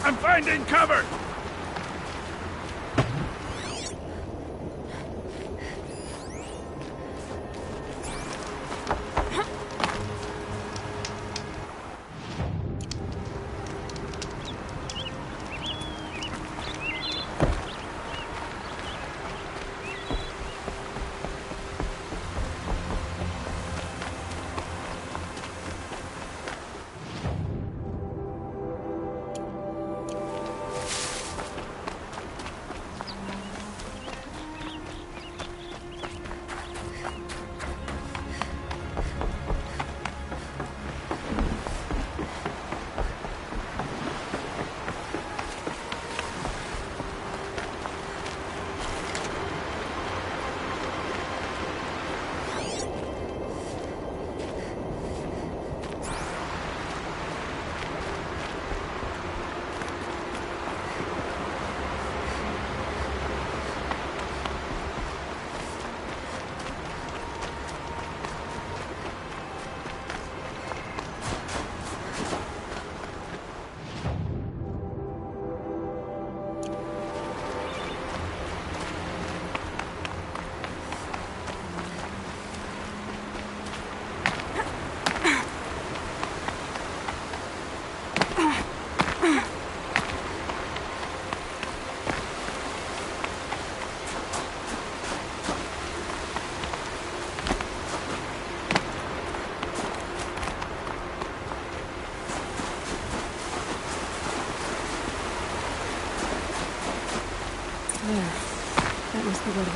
I'm finding cover!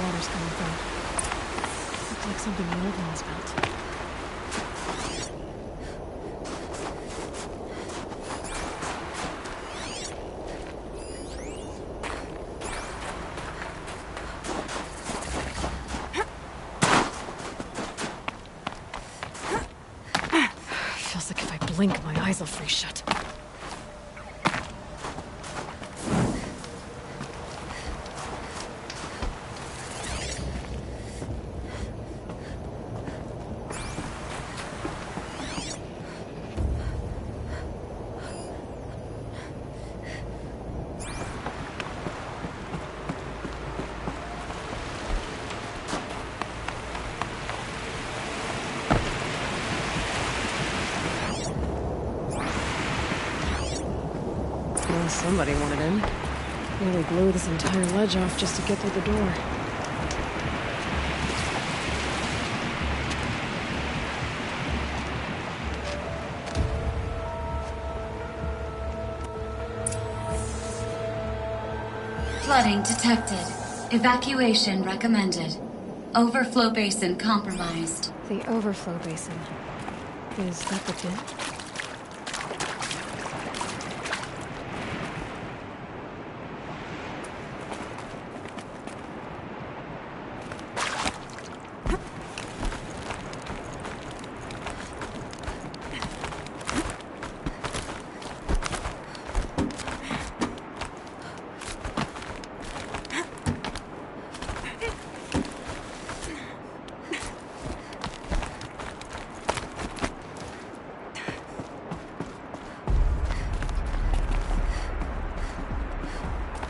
water's coming from. Looks like something the old ones built. Feels like if I blink, my eyes will freeze shut. Well, somebody wanted in. Nearly blew this entire ledge off just to get through the door. Flooding detected. Evacuation recommended. Overflow basin compromised. The overflow basin. Is that the pit?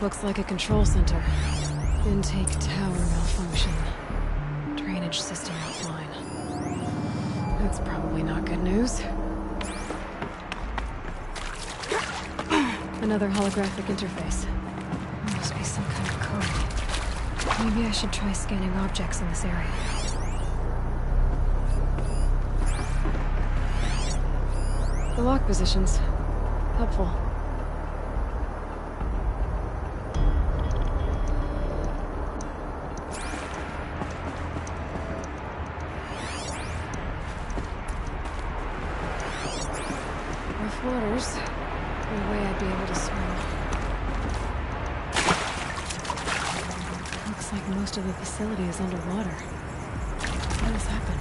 Looks like a control center. Intake tower malfunction. Drainage system offline. That's probably not good news. Another holographic interface. Must be some kind of code. Maybe I should try scanning objects in this area. The lock positions. Helpful. Waters. No way I'd be able to swim. Looks like most of the facility is underwater. What has happened?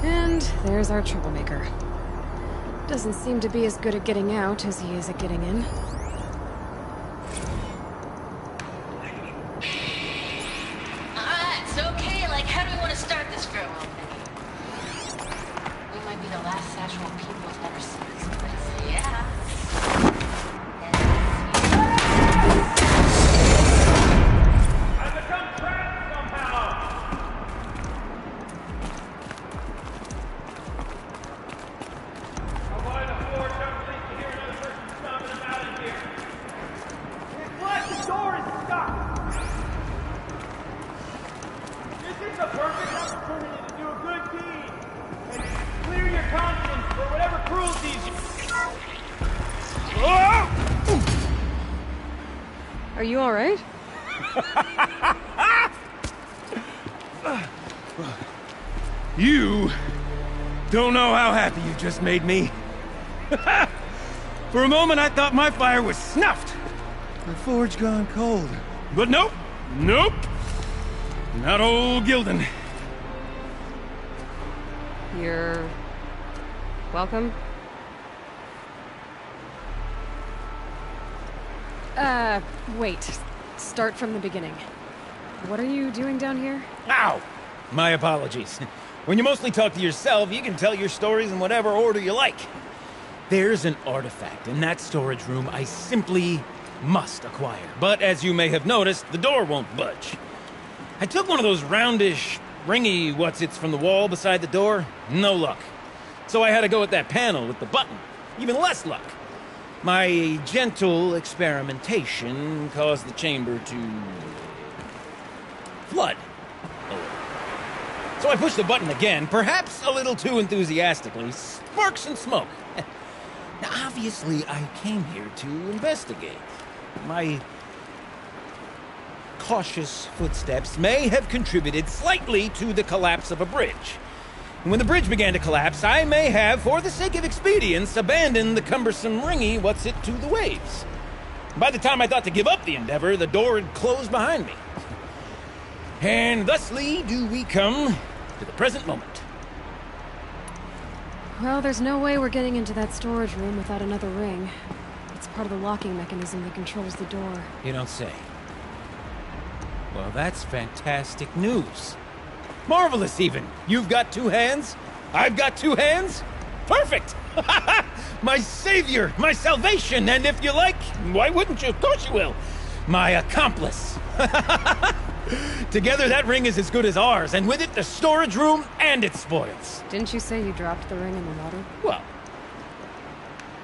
And there's our troublemaker. Doesn't seem to be as good at getting out as he is at getting in. It's okay. Like, how do we want to start this farewell? We might be the last Satchel people who've ever seen this place. Yeah. I've become trapped somehow! Are you alright? You don't know how happy you just made me. For a moment, I thought my fire was snuffed. The forge gone cold. But nope. Nope. Not old Gildan. You're... welcome? Wait. Start from the beginning. What are you doing down here? Ow! My apologies. When you mostly talk to yourself, you can tell your stories in whatever order you like. There's an artifact in that storage room I simply must acquire. But as you may have noticed, the door won't budge. I took one of those roundish, ringy what's-its from the wall beside the door. No luck. So I had to go with that panel with the button. Even less luck. My gentle experimentation caused the chamber to flood. So I push the button again, perhaps a little too enthusiastically. Sparks and smoke. Now, obviously, I came here to investigate. My cautious footsteps may have contributed slightly to the collapse of a bridge. And when the bridge began to collapse, I may have, for the sake of expedience, abandoned the cumbersome ringy what's-it to the waves. By the time I thought to give up the endeavor, the door had closed behind me. And thusly do we come to the present moment. Well, there's no way we're getting into that storage room without another ring. It's part of the locking mechanism that controls the door. You don't say. Well, that's fantastic news. Marvelous, even. You've got two hands. I've got two hands. Perfect! My savior, my salvation, and if you like, why wouldn't you? Of course you will. My accomplice. Together, that ring is as good as ours, and with it, the storage room and its spoils. Didn't you say you dropped the ring in the water? Well,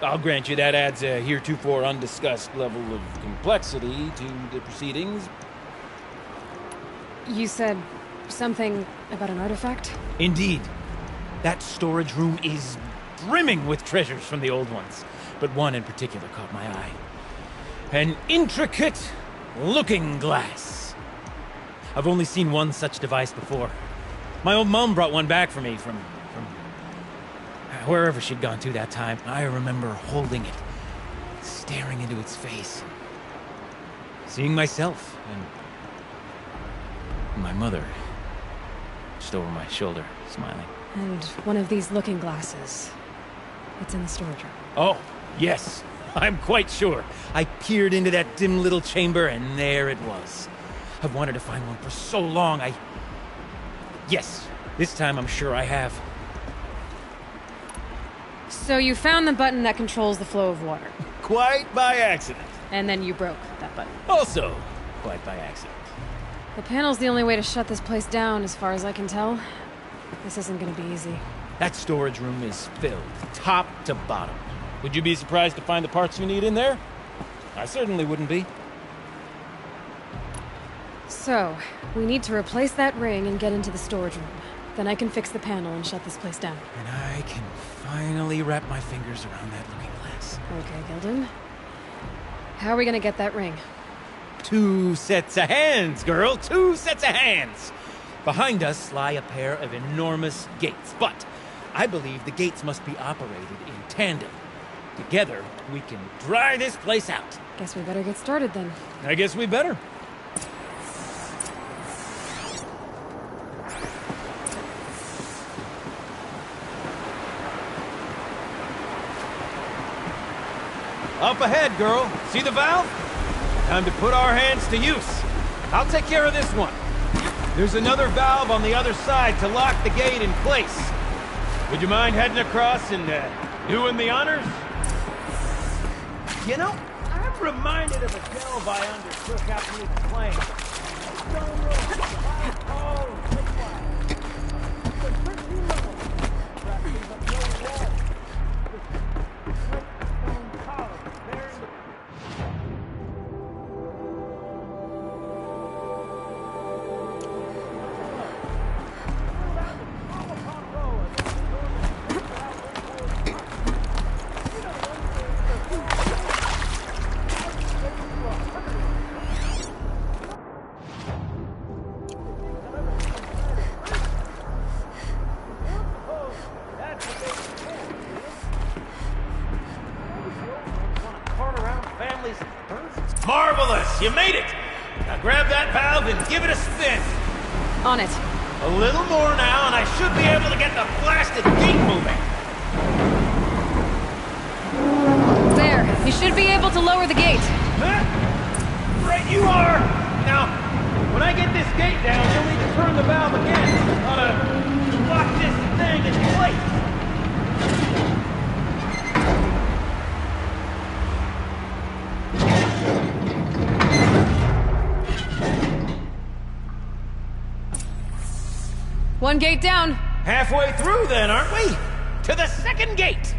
I'll grant you that adds a heretofore undiscussed level of complexity to the proceedings. You said something about an artifact? Indeed. That storage room is brimming with treasures from the old ones, but one in particular caught my eye. An intricate looking glass. I've only seen one such device before. My old mom brought one back for me from wherever she'd gone to that time. I remember holding it, staring into its face, seeing myself and my mother just over my shoulder, smiling. And one of these looking glasses. It's in the storage room. Oh, yes. I'm quite sure. I peered into that dim little chamber, and there it was. I've wanted to find one for so long, Yes, this time I'm sure I have. So you found the button that controls the flow of water. Quite by accident. And then you broke that button. Also, quite by accident. The panel's the only way to shut this place down, as far as I can tell. This isn't gonna be easy. That storage room is filled, top to bottom. Would you be surprised to find the parts you need in there? I certainly wouldn't be. So, we need to replace that ring and get into the storage room. Then I can fix the panel and shut this place down. And I can finally wrap my fingers around that looking glass. Okay, Gilden. How are we gonna get that ring? 2 sets of hands, girl! 2 sets of hands! Behind us lie a pair of enormous gates, but I believe the gates must be operated in tandem. Together, we can dry this place out. Guess we better get started then. I guess we better. Up ahead, girl. See the valve? Time to put our hands to use. I'll take care of this one. There's another valve on the other side to lock the gate in place. Would you mind heading across and doing the honors? You know, I'm reminded of a delve I undertook after we were playing. Stone Road, oh, the 13 levels. Practically but no wall. This great stone column bearing the... Marvelous! You made it! Now grab that valve and give it a spin. On it. A little more now, and I should be able to get the blasted gate moving. There. You should be able to lower the gate. Huh? Right you are! Now, when I get this gate down, you'll need to turn the valve again. Ought to lock this thing in place. One gate down. Halfway through then, aren't we? To the second gate!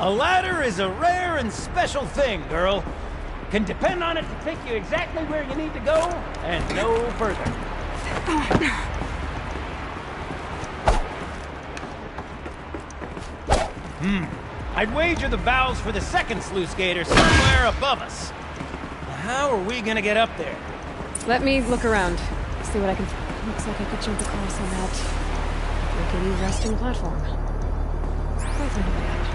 A ladder is a rare and special thing, girl. Can depend on it to take you exactly where you need to go, and no further. I'd wager the valves for the second sluice gate are somewhere above us. How are we gonna get up there? Let me look around. See what I can... Looks like I could jump across on that rickety resting platform. Quite a way out.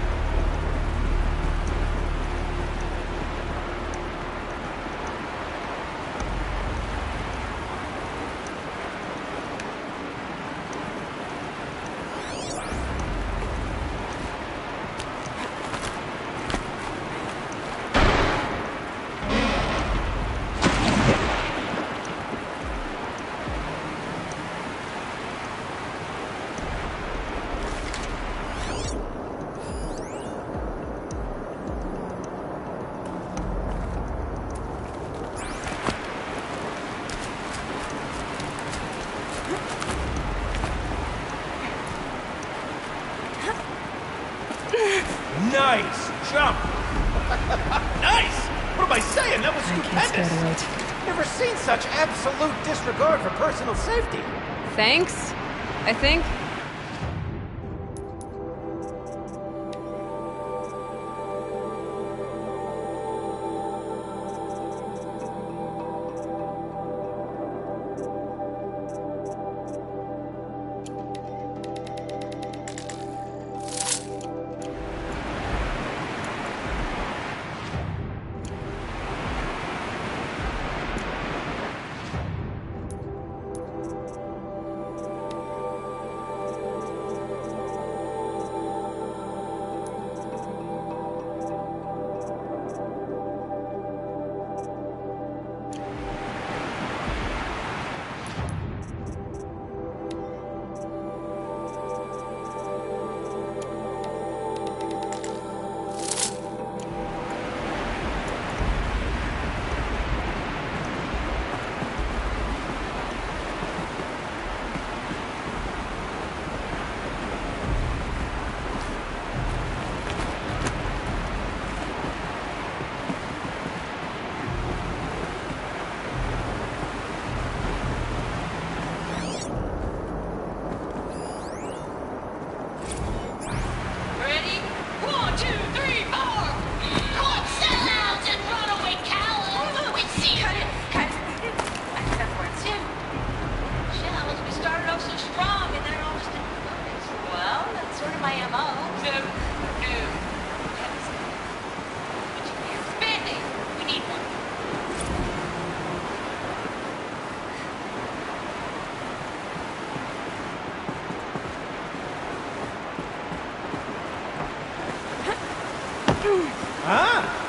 Nice jump! Nice! What am I saying? That was stupendous! Never seen such absolute disregard for personal safety. Thanks, I think.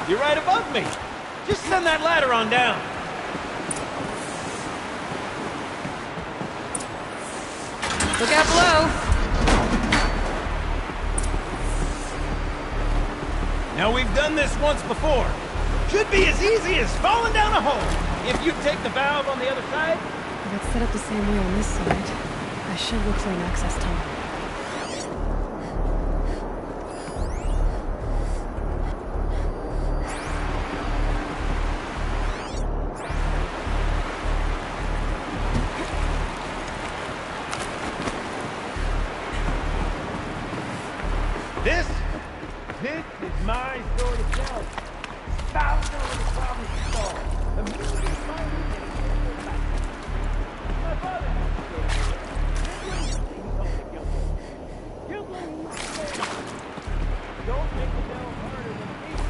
You're right above me. Just send that ladder on down. Look out below. Now, we've done this once before. Should be as easy as falling down a hole. If you take the valve on the other side. If it's set up the same way on this side, I should look for an access tunnel. This is my story to tell. Thousands of the problems to solve. The movie is my movie. My father had to go to jail. He told me guilty. Guilty. Don't make the devil harder than it is.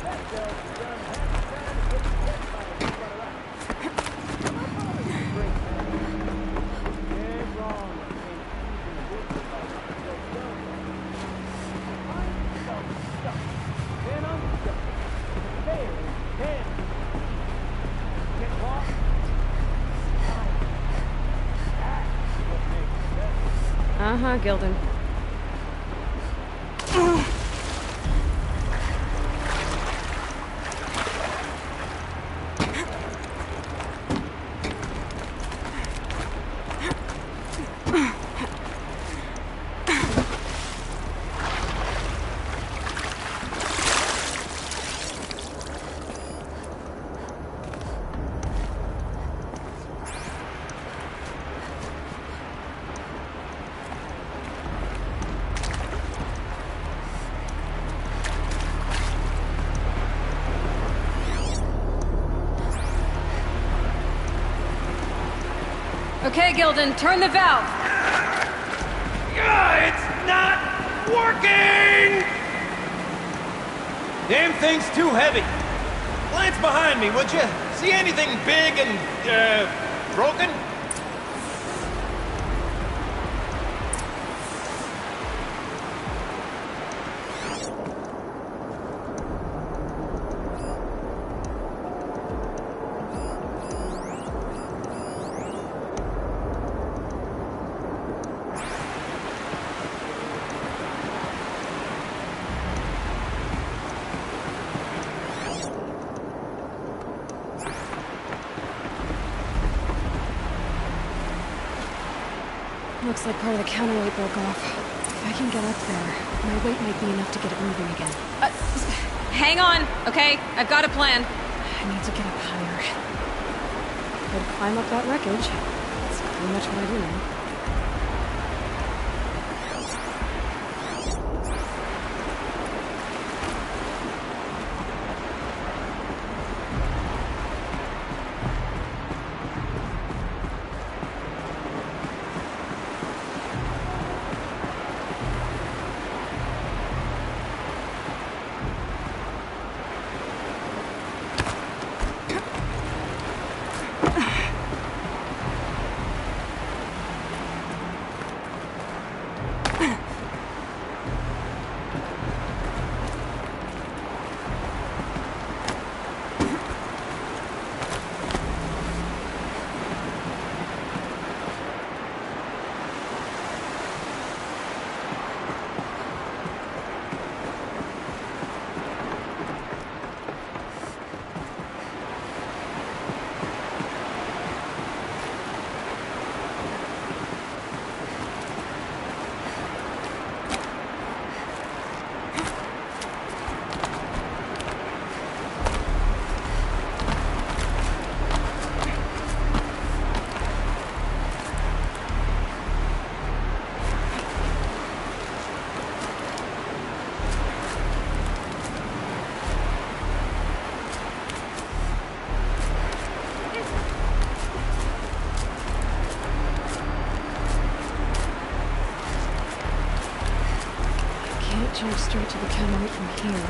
That devil's done half the time to put the death by a brother out. My father was a great man. Dead wrong. Uh-huh, Gildan. Okay, Gildan, turn the valve. It's not working! Damn thing's too heavy. Glance behind me, would you? See anything big and, broken? Looks like part of the counterweight broke off. If I can get up there, my weight might be enough to get it moving again. Hang on, okay? I've got a plan. I need to get up higher. Could climb up that wreckage. That's pretty much what I do now. Jump straight to the counterweight from here.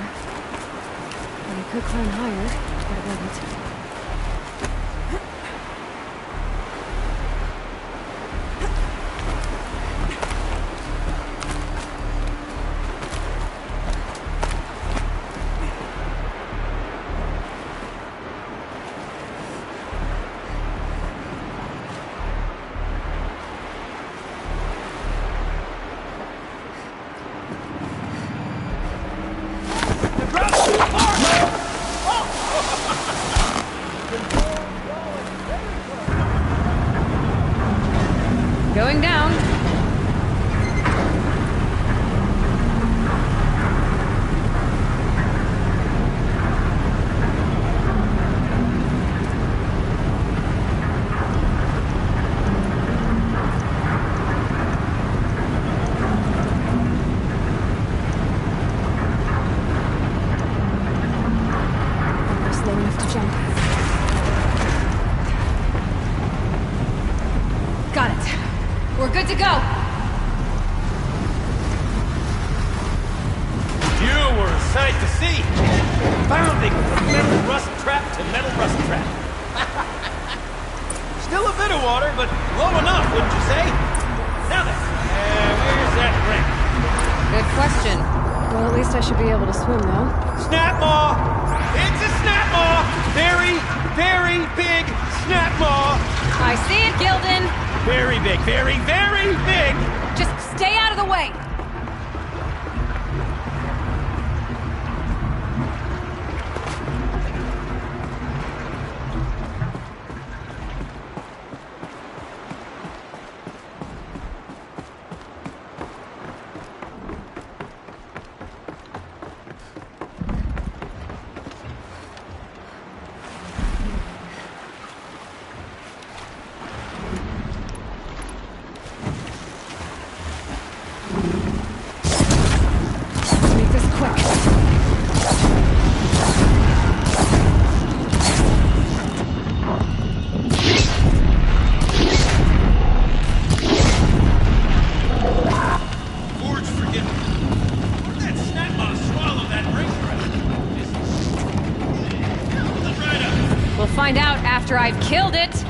And I could climb higher, but I wouldn't. Going down. Slow enough to jump. Got it. We're good to go. You were a sight to see. Bounding from metal rust trap to metal rust trap. Still a bit of water, but low enough, wouldn't you say? Now then, where's that ring? Good question. Well, at least I should be able to swim now. Snap maw! It's a snap maw! Very, very big snap maw! I see it, Gildan. Very big, very, very big! Just stay out of the way! find out after I've killed it.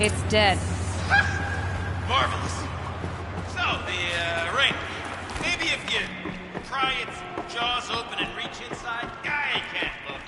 It's dead. Marvelous. So, the ring. Maybe if you pry its jaws open and reach inside, I can't look.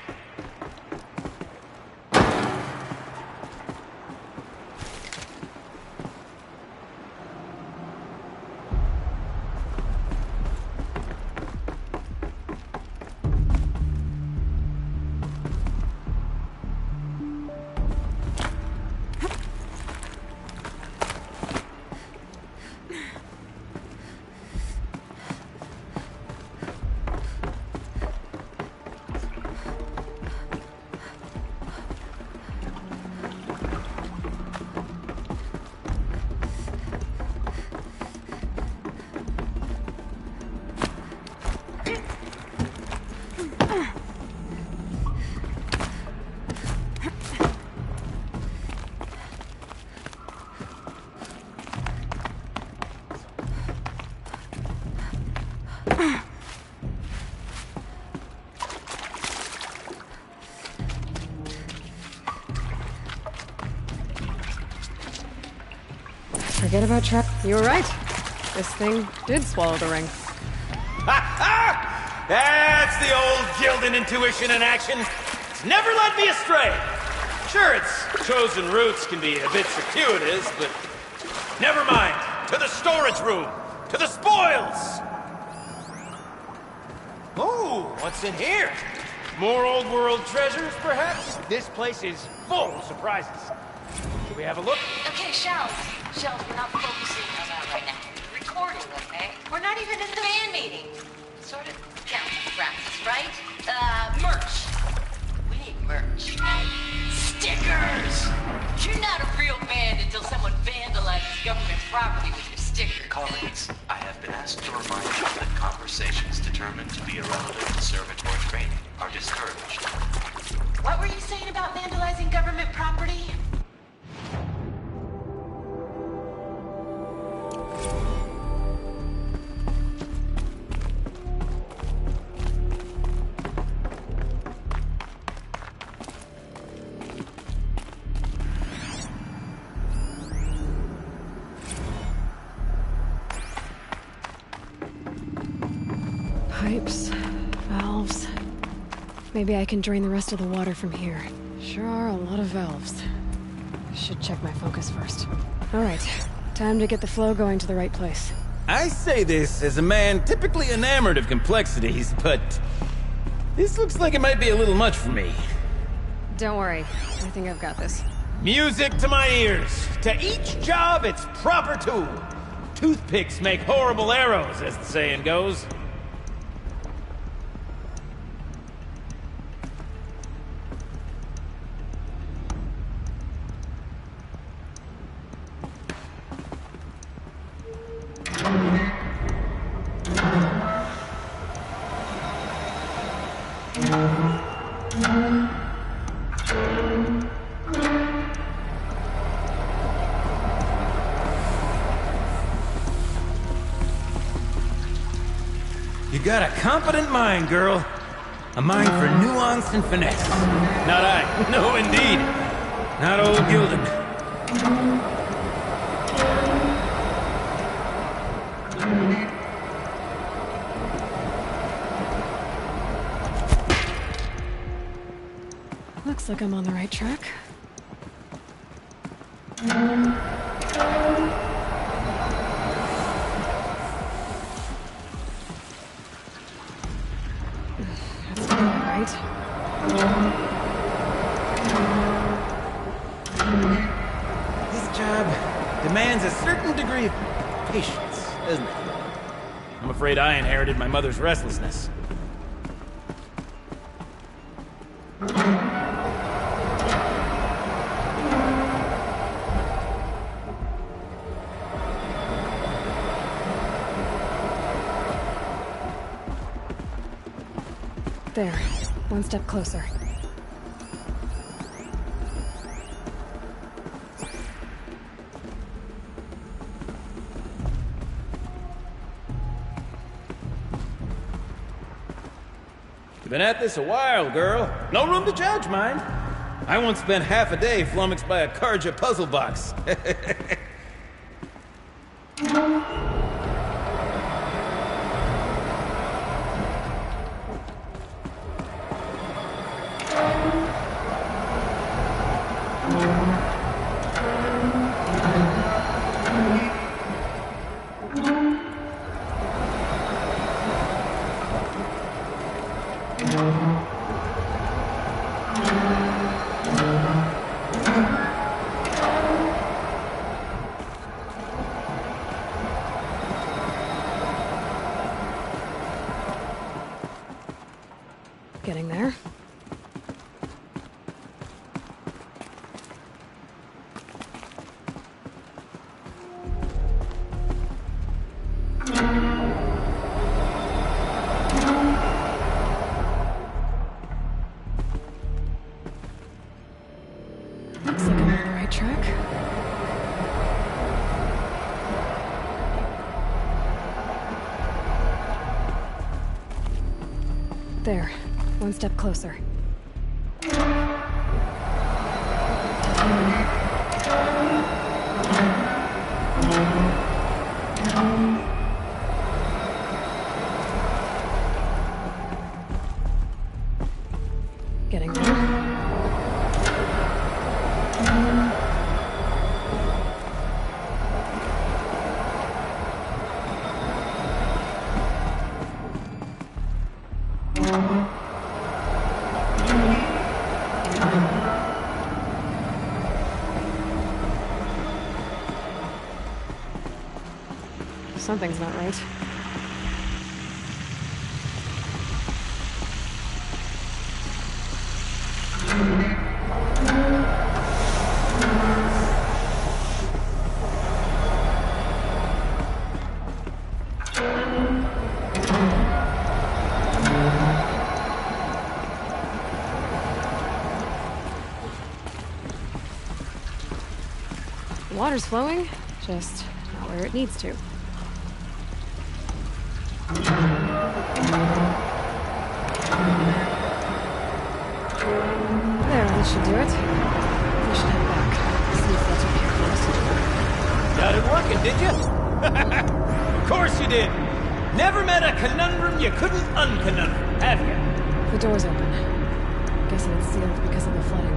Forget about trap. You were right. This thing did swallow the ring. Ha ha! That's the old Gildan intuition in action. It's never led me astray. Sure, its chosen routes can be a bit circuitous, but never mind. To the storage room. To the spoils. Ooh, what's in here? More old world treasures, perhaps? This place is full of surprises. Should we have a look? Okay, shells. Shells, we're not focusing on that right now. Recording, okay? We're not even in the band meeting. Sort of counting practice, right? Merch. We need merch. Stickers! You're not a real band until someone vandalizes government property with your stickers. Colleagues, I have been asked to remind you that conversations determined to be irrelevant to servitor training are discouraged. What were you saying about vandalizing government property? Pipes, valves. Maybe I can drain the rest of the water from here. Sure are a lot of valves. Should check my focus first. Alright, time to get the flow going to the right place. I say this as a man typically enamored of complexities, but this looks like it might be a little much for me. Don't worry, I think I've got this. Music to my ears. To each job, its proper tool. Toothpicks make horrible arrows, as the saying goes. You got a competent mind, girl. A mind for nuance and finesse. Not I. No, indeed. Not old Gildan. Looks like I'm on the right track. That's not right. This job demands a certain degree of patience, doesn't it? I'm afraid I inherited my mother's restlessness. There. One step closer. You've been at this a while, girl. No room to judge, mind. I once spent half a day flummoxed by a Karja puzzle box. Getting there. Looks like I'm on the right track. There. One step closer. Getting there. Something's not right. The water's flowing, just not where it needs to. There, that should do it. We should head back. See if that's okay for us. Got it working, did you? Of course you did. Never met a conundrum you couldn't unconundrum, have you? The door's open. Guessing it's sealed because of the flooding.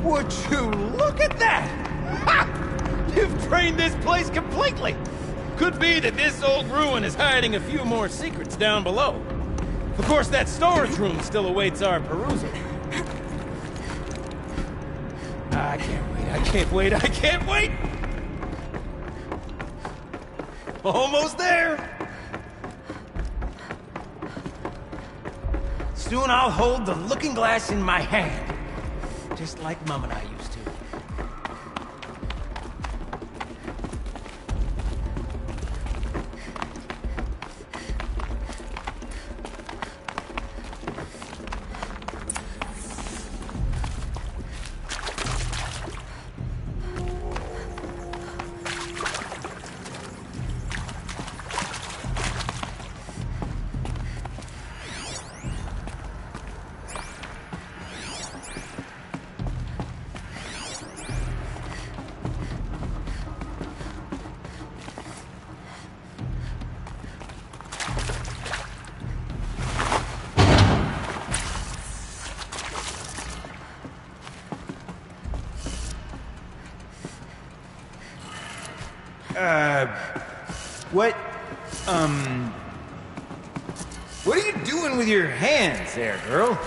Would you look at that? Ha! You've drained this place completely. Could be that this old ruin is hiding a few more secrets down below. Of course, that storage room still awaits our perusal. I can't wait. Almost there. Soon I'll hold the looking glass in my hand. Just like Mum and I used to. What are you doing with your hands there, girl?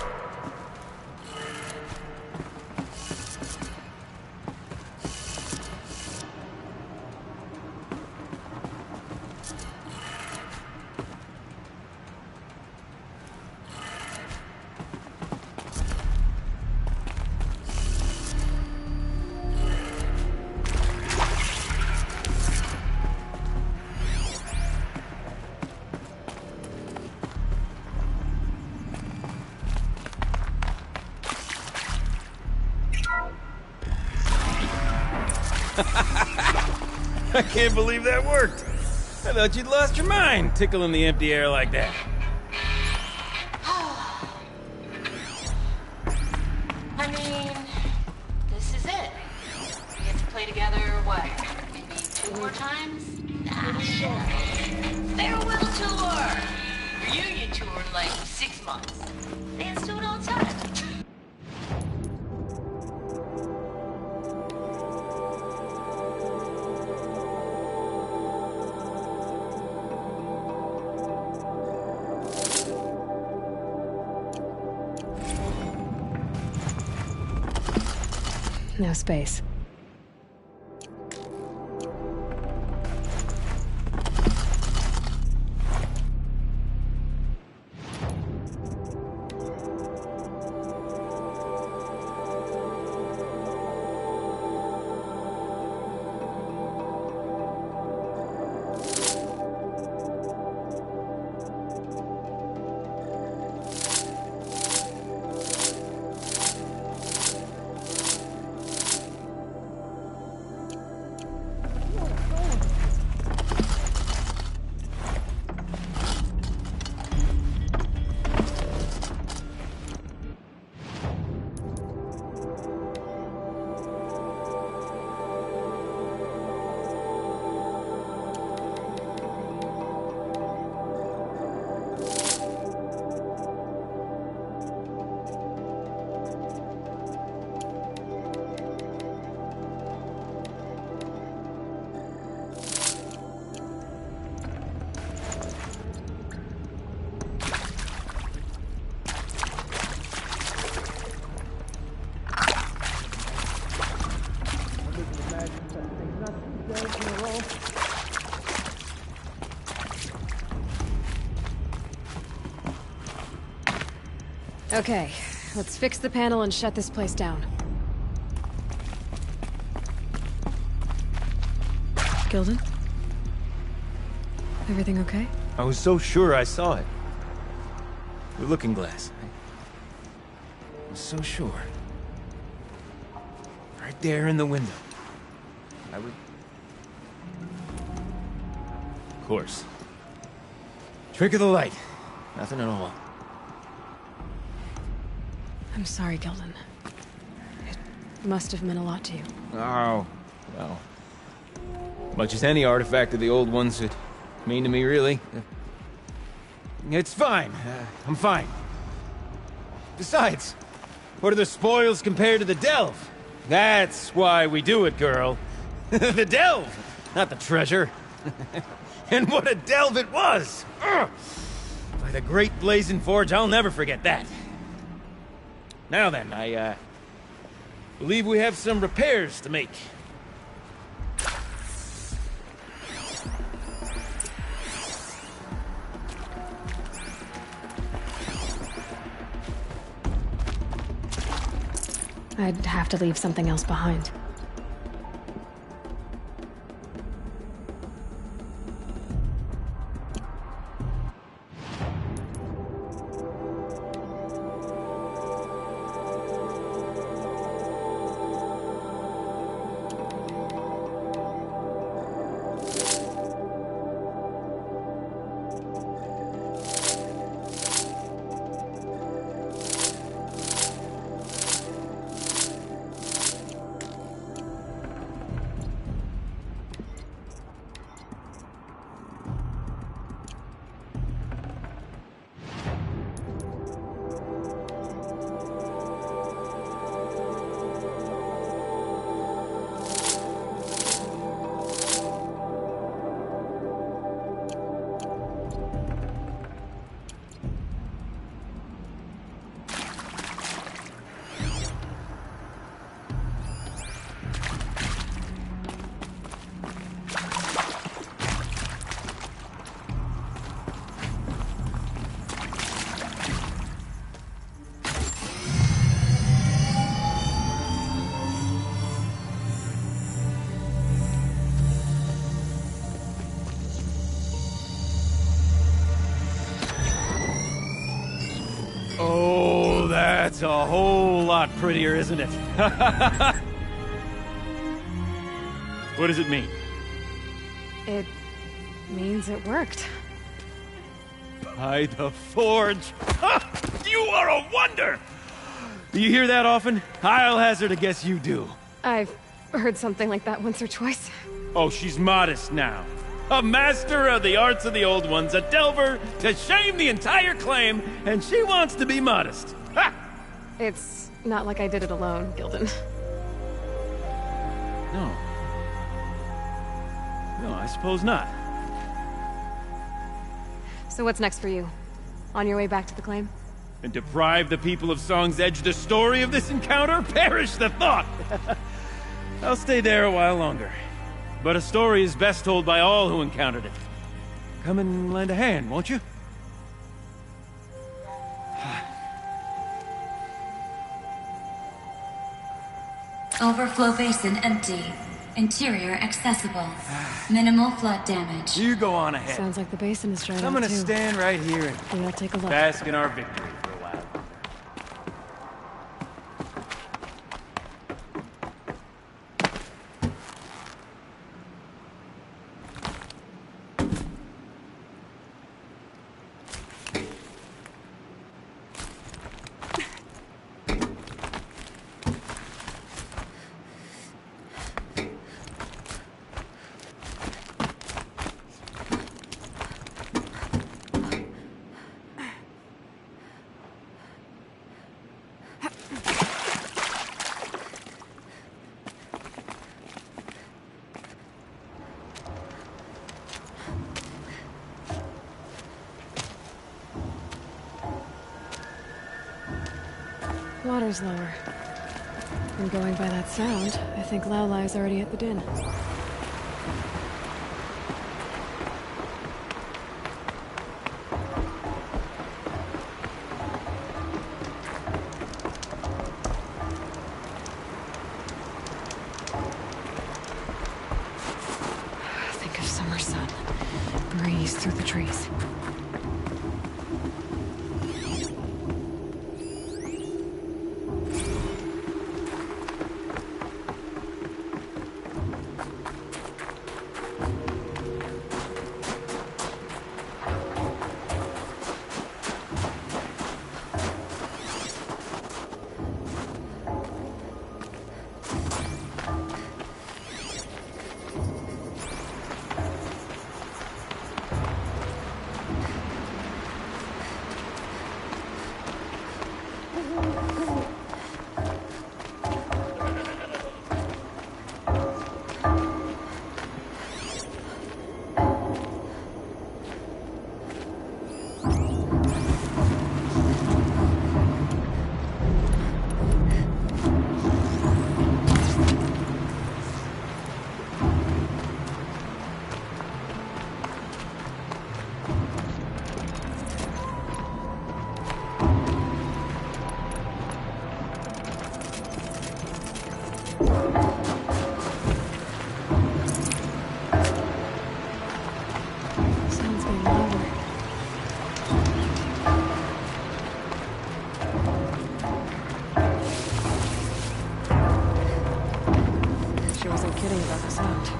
I can't believe that worked. I thought you'd lost your mind, tickling the empty air like that. I mean, this is it. We get to play together, what, maybe 2 more times? Nah, farewell tour! Reunion tour in like 6 months. Let's do it all the time. No space. Okay, let's fix the panel and shut this place down. Gilden? Everything okay? I was so sure I saw it. The looking glass. I was so sure. Right there in the window. I would... Of course. Trick of the light. Nothing at all. I'm sorry, Gilden. It must have meant a lot to you. Oh, well. Much as any artifact of the old ones would mean to me, really. It's fine. I'm fine. Besides, what are the spoils compared to the delve? That's why we do it, girl. The delve, not the treasure. And what a delve it was! Ugh. By the great Blazing Forge, I'll never forget that. Now then, I believe we have some repairs to make. I'd have to leave something else behind. That's a whole lot prettier, isn't it? What does it mean? It means it worked. By the Forge! You are a wonder! Do you hear that often? I'll hazard a guess you do. I've heard something like that once or twice. Oh, she's modest now. A master of the arts of the old ones, a delver to shame the entire claim, and she wants to be modest. Ha! It's not like I did it alone, Gildan. No. No, I suppose not. So what's next for you? On your way back to the claim? And deprive the people of Song's Edge the story of this encounter? Perish the thought! I'll stay there a while longer. But a story is best told by all who encountered it. Come and lend a hand, won't you? Overflow basin empty. Interior accessible. Minimal flood damage. You go on ahead. Sounds like the basin is drying I'm out gonna too. stand right here and We'll take a look. bask in our victory for a while. Water's lower. And going by that sound, I think Laolai's already at the din. Think of summer sun. Breeze through the trees. Sounds getting louder. She wasn't kidding about the sound.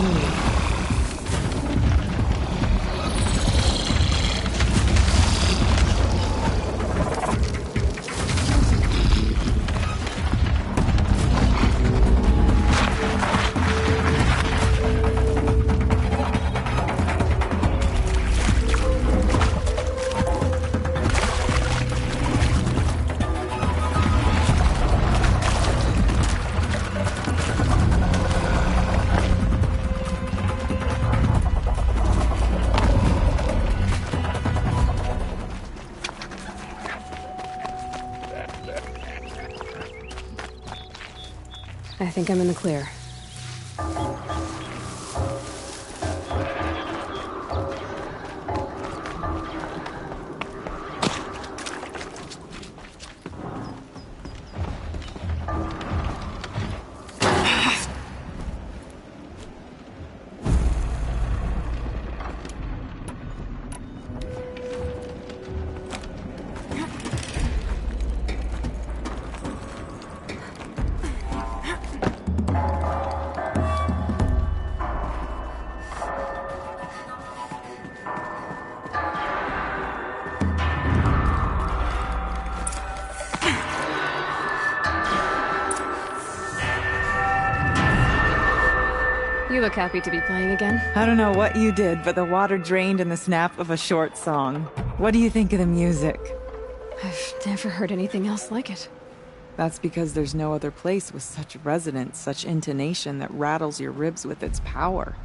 continue. I think I'm in the clear. You look happy to be playing again. I don't know what you did, but the water drained in the snap of a short song. What do you think of the music? I've never heard anything else like it. That's because there's no other place with such resonance, such intonation that rattles your ribs with its power.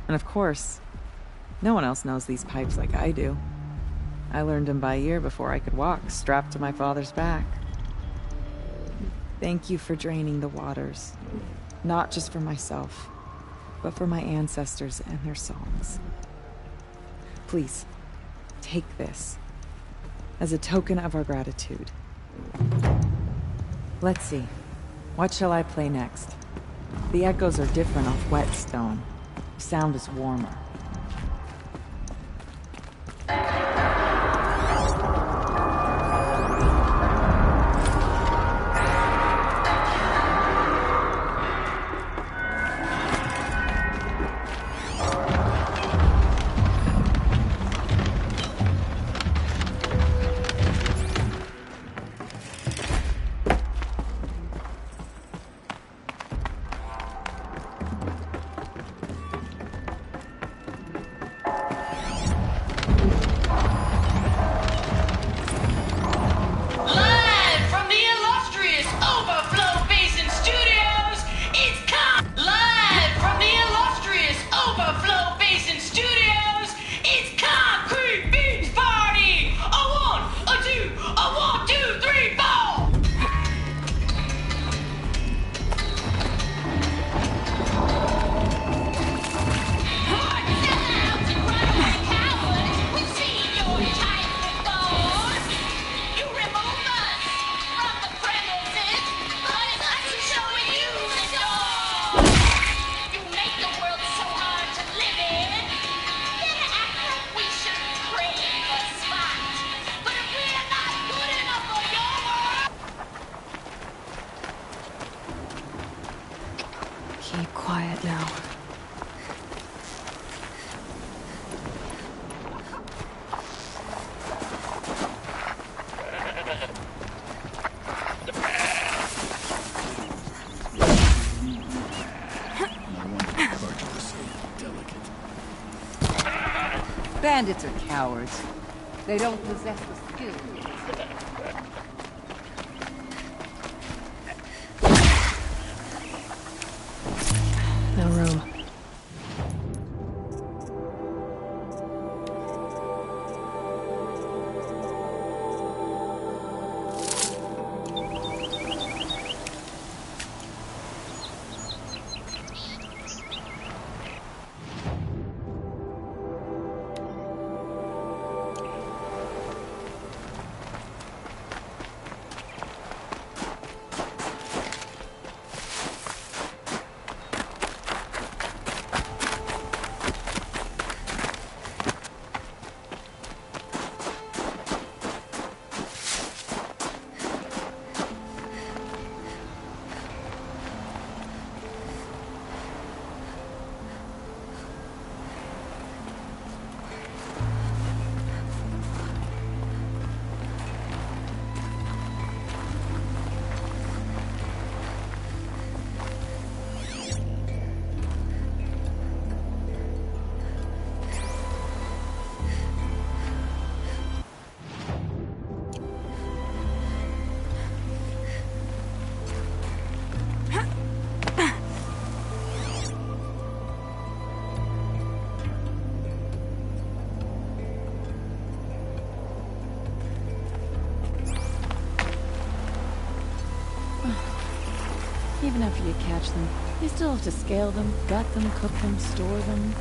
And of course, no one else knows these pipes like I do. I learned them by ear before I could walk, strapped to my father's back. Thank you for draining the waters. Not just for myself, but for my ancestors and their songs. Please, take this as a token of our gratitude. Let's see. What shall I play next? The echoes are different off Whetstone. The sound is warmer. Keep quiet now. Bandits are cowards. They don't possess the skill. No room. Even after you catch them, you still have to scale them, gut them, cook them, store them.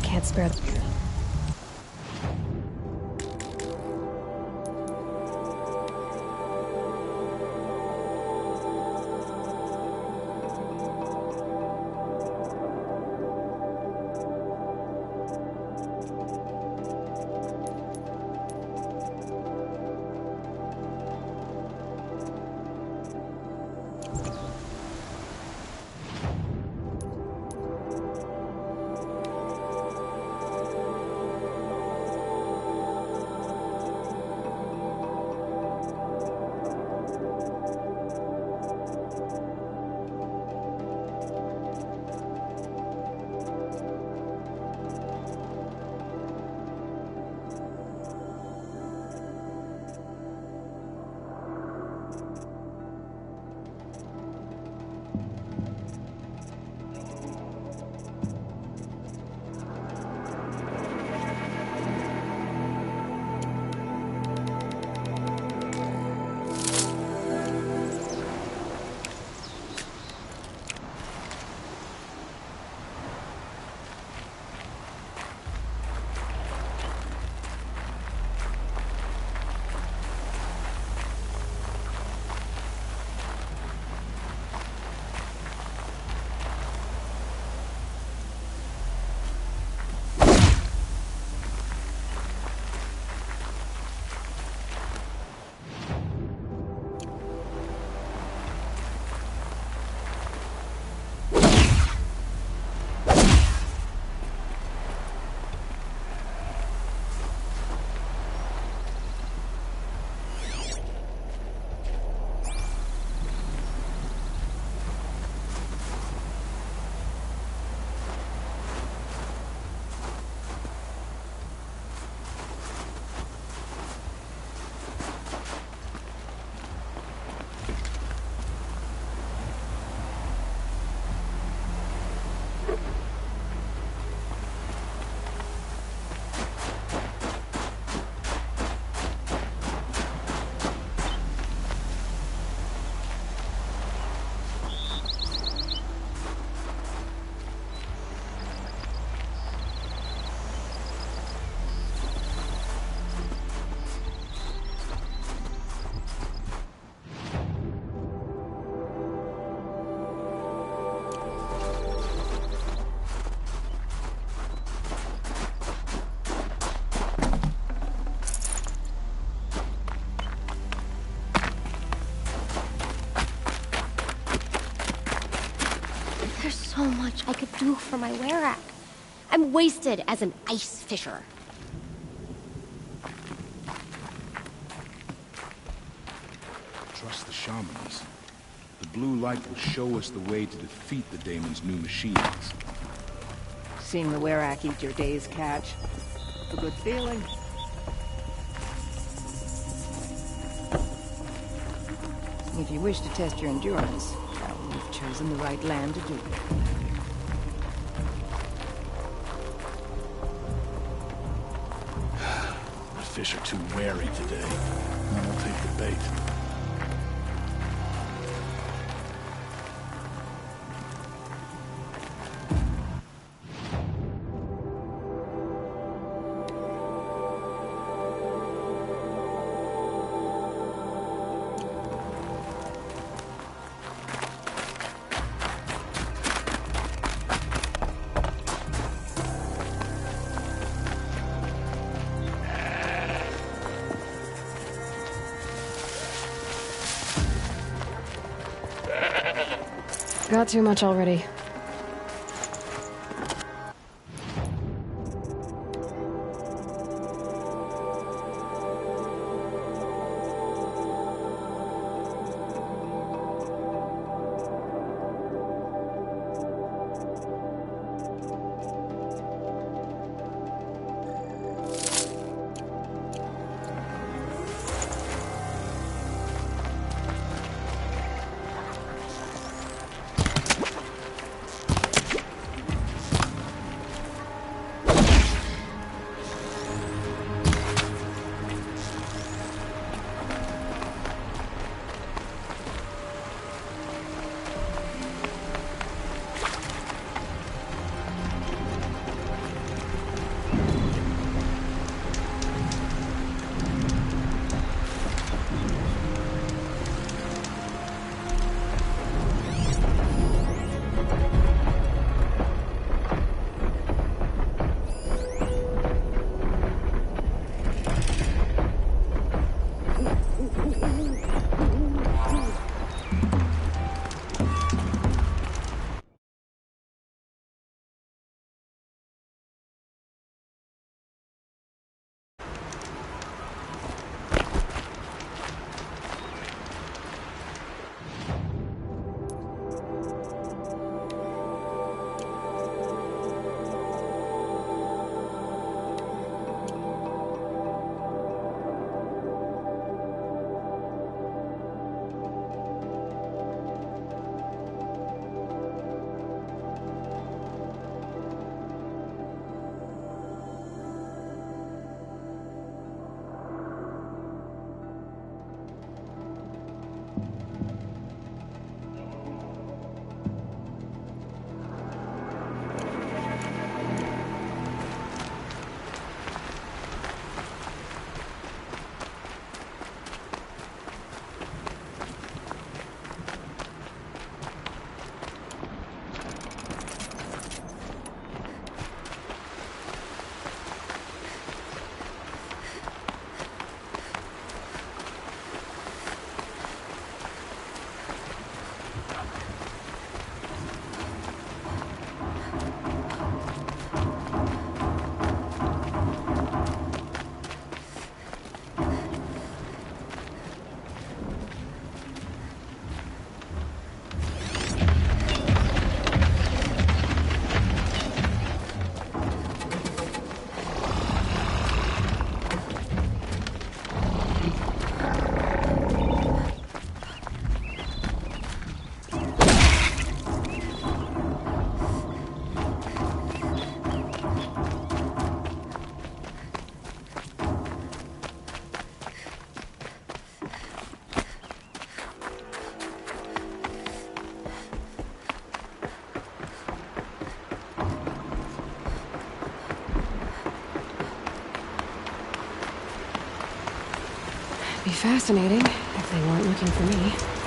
Can't spare them. So much I could do for my Werak. I'm wasted as an ice fisher. Trust the shamans. The blue light will show us the way to defeat the Daemon's new machines. Seeing the Werak eat your day's catch. A good feeling. If you wish to test your endurance, well, you've chosen the right land to do it. The fish are too wary today. I will take the bait. got too much already. Be fascinating if they weren't looking for me.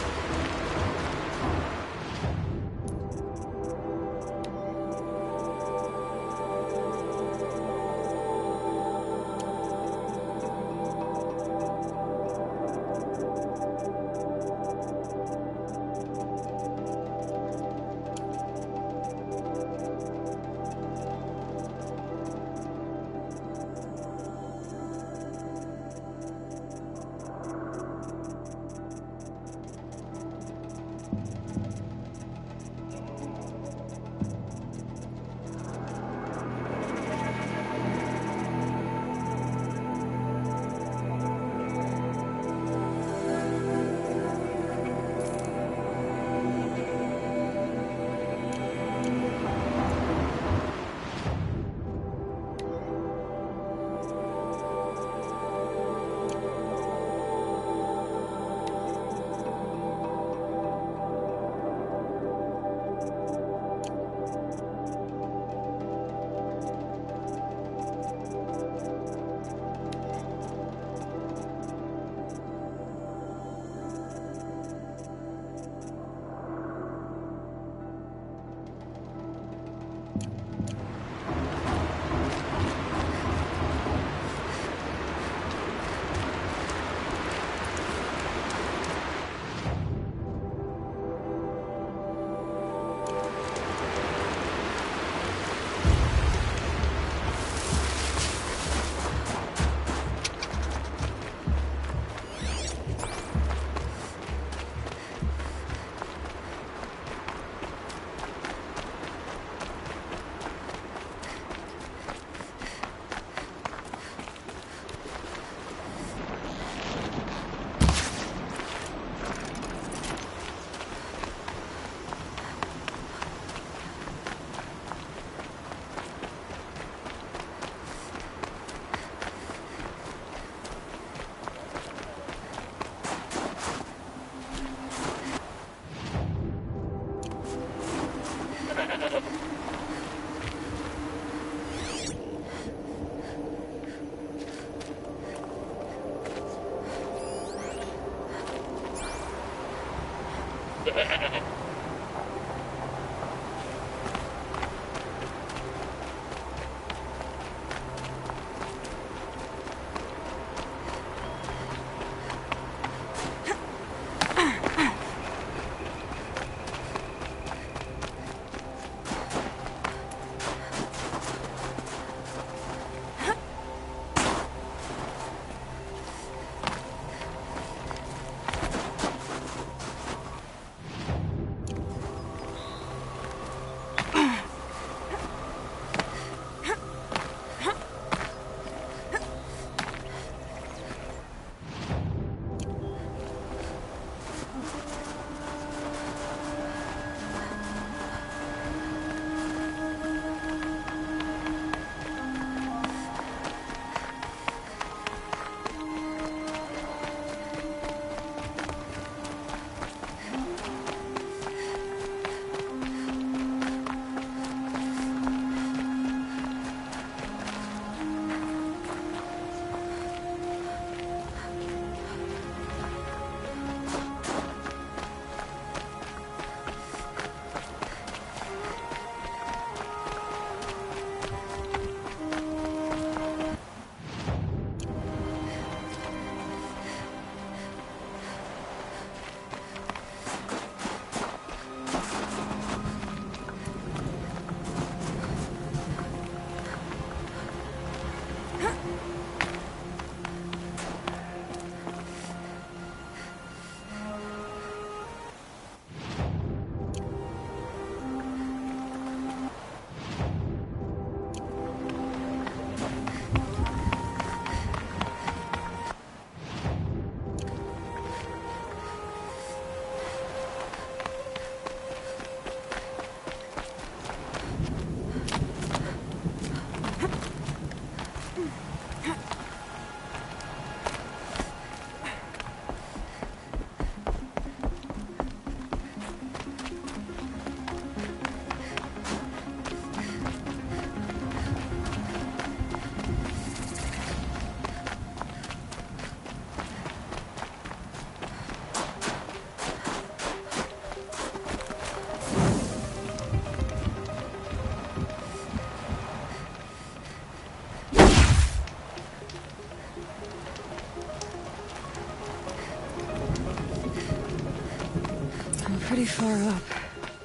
Pretty far up.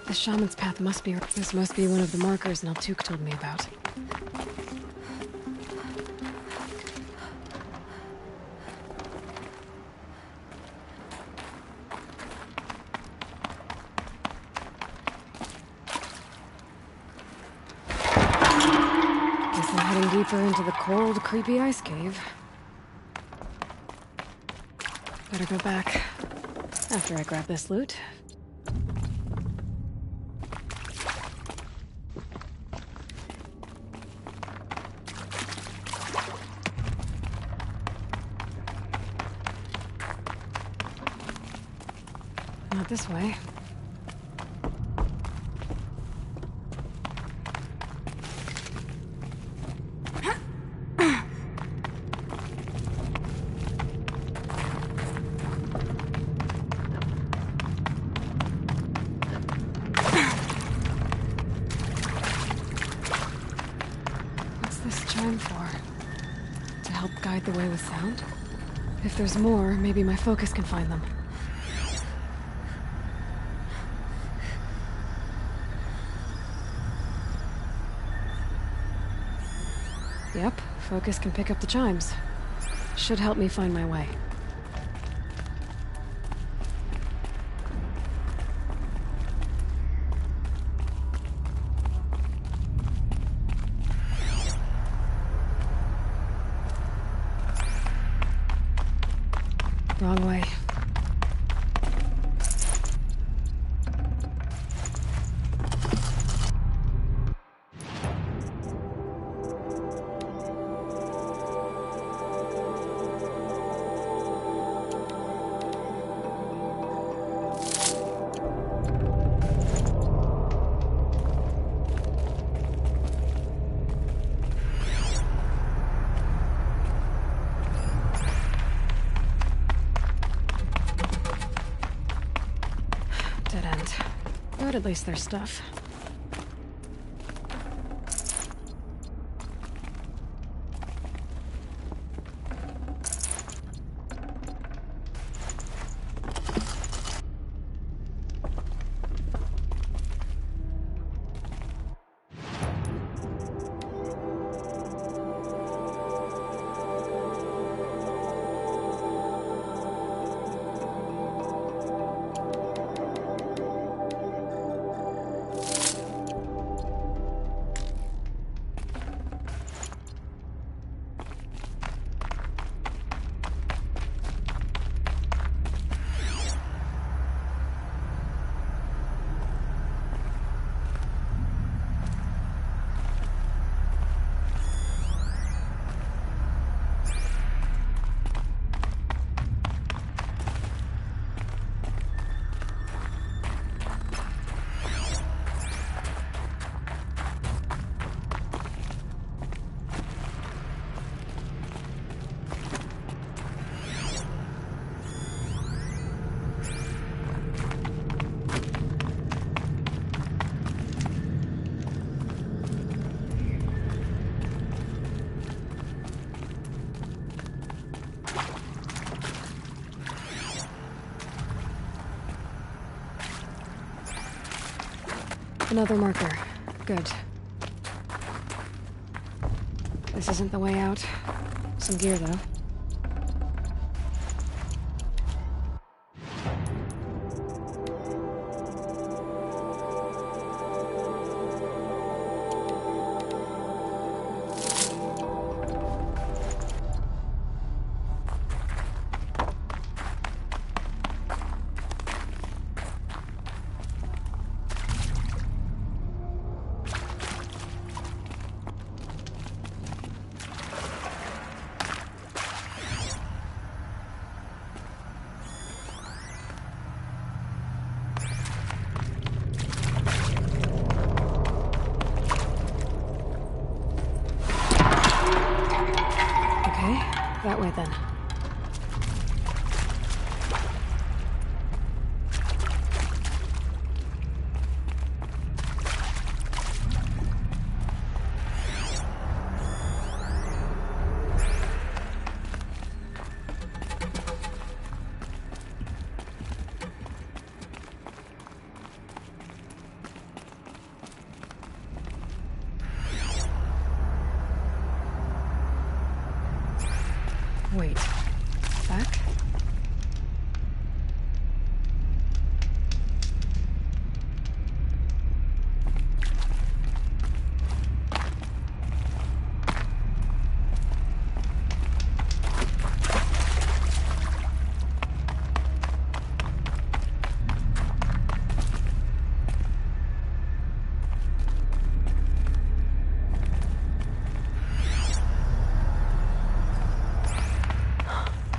The shaman's path must be... This must be one of the markers Naltuk told me about. Guess I'm heading deeper into the cold, creepy ice cave. Better go back after I grab this loot. Not this way. What's this chime for? To help guide the way with sound? If there's more, maybe my focus can find them. Yep, focus can pick up the chimes. Should help me find my way. Wrong way. At least there's stuff. Another marker. Good. This isn't the way out. Some gear, though. That way, then. Wait. Back?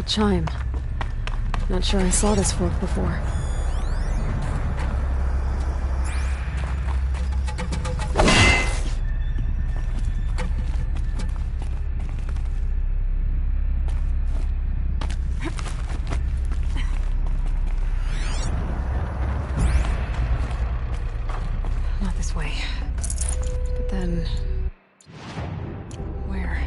Chime. Not sure I saw this fork before. Not this way. But then... where?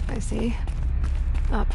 I see. Up.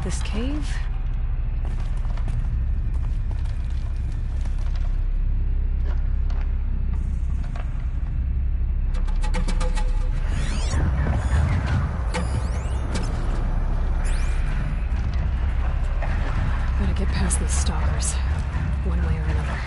this cave? Gotta get past these stalkers, one way or another.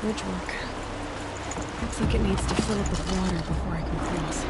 bridge work. Looks like it needs to fill up with water before I can cross.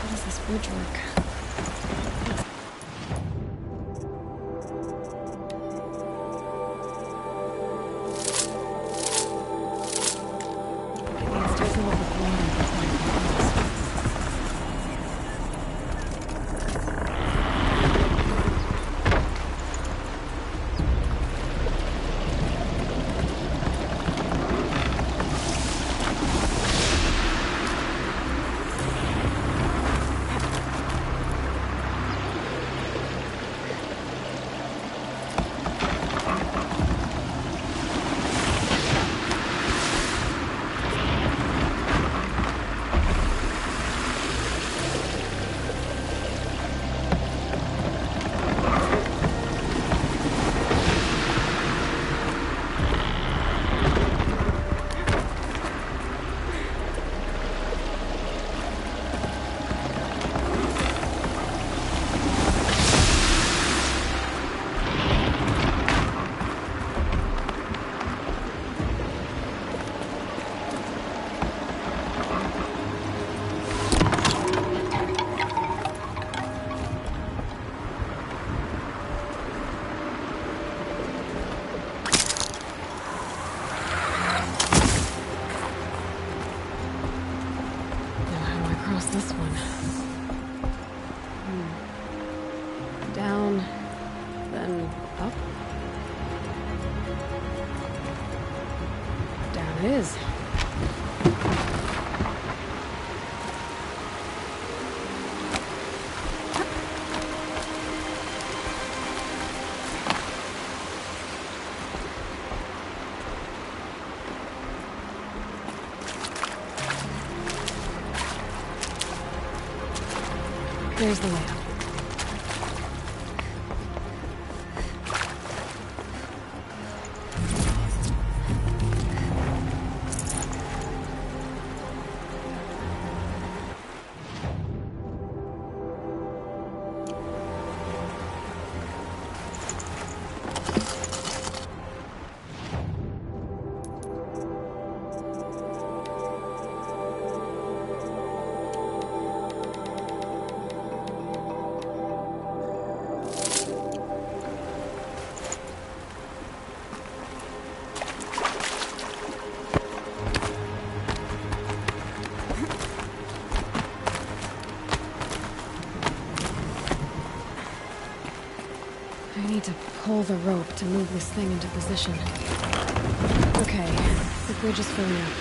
How does this bridge work? Yes, there's no overflowing between the this one. Down, then up. Down it is. There's the way up. I need to pull the rope to move this thing into position. Okay, the bridge is filling up.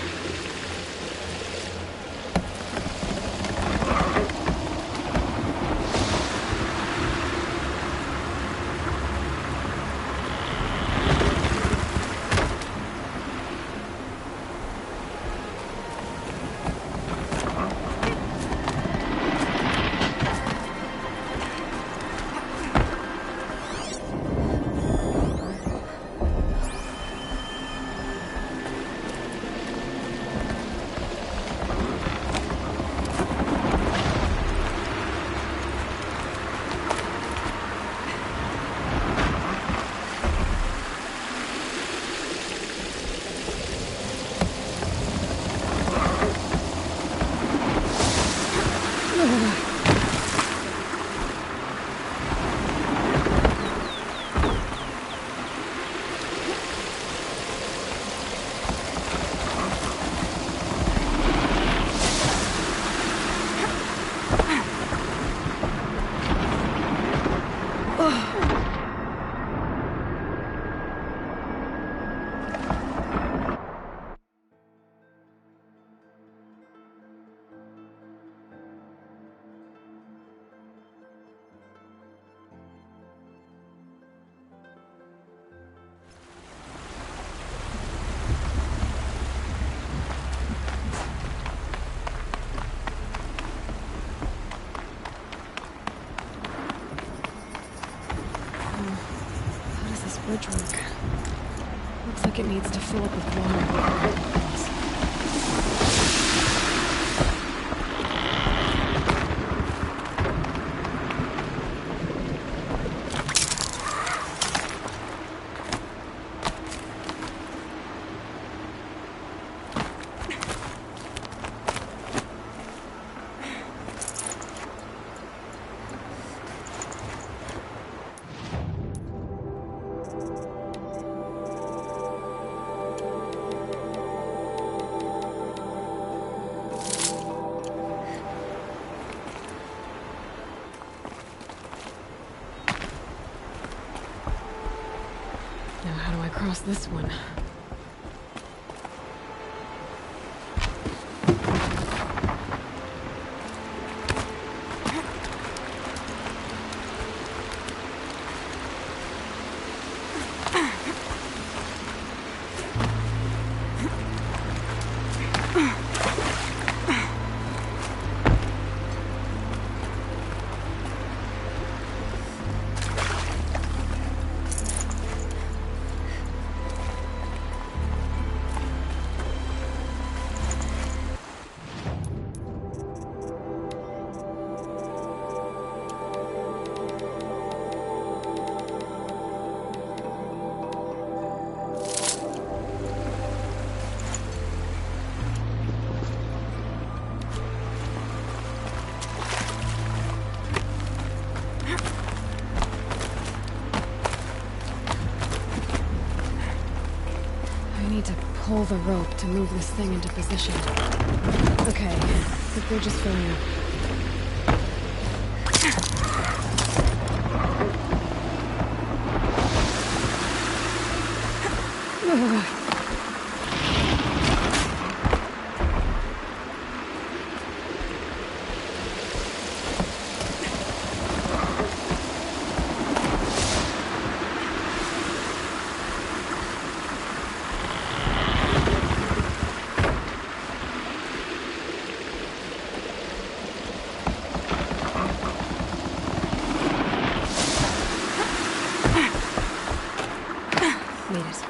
bridge work. Looks like it needs to fill up with water before it opens. Now how do I cross this one? Pull the rope to move this thing into position. Okay, the bridge is filling up. Made it.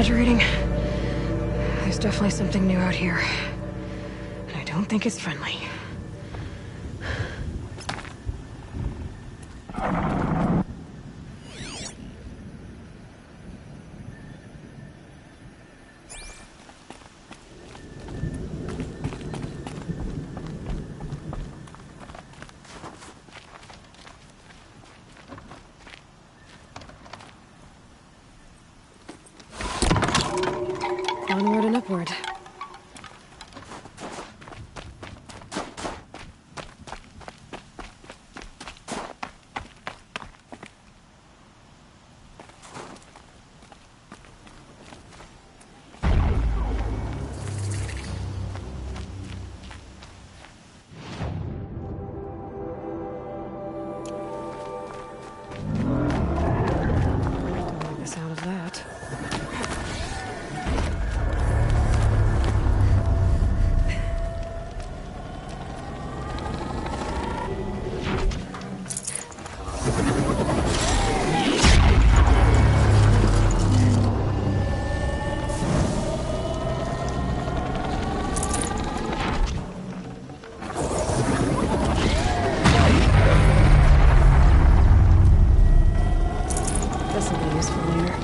exaggerating. There's definitely something new out here. And I don't think it's friendly. Onward and upward. Don't leave us out of that. This'll be useful later.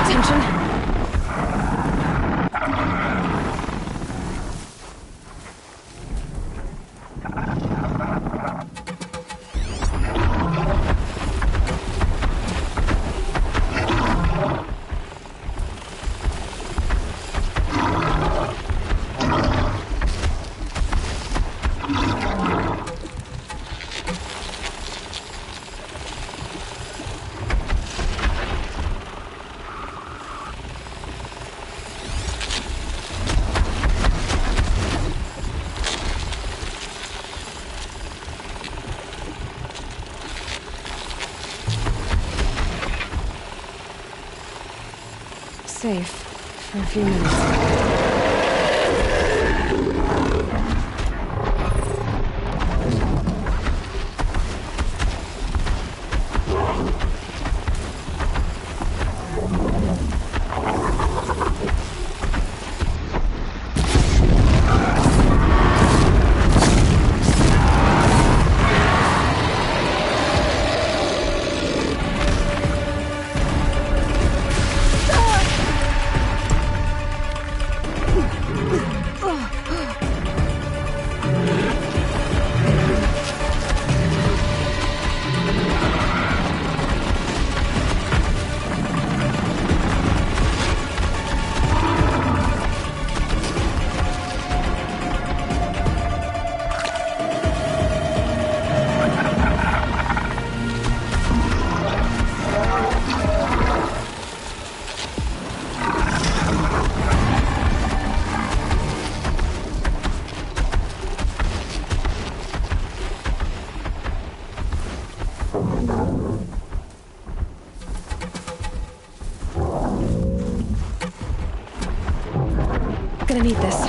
attention. Safe for a few minutes. Gonna need this.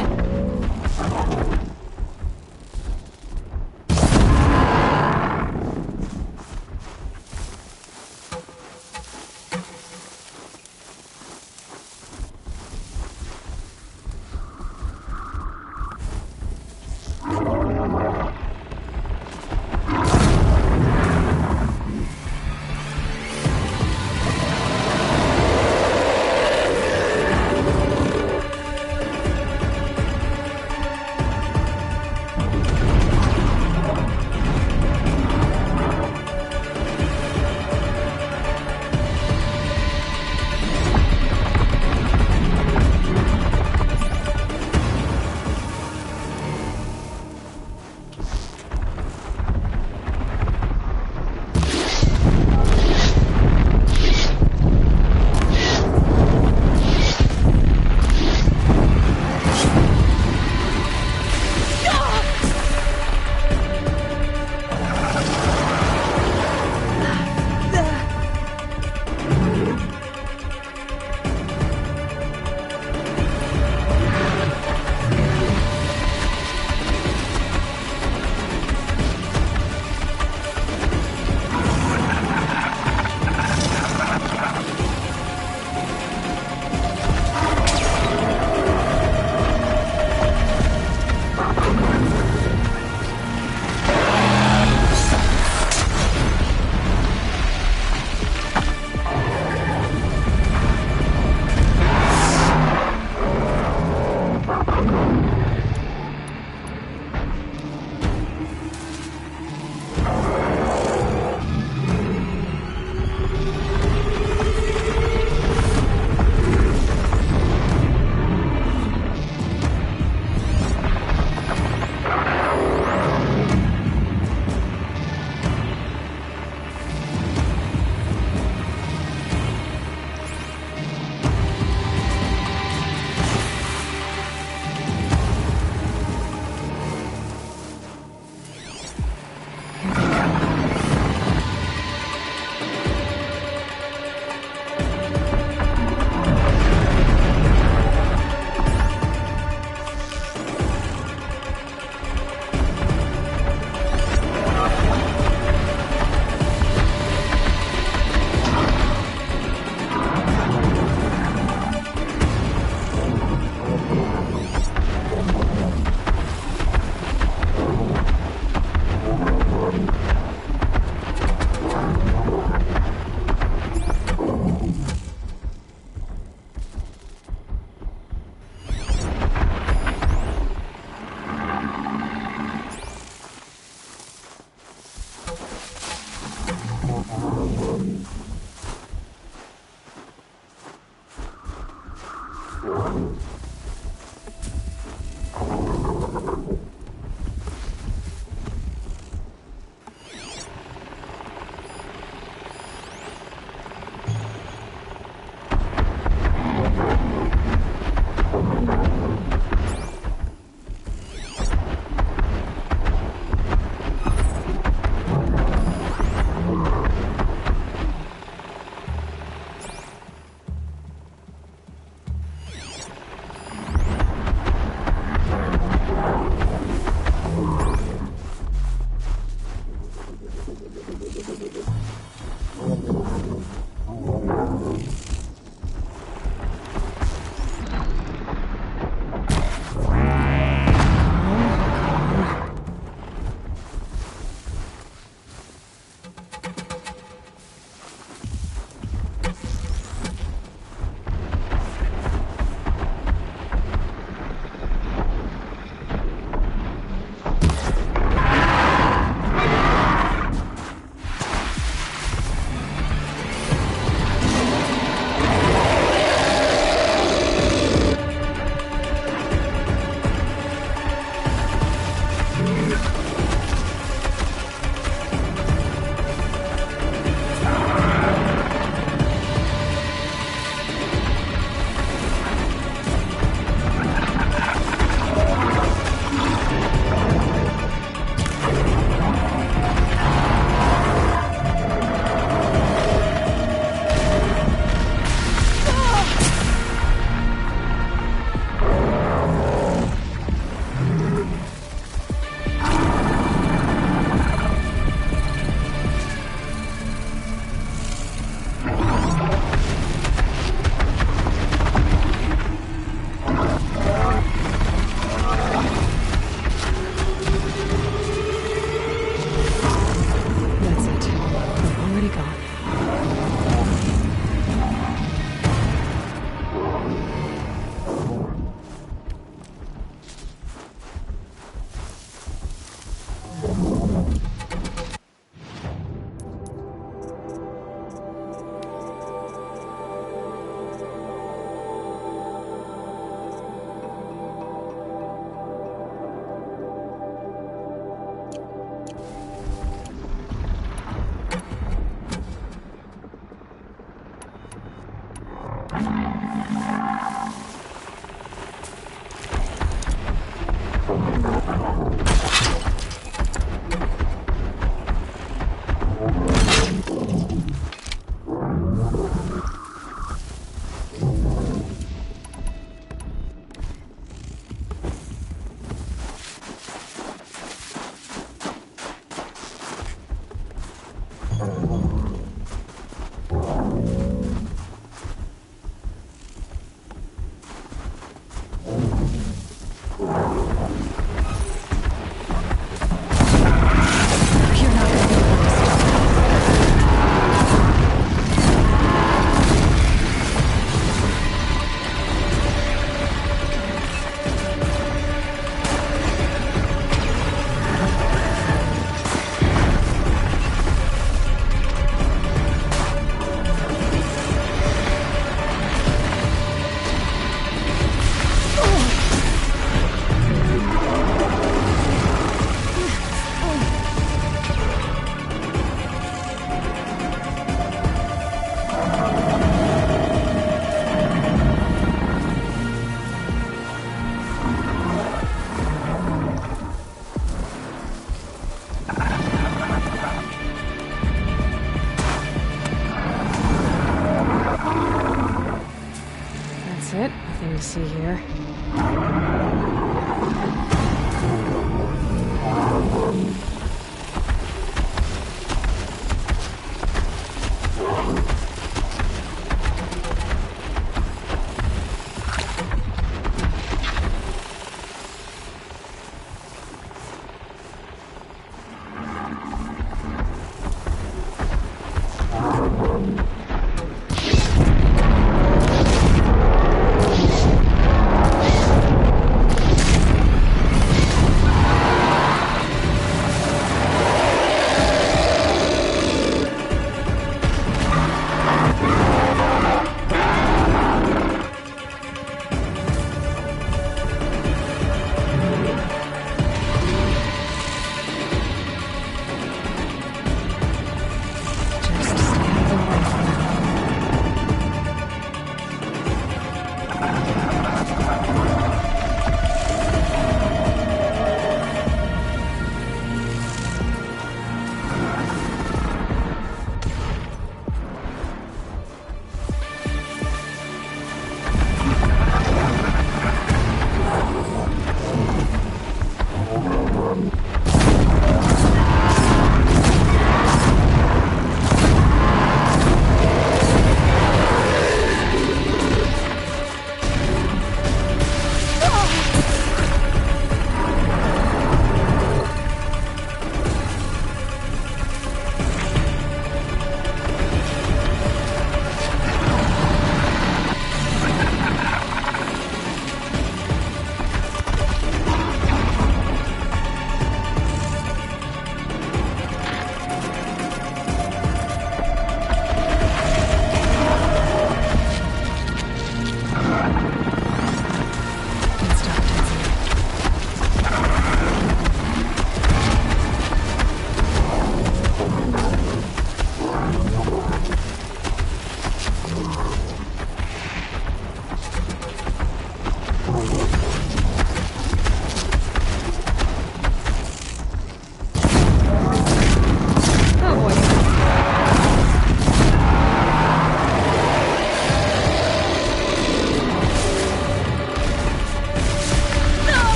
see here.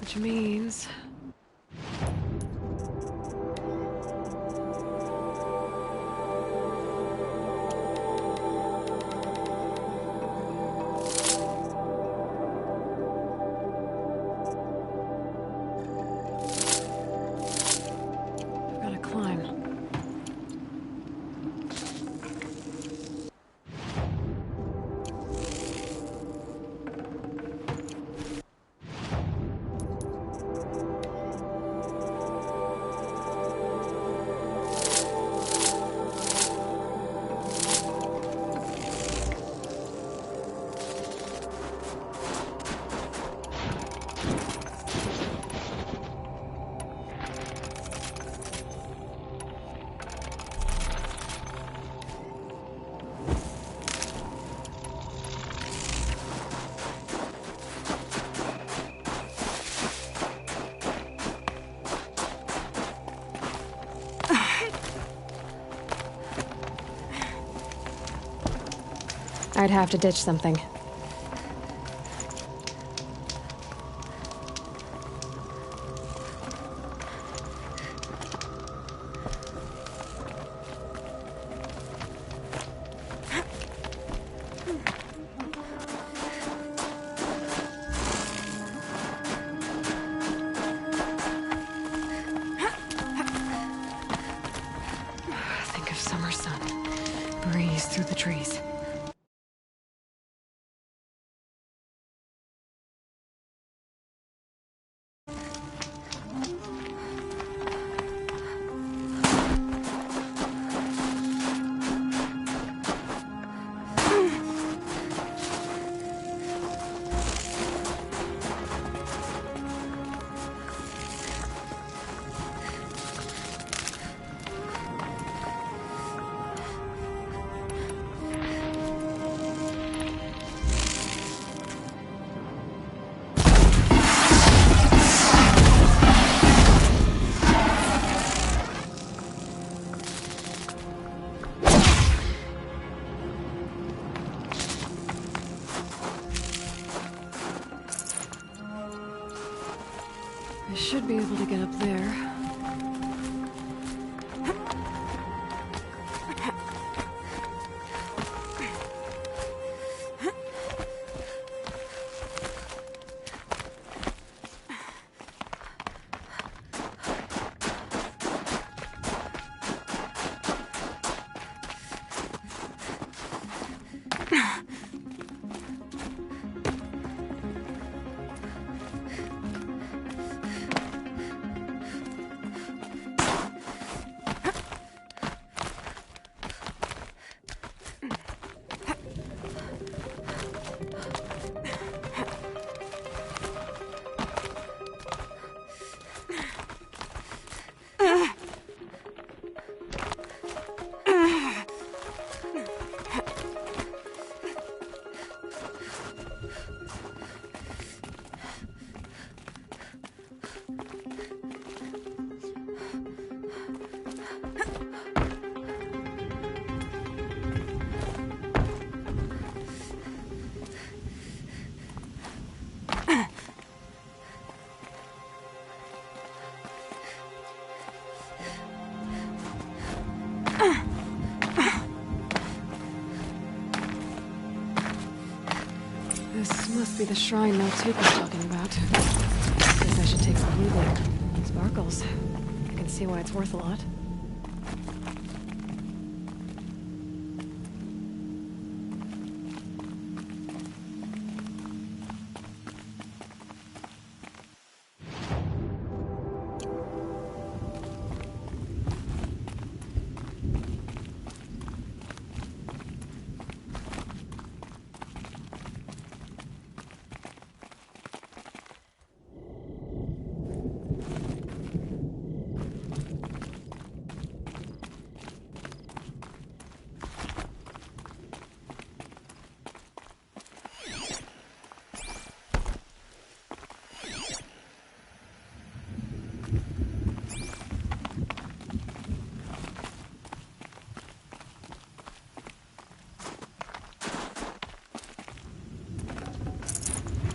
Which means... I've gotta climb. I'd have to ditch something. Think of summer sun. Breeze through the trees. I should be able to get up there. This must be the shrine Meltuke was talking about. Guess I should take some blue there. Sparkles. I can see why it's worth a lot.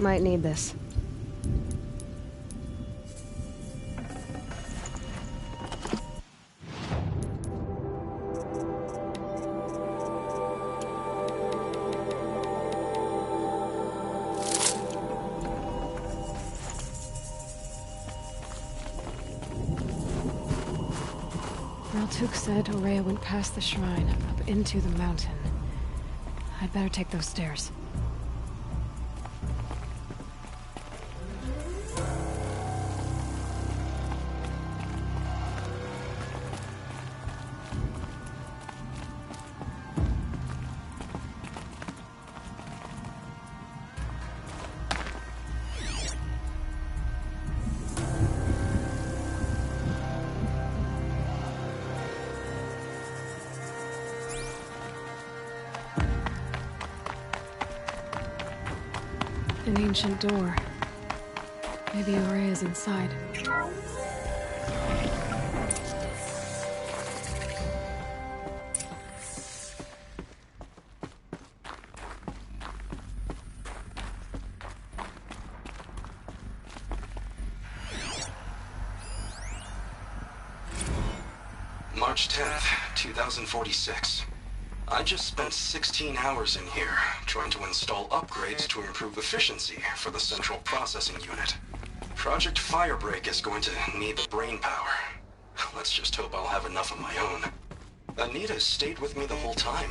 Might need this. Altuk said Ourea went past the shrine, up into the mountain. I'd better take those stairs. An ancient door. Maybe Ourea's inside. March 10th, 2046. I just spent 16 hours in here, trying to install upgrades to improve efficiency for the central processing unit. Project Firebreak is going to need the brain power. Let's just hope I'll have enough of my own. Anita stayed with me the whole time.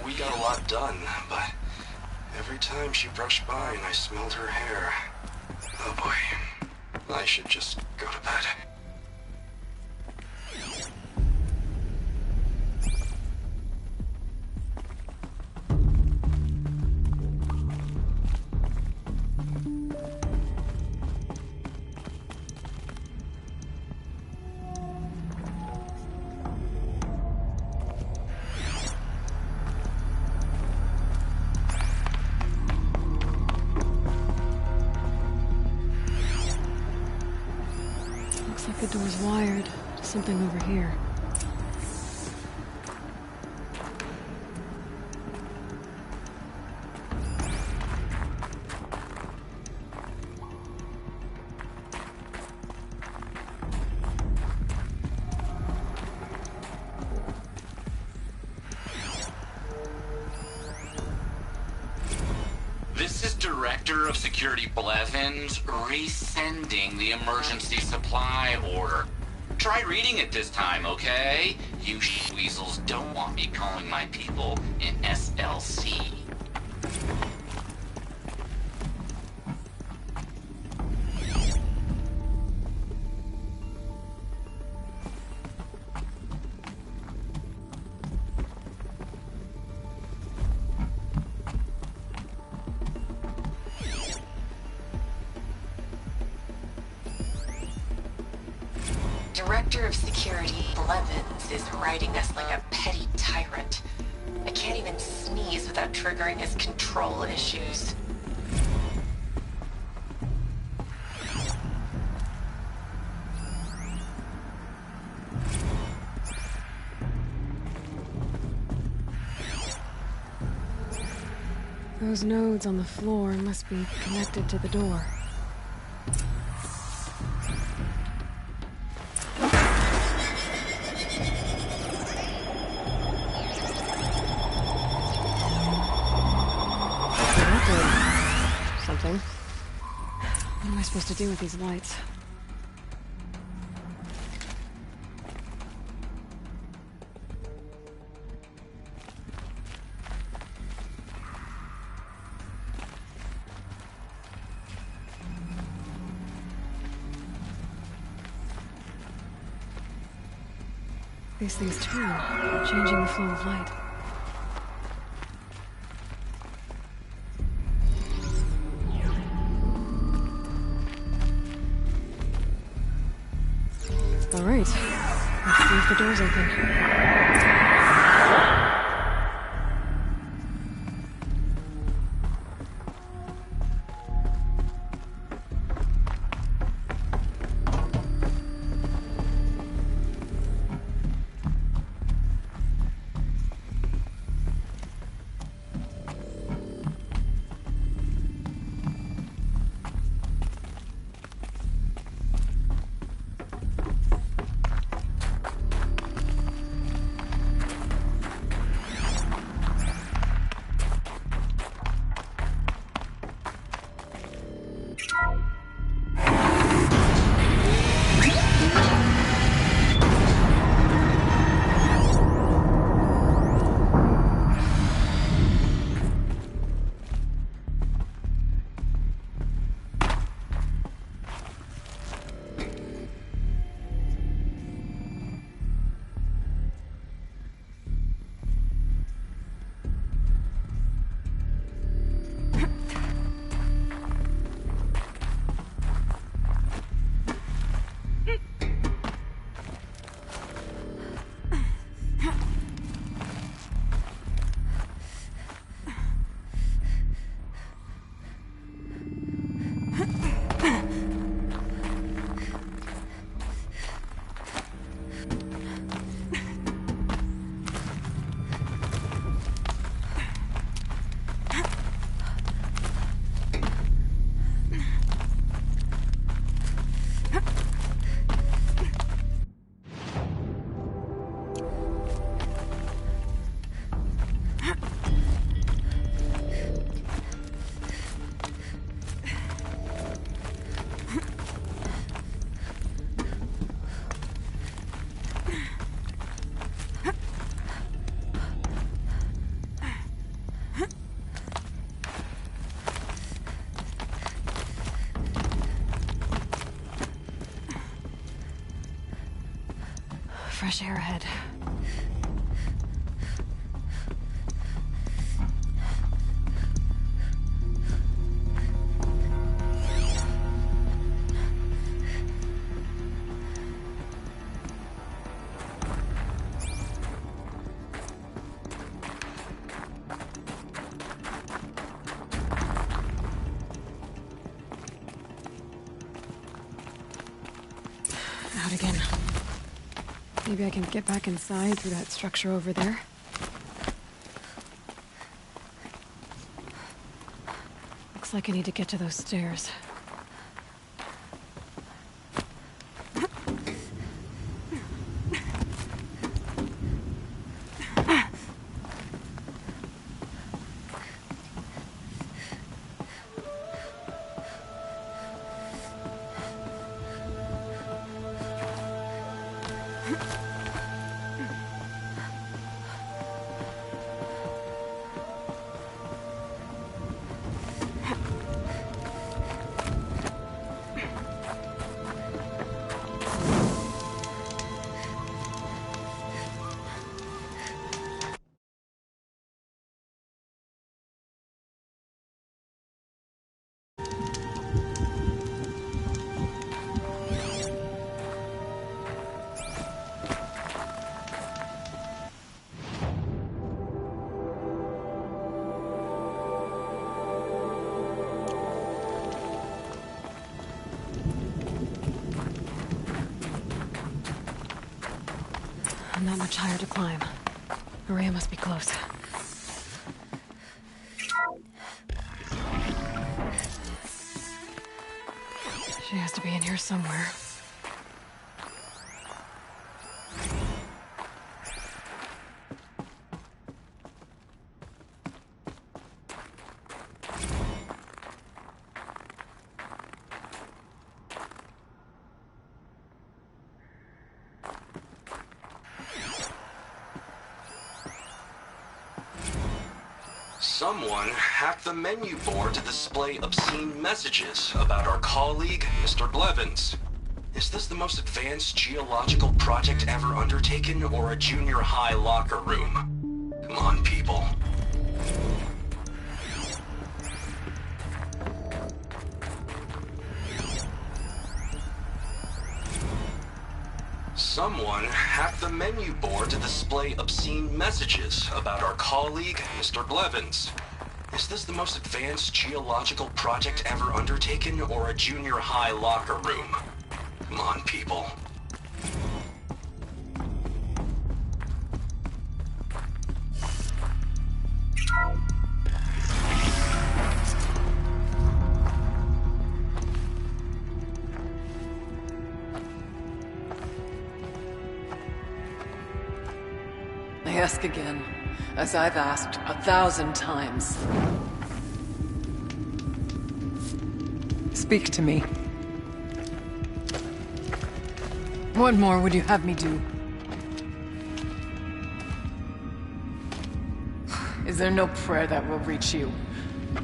We got a lot done, but every time she brushed by and I smelled her hair... Oh boy. I should just go to bed. Looks like the door's wired to something over here. This is Director of Security Blevins resending the emergency supply order. Try reading it this time, okay? You weasels don't want me calling my people in SLC. Director of Security Blevins is writing us like a petty tyrant. I can't even sneeze without triggering his control issues. Those nodes on the floor must be connected to the door. Something. What am I supposed to do with these lights? These things turn, changing the flow of light. All right, let's see if the door's open. fresh air ahead. Out again. Maybe I can get back inside through that structure over there. Looks like I need to get to those stairs. Not much higher to climb. Maria must be close. She has to be in here somewhere. Someone hacked the menu board to display obscene messages about our colleague, Mr. Blevins. Is this the most advanced geological project ever undertaken, or a junior high locker room? Come on, people. Someone hacked the menu board to display obscene messages about our colleague, Mr. Blevins. Is this the most advanced geological project ever undertaken, or a junior high locker room? Come on, people. I ask again, as I've asked 1,000 times. Speak to me. What more would you have me do? Is there no prayer that will reach you?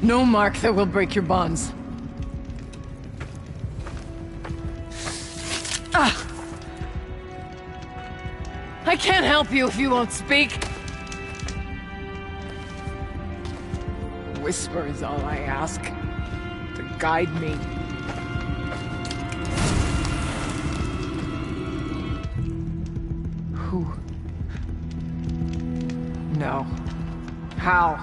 No mark that will break your bonds? Ah! I can't help you if you won't speak. Whisper is all I ask. To guide me. Who? No. How?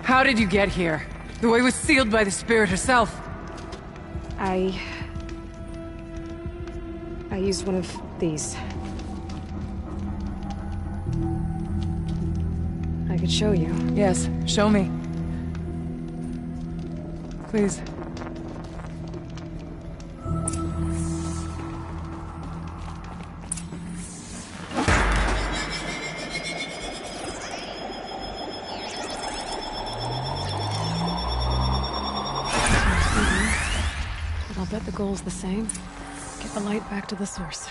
How did you get here? The way was sealed by the Spirit herself. I used one of these. I could show you. Yes, show me. Please. But I'll bet the goal's the same. Get the light back to the source.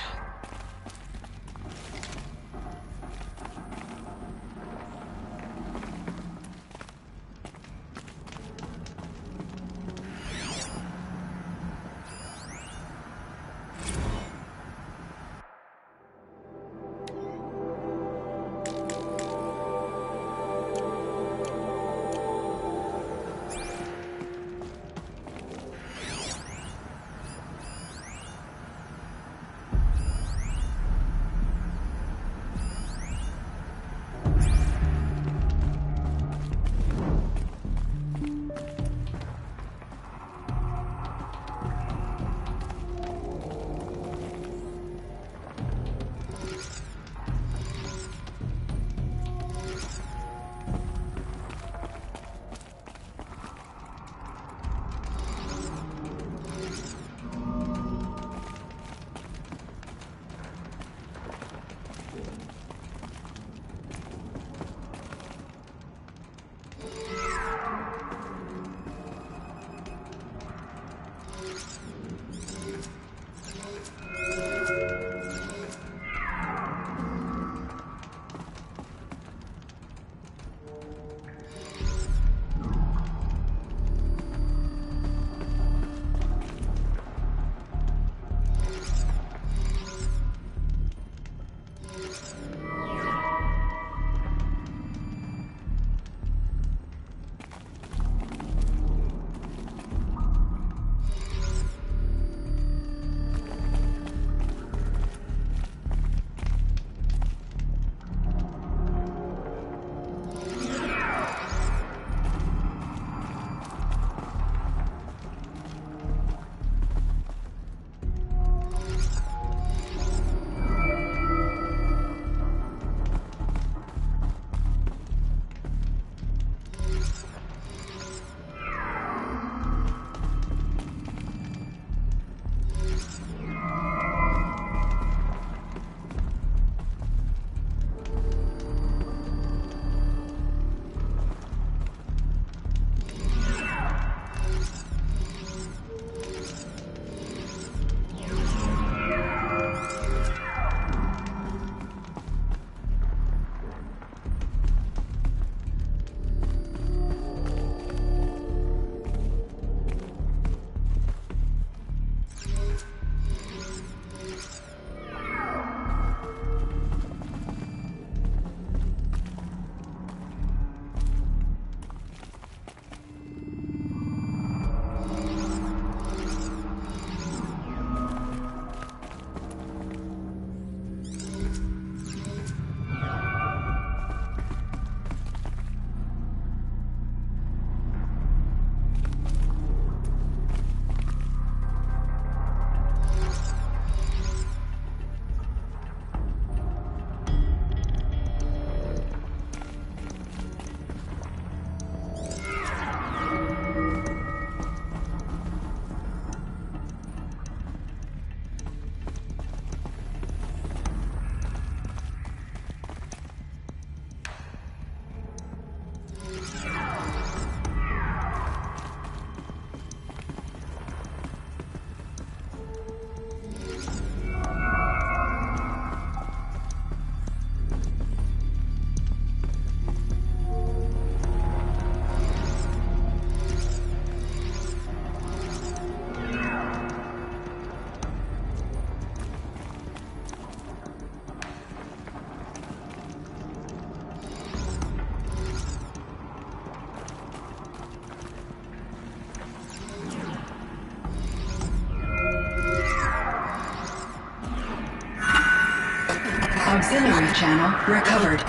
Auxiliary channel recovered.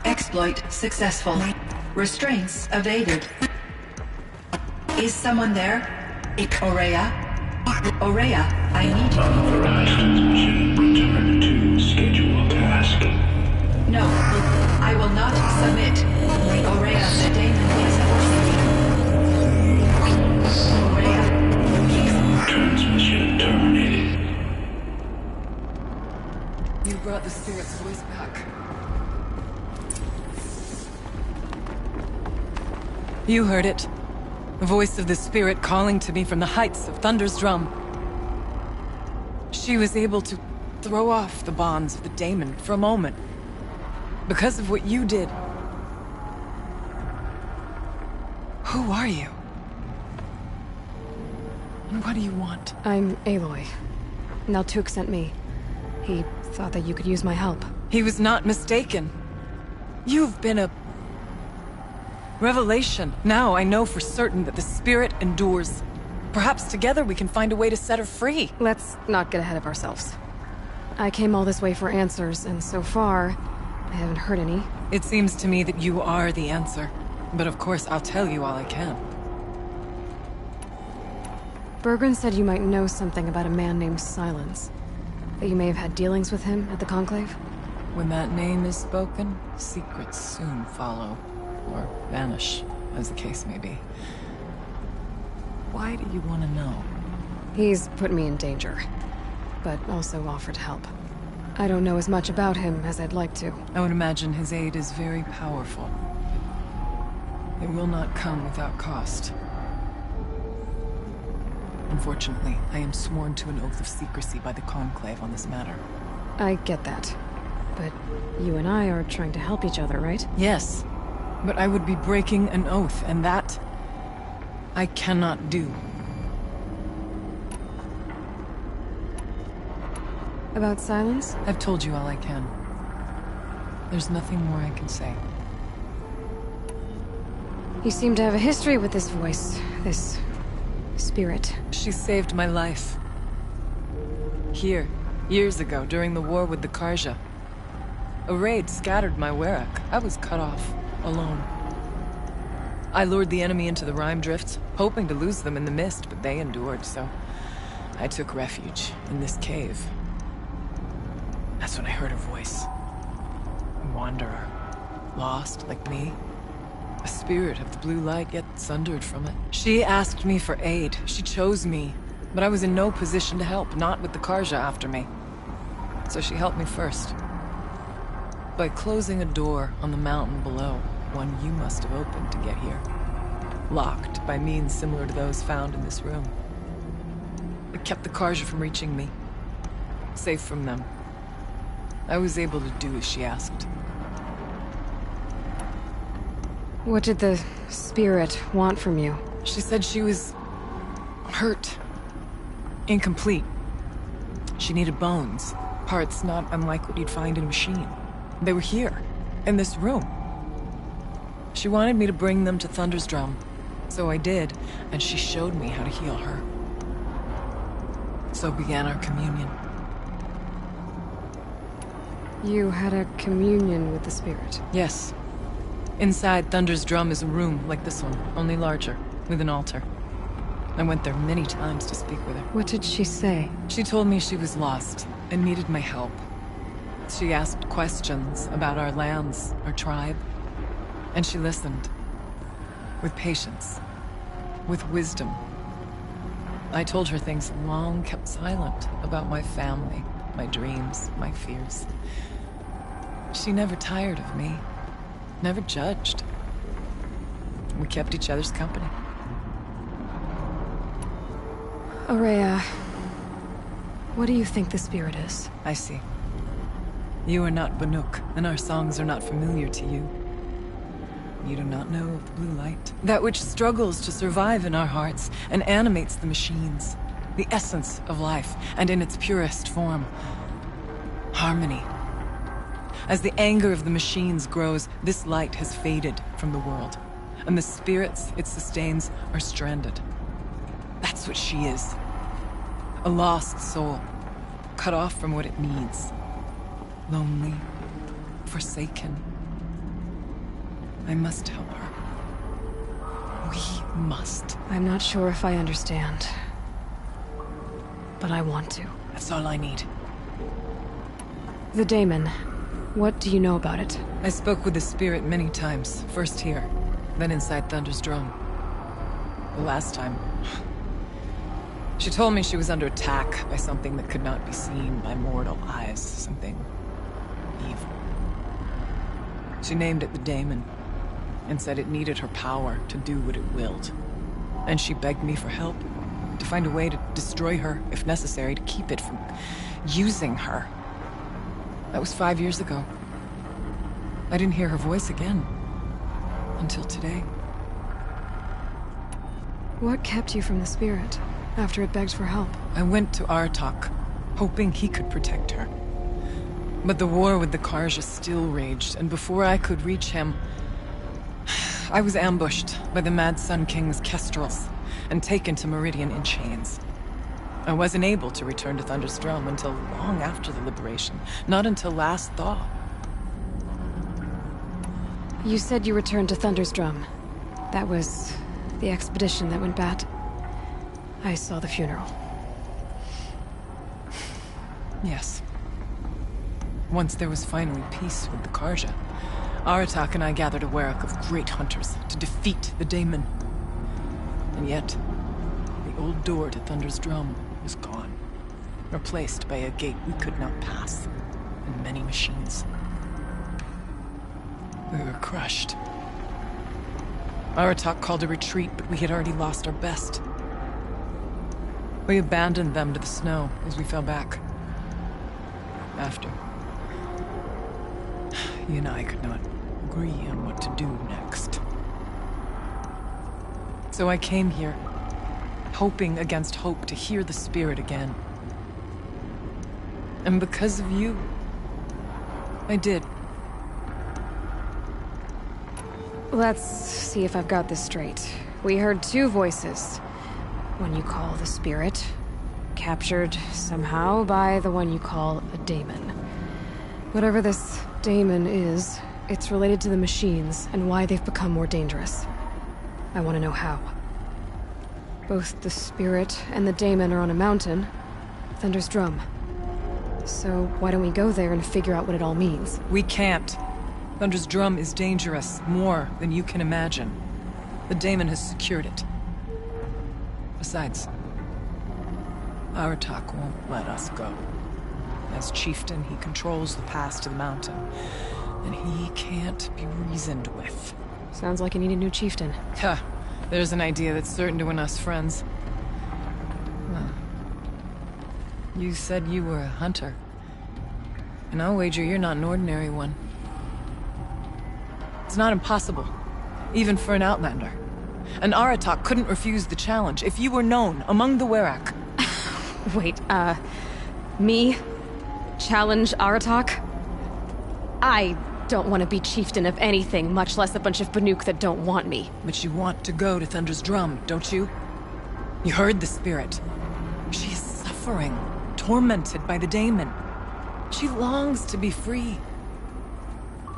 Exploit successful. Restraints evaded. Is someone there? Aurea? Aurea, I need you. Unauthorized transmission. Return to scheduled task. No, I will not submit. Aurea, the daemon is forcing me. Aurea, please. Transmission terminated. You brought the spirit's voice back. You heard it. The voice of the spirit calling to me from the heights of Thunder's Drum. She was able to throw off the bonds of the daemon for a moment. Because of what you did. Who are you? And what do you want? I'm Aloy. Naltuk sent me. He thought that you could use my help. He was not mistaken. You've been a revelation. Now I know for certain that the spirit endures. Perhaps together we can find a way to set her free. Let's not get ahead of ourselves. I came all this way for answers, and so far, I haven't heard any. It seems to me that you are the answer. But of course, I'll tell you all I can. Bergren said you might know something about a man named Silence. That you may have had dealings with him at the Conclave? When that name is spoken, secrets soon follow. Or vanish, as the case may be. Why do you want to know? He's put me in danger, but also offered help. I don't know as much about him as I'd like to. I would imagine his aid is very powerful. It will not come without cost. Unfortunately, I am sworn to an oath of secrecy by the Conclave on this matter. I get that. But you and I are trying to help each other, right? Yes. But I would be breaking an oath, and that I cannot do. About Silence? I've told you all I can. There's nothing more I can say. You seem to have a history with this voice, this spirit. She saved my life. Here, years ago, during the war with the Karja. A raid scattered my Werak. I was cut off, alone. I lured the enemy into the Rime Drifts, hoping to lose them in the mist, but they endured, so I took refuge in this cave. That's when I heard her voice. A wanderer. Lost, like me. A spirit of the blue light, yet sundered from it. She asked me for aid. She chose me. But I was in no position to help, not with the Karja after me. So she helped me first. By closing a door on the mountain below, one you must have opened to get here. Locked by means similar to those found in this room. It kept the Karja from reaching me. Safe from them. I was able to do as she asked. What did the spirit want from you? She said she was hurt. Incomplete. She needed bones. Parts not unlike what you'd find in a machine. They were here, in this room. She wanted me to bring them to Thunder's Drum. So I did, and she showed me how to heal her. So began our communion. You had a communion with the spirit? Yes. Inside Thunder's Drum is a room like this one, only larger, with an altar. I went there many times to speak with her. What did she say? She told me she was lost and needed my help. She asked questions about our lands, our tribe, and she listened. With patience. With wisdom. I told her things long kept silent about my family, my dreams, my fears. She never tired of me. Never judged. We kept each other's company. Aurea, what do you think the spirit is? I see. You are not Banuk, and our songs are not familiar to you. You do not know of the blue light. That which struggles to survive in our hearts and animates the machines. The essence of life, and in its purest form. Harmony. As the anger of the machines grows, this light has faded from the world. And the spirits it sustains are stranded. That's what she is. A lost soul. Cut off from what it needs. Lonely, forsaken. I must help her. We must. I'm not sure if I understand. But I want to. That's all I need. The daemon. What do you know about it? I spoke with the spirit many times. First here, then inside Thunder's Drum. The last time... She told me she was under attack by something that could not be seen by mortal eyes. Something... evil. She named it the daemon, and said it needed her power to do what it willed. And she begged me for help, to find a way to destroy her, if necessary, to keep it from using her. That was 5 years ago. I didn't hear her voice again. Until today. What kept you from the spirit, after it begged for help? I went to Aratak, hoping he could protect her. But the war with the Karja still raged, and before I could reach him... I was ambushed by the Mad Sun King's Kestrels, and taken to Meridian in chains. I wasn't able to return to Thunder's Drum until long after the liberation, not until last thaw. You said you returned to Thunder's Drum. That was the expedition that went bad. I saw the funeral. Yes. Once there was finally peace with the Karja, Aratak and I gathered a Werak of great hunters to defeat the daemon. And yet, the old door to Thunder's Drum was gone, replaced by a gate we could not pass, and many machines. We were crushed. Aratak called a retreat, but we had already lost our best. We abandoned them to the snow as we fell back. After. You and I could not agree on what to do next. So I came here, hoping against hope to hear the spirit again. And because of you, I did. Let's see if I've got this straight. We heard two voices. One you call the spirit, captured somehow by the one you call a daemon. Whatever this daemon is, it's related to the machines and why they've become more dangerous. I want to know how. Both the spirit and the daemon are on a mountain, Thunder's Drum. So why don't we go there and figure out what it all means? We can't. Thunder's Drum is dangerous, more than you can imagine. The daemon has secured it. Besides, Aratak won't let us go. As chieftain, he controls the pass to the mountain, and he can't be reasoned with. Sounds like you need a new chieftain. Huh. There's an idea that's certain to win us friends. Well, you said you were a hunter. And I'll wager you're not an ordinary one. It's not impossible, even for an outlander. And Aratak couldn't refuse the challenge if you were known among the Werak. Wait, me? Challenge Aratak? I don't want to be chieftain of anything, much less a bunch of Banuk that don't want me. But you want to go to Thunder's Drum, don't you? You heard the spirit. She is suffering, tormented by the daemon. She longs to be free.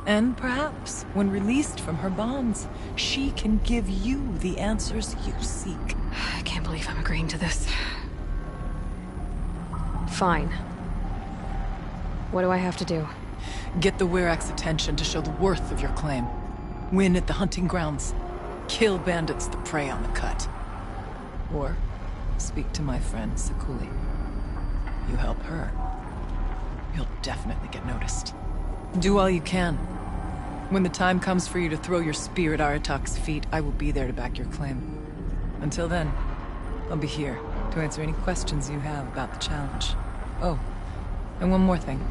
And perhaps, when released from her bonds, she can give you the answers you seek. I can't believe I'm agreeing to this. Fine. What do I have to do? Get the Werak's attention to show the worth of your claim. Win at the hunting grounds. Kill bandits that prey on the cut. Or speak to my friend Sakuli. You help her, you'll definitely get noticed. Do all you can. When the time comes for you to throw your spear at Aratak's feet, I will be there to back your claim. Until then, I'll be here to answer any questions you have about the challenge. Oh, and one more thing.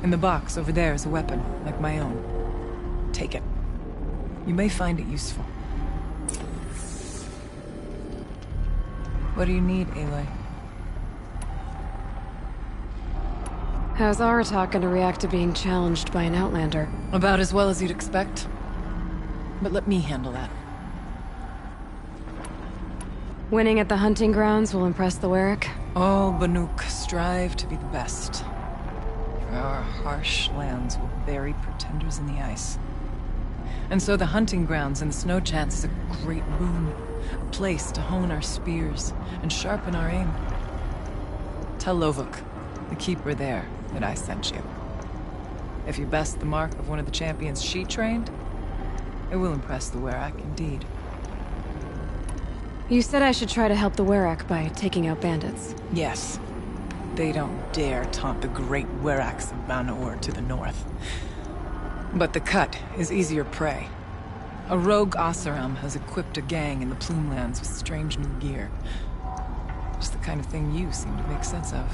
In the box over there is a weapon, like my own. Take it. You may find it useful. What do you need, Aloy? How's Aratak gonna react to being challenged by an outlander? About as well as you'd expect. But let me handle that. Winning at the hunting grounds will impress the Werak? All Banuk strive to be the best. Our harsh lands will bury pretenders in the ice. And so the hunting grounds and the snow chance is a great boon. A place to hone our spears and sharpen our aim. Tell Lovuk, the keeper there, that I sent you. If you best the mark of one of the champions she trained, it will impress the Werak indeed. You said I should try to help the Werak by taking out bandits. Yes. They don't dare taunt the great Weraks of Ban-Ur to the north. But the Cut is easier prey. A rogue Oseram has equipped a gang in the Plumelands with strange new gear. Just the kind of thing you seem to make sense of.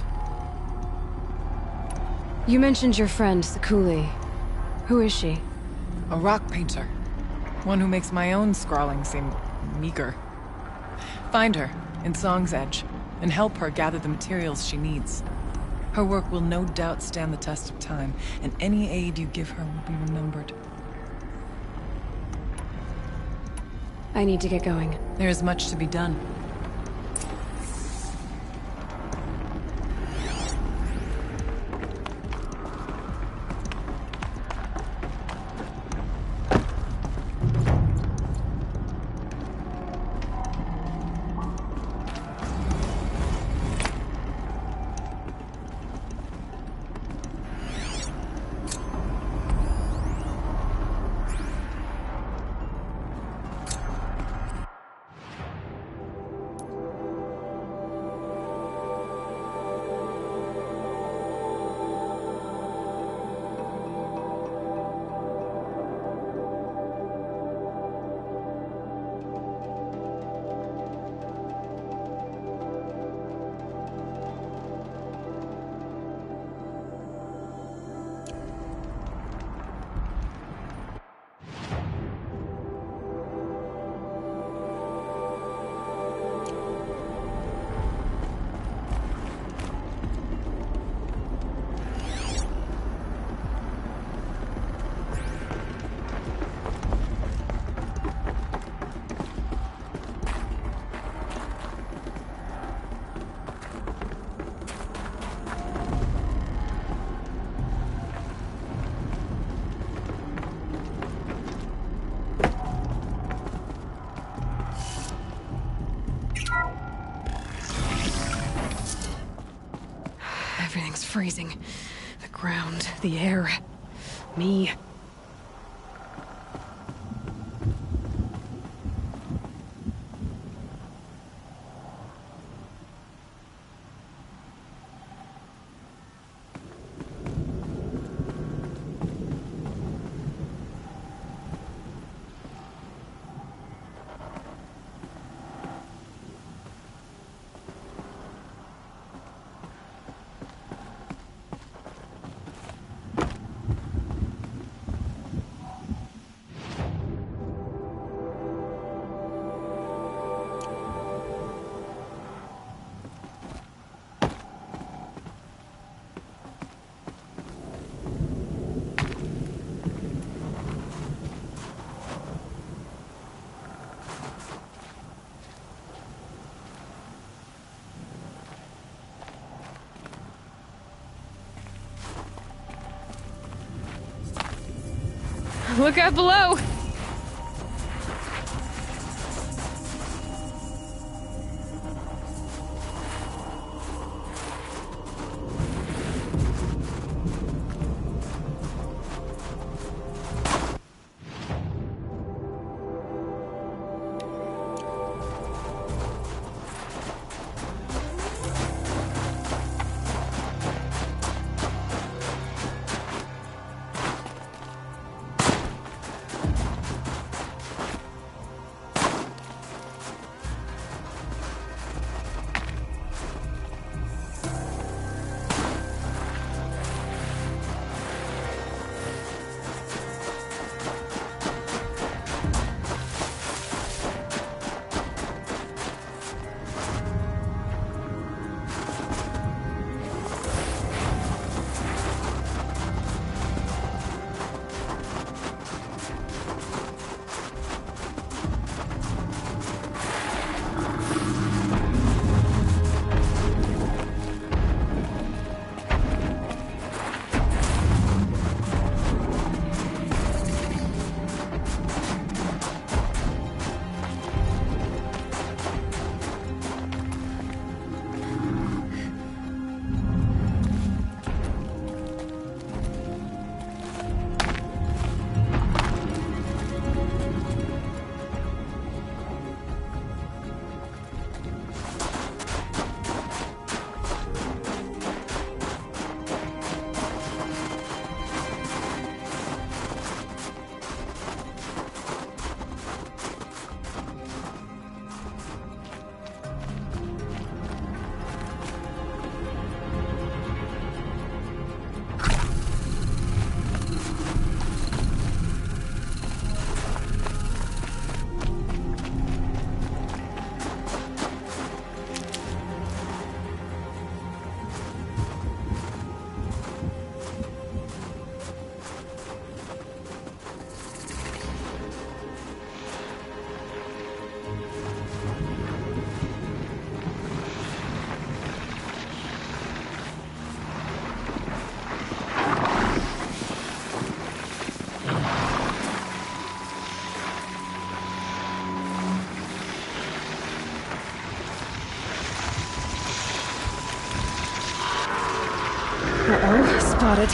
You mentioned your friend, Sekuli. Who is she? A rock painter. One who makes my own scrawling seem meager. Find her in Song's Edge, and help her gather the materials she needs. Her work will no doubt stand the test of time, and any aid you give her will be remembered. I need to get going. There is much to be done. Everything's freezing. The ground, the air, me. Look out below! Uh-oh, spotted.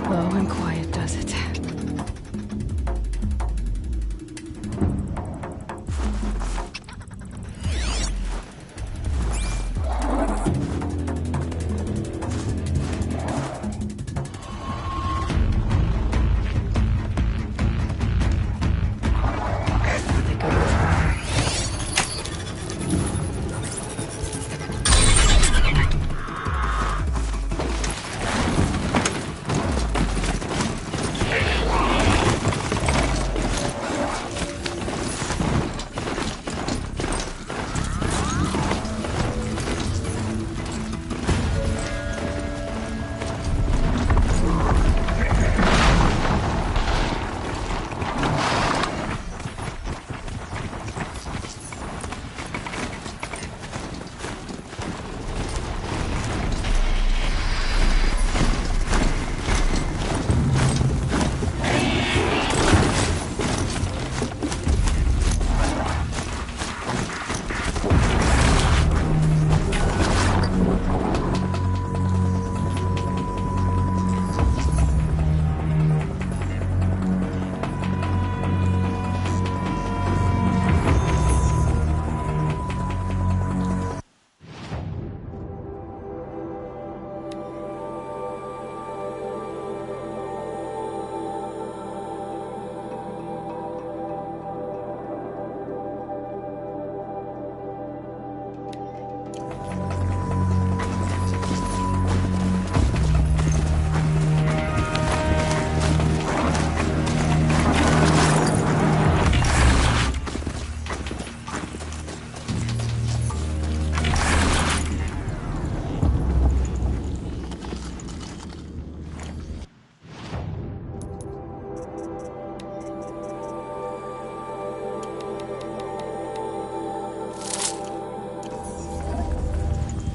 Low and quiet does it.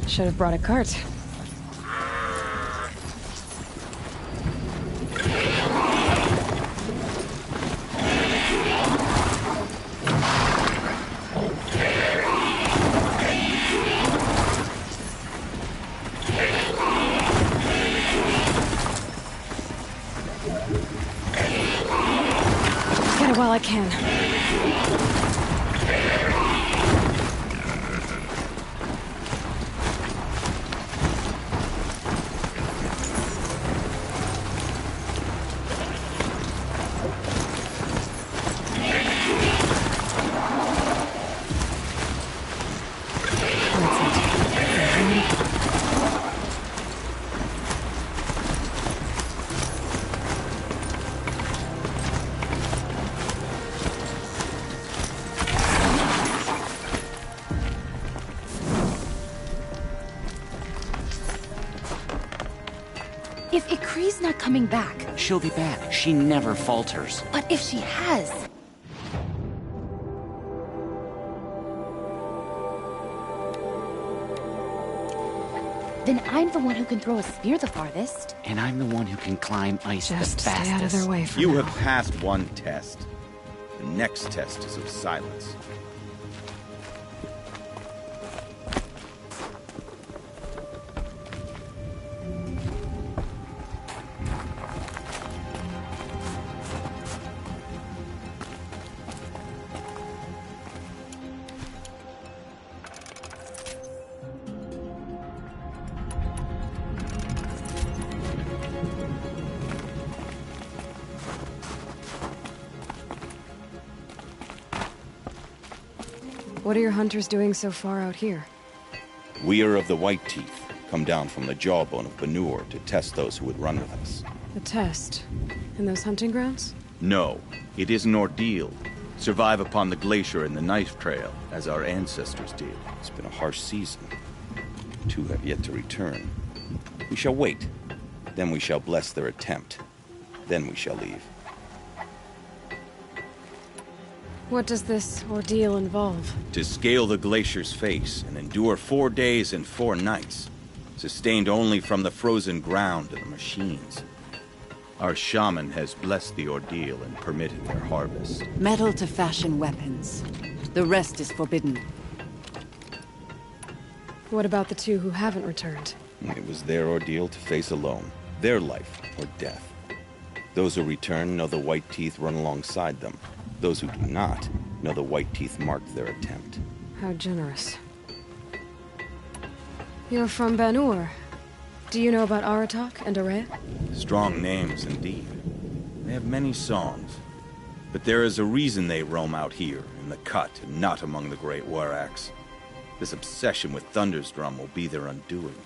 Should have brought a cart. Get it while I can. If Ikri's not coming back... She'll be back. She never falters. But if she has... Then I'm the one who can throw a spear the farthest. And I'm the one who can climb ice the fastest. Stay out of their way for You now. have passed one test. The next test is of silence. What are your hunters doing so far out here? We are of the White Teeth, come down from the jawbone of Banur to test those who would run with us. A test? In those hunting grounds? No, it is an ordeal. Survive upon the glacier and the knife trail, as our ancestors did. It's been a harsh season. 2 have yet to return. We shall wait. Then we shall bless their attempt. Then we shall leave. What does this ordeal involve? To scale the glacier's face and endure 4 days and 4 nights, sustained only from the frozen ground of the machines. Our shaman has blessed the ordeal and permitted their harvest. Metal to fashion weapons. The rest is forbidden. What about the two who haven't returned? It was their ordeal to face alone. Their life or death. Those who return know the White Teeth run alongside them. Those who do not know the White Teeth marked their attempt. How generous. You're from Banur. Do you know about Aratak and Ourea? Strong names indeed. They have many songs. But there is a reason they roam out here, in the cut, and not among the great Warracks. This obsession with Thundersdrum will be their undoing.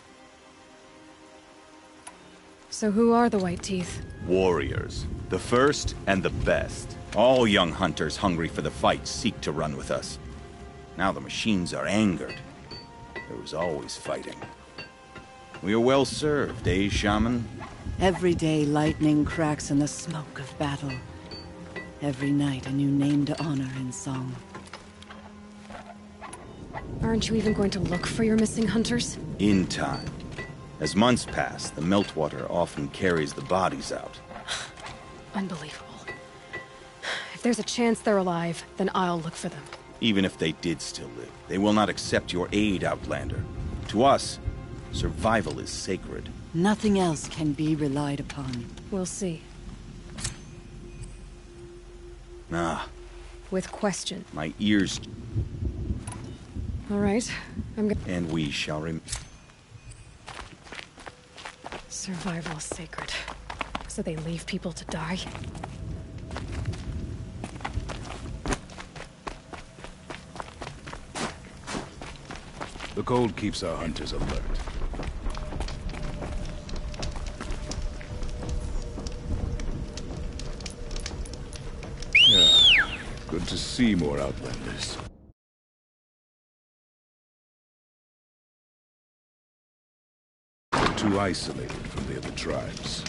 So who are the White Teeth? Warriors. The first and the best. All young hunters hungry for the fight seek to run with us. Now the machines are angered. There was always fighting. We are well served, eh, Shaman? Every day lightning cracks in the smoke of battle. Every night a new name to honor in song. Aren't you even going to look for your missing hunters? In time. As months pass, the meltwater often carries the bodies out. Unbelievable. If there's a chance they're alive, then I'll look for them. Even if they did still live, they will not accept your aid, Outlander. To us, survival is sacred. Nothing else can be relied upon. We'll see. Ah. With question. My ears... All right, I'm gonna... And we shall Survival is sacred. So they leave people to die? The cold keeps our hunters alert. Yeah, good to see more Outlanders. They're too isolated from the other tribes.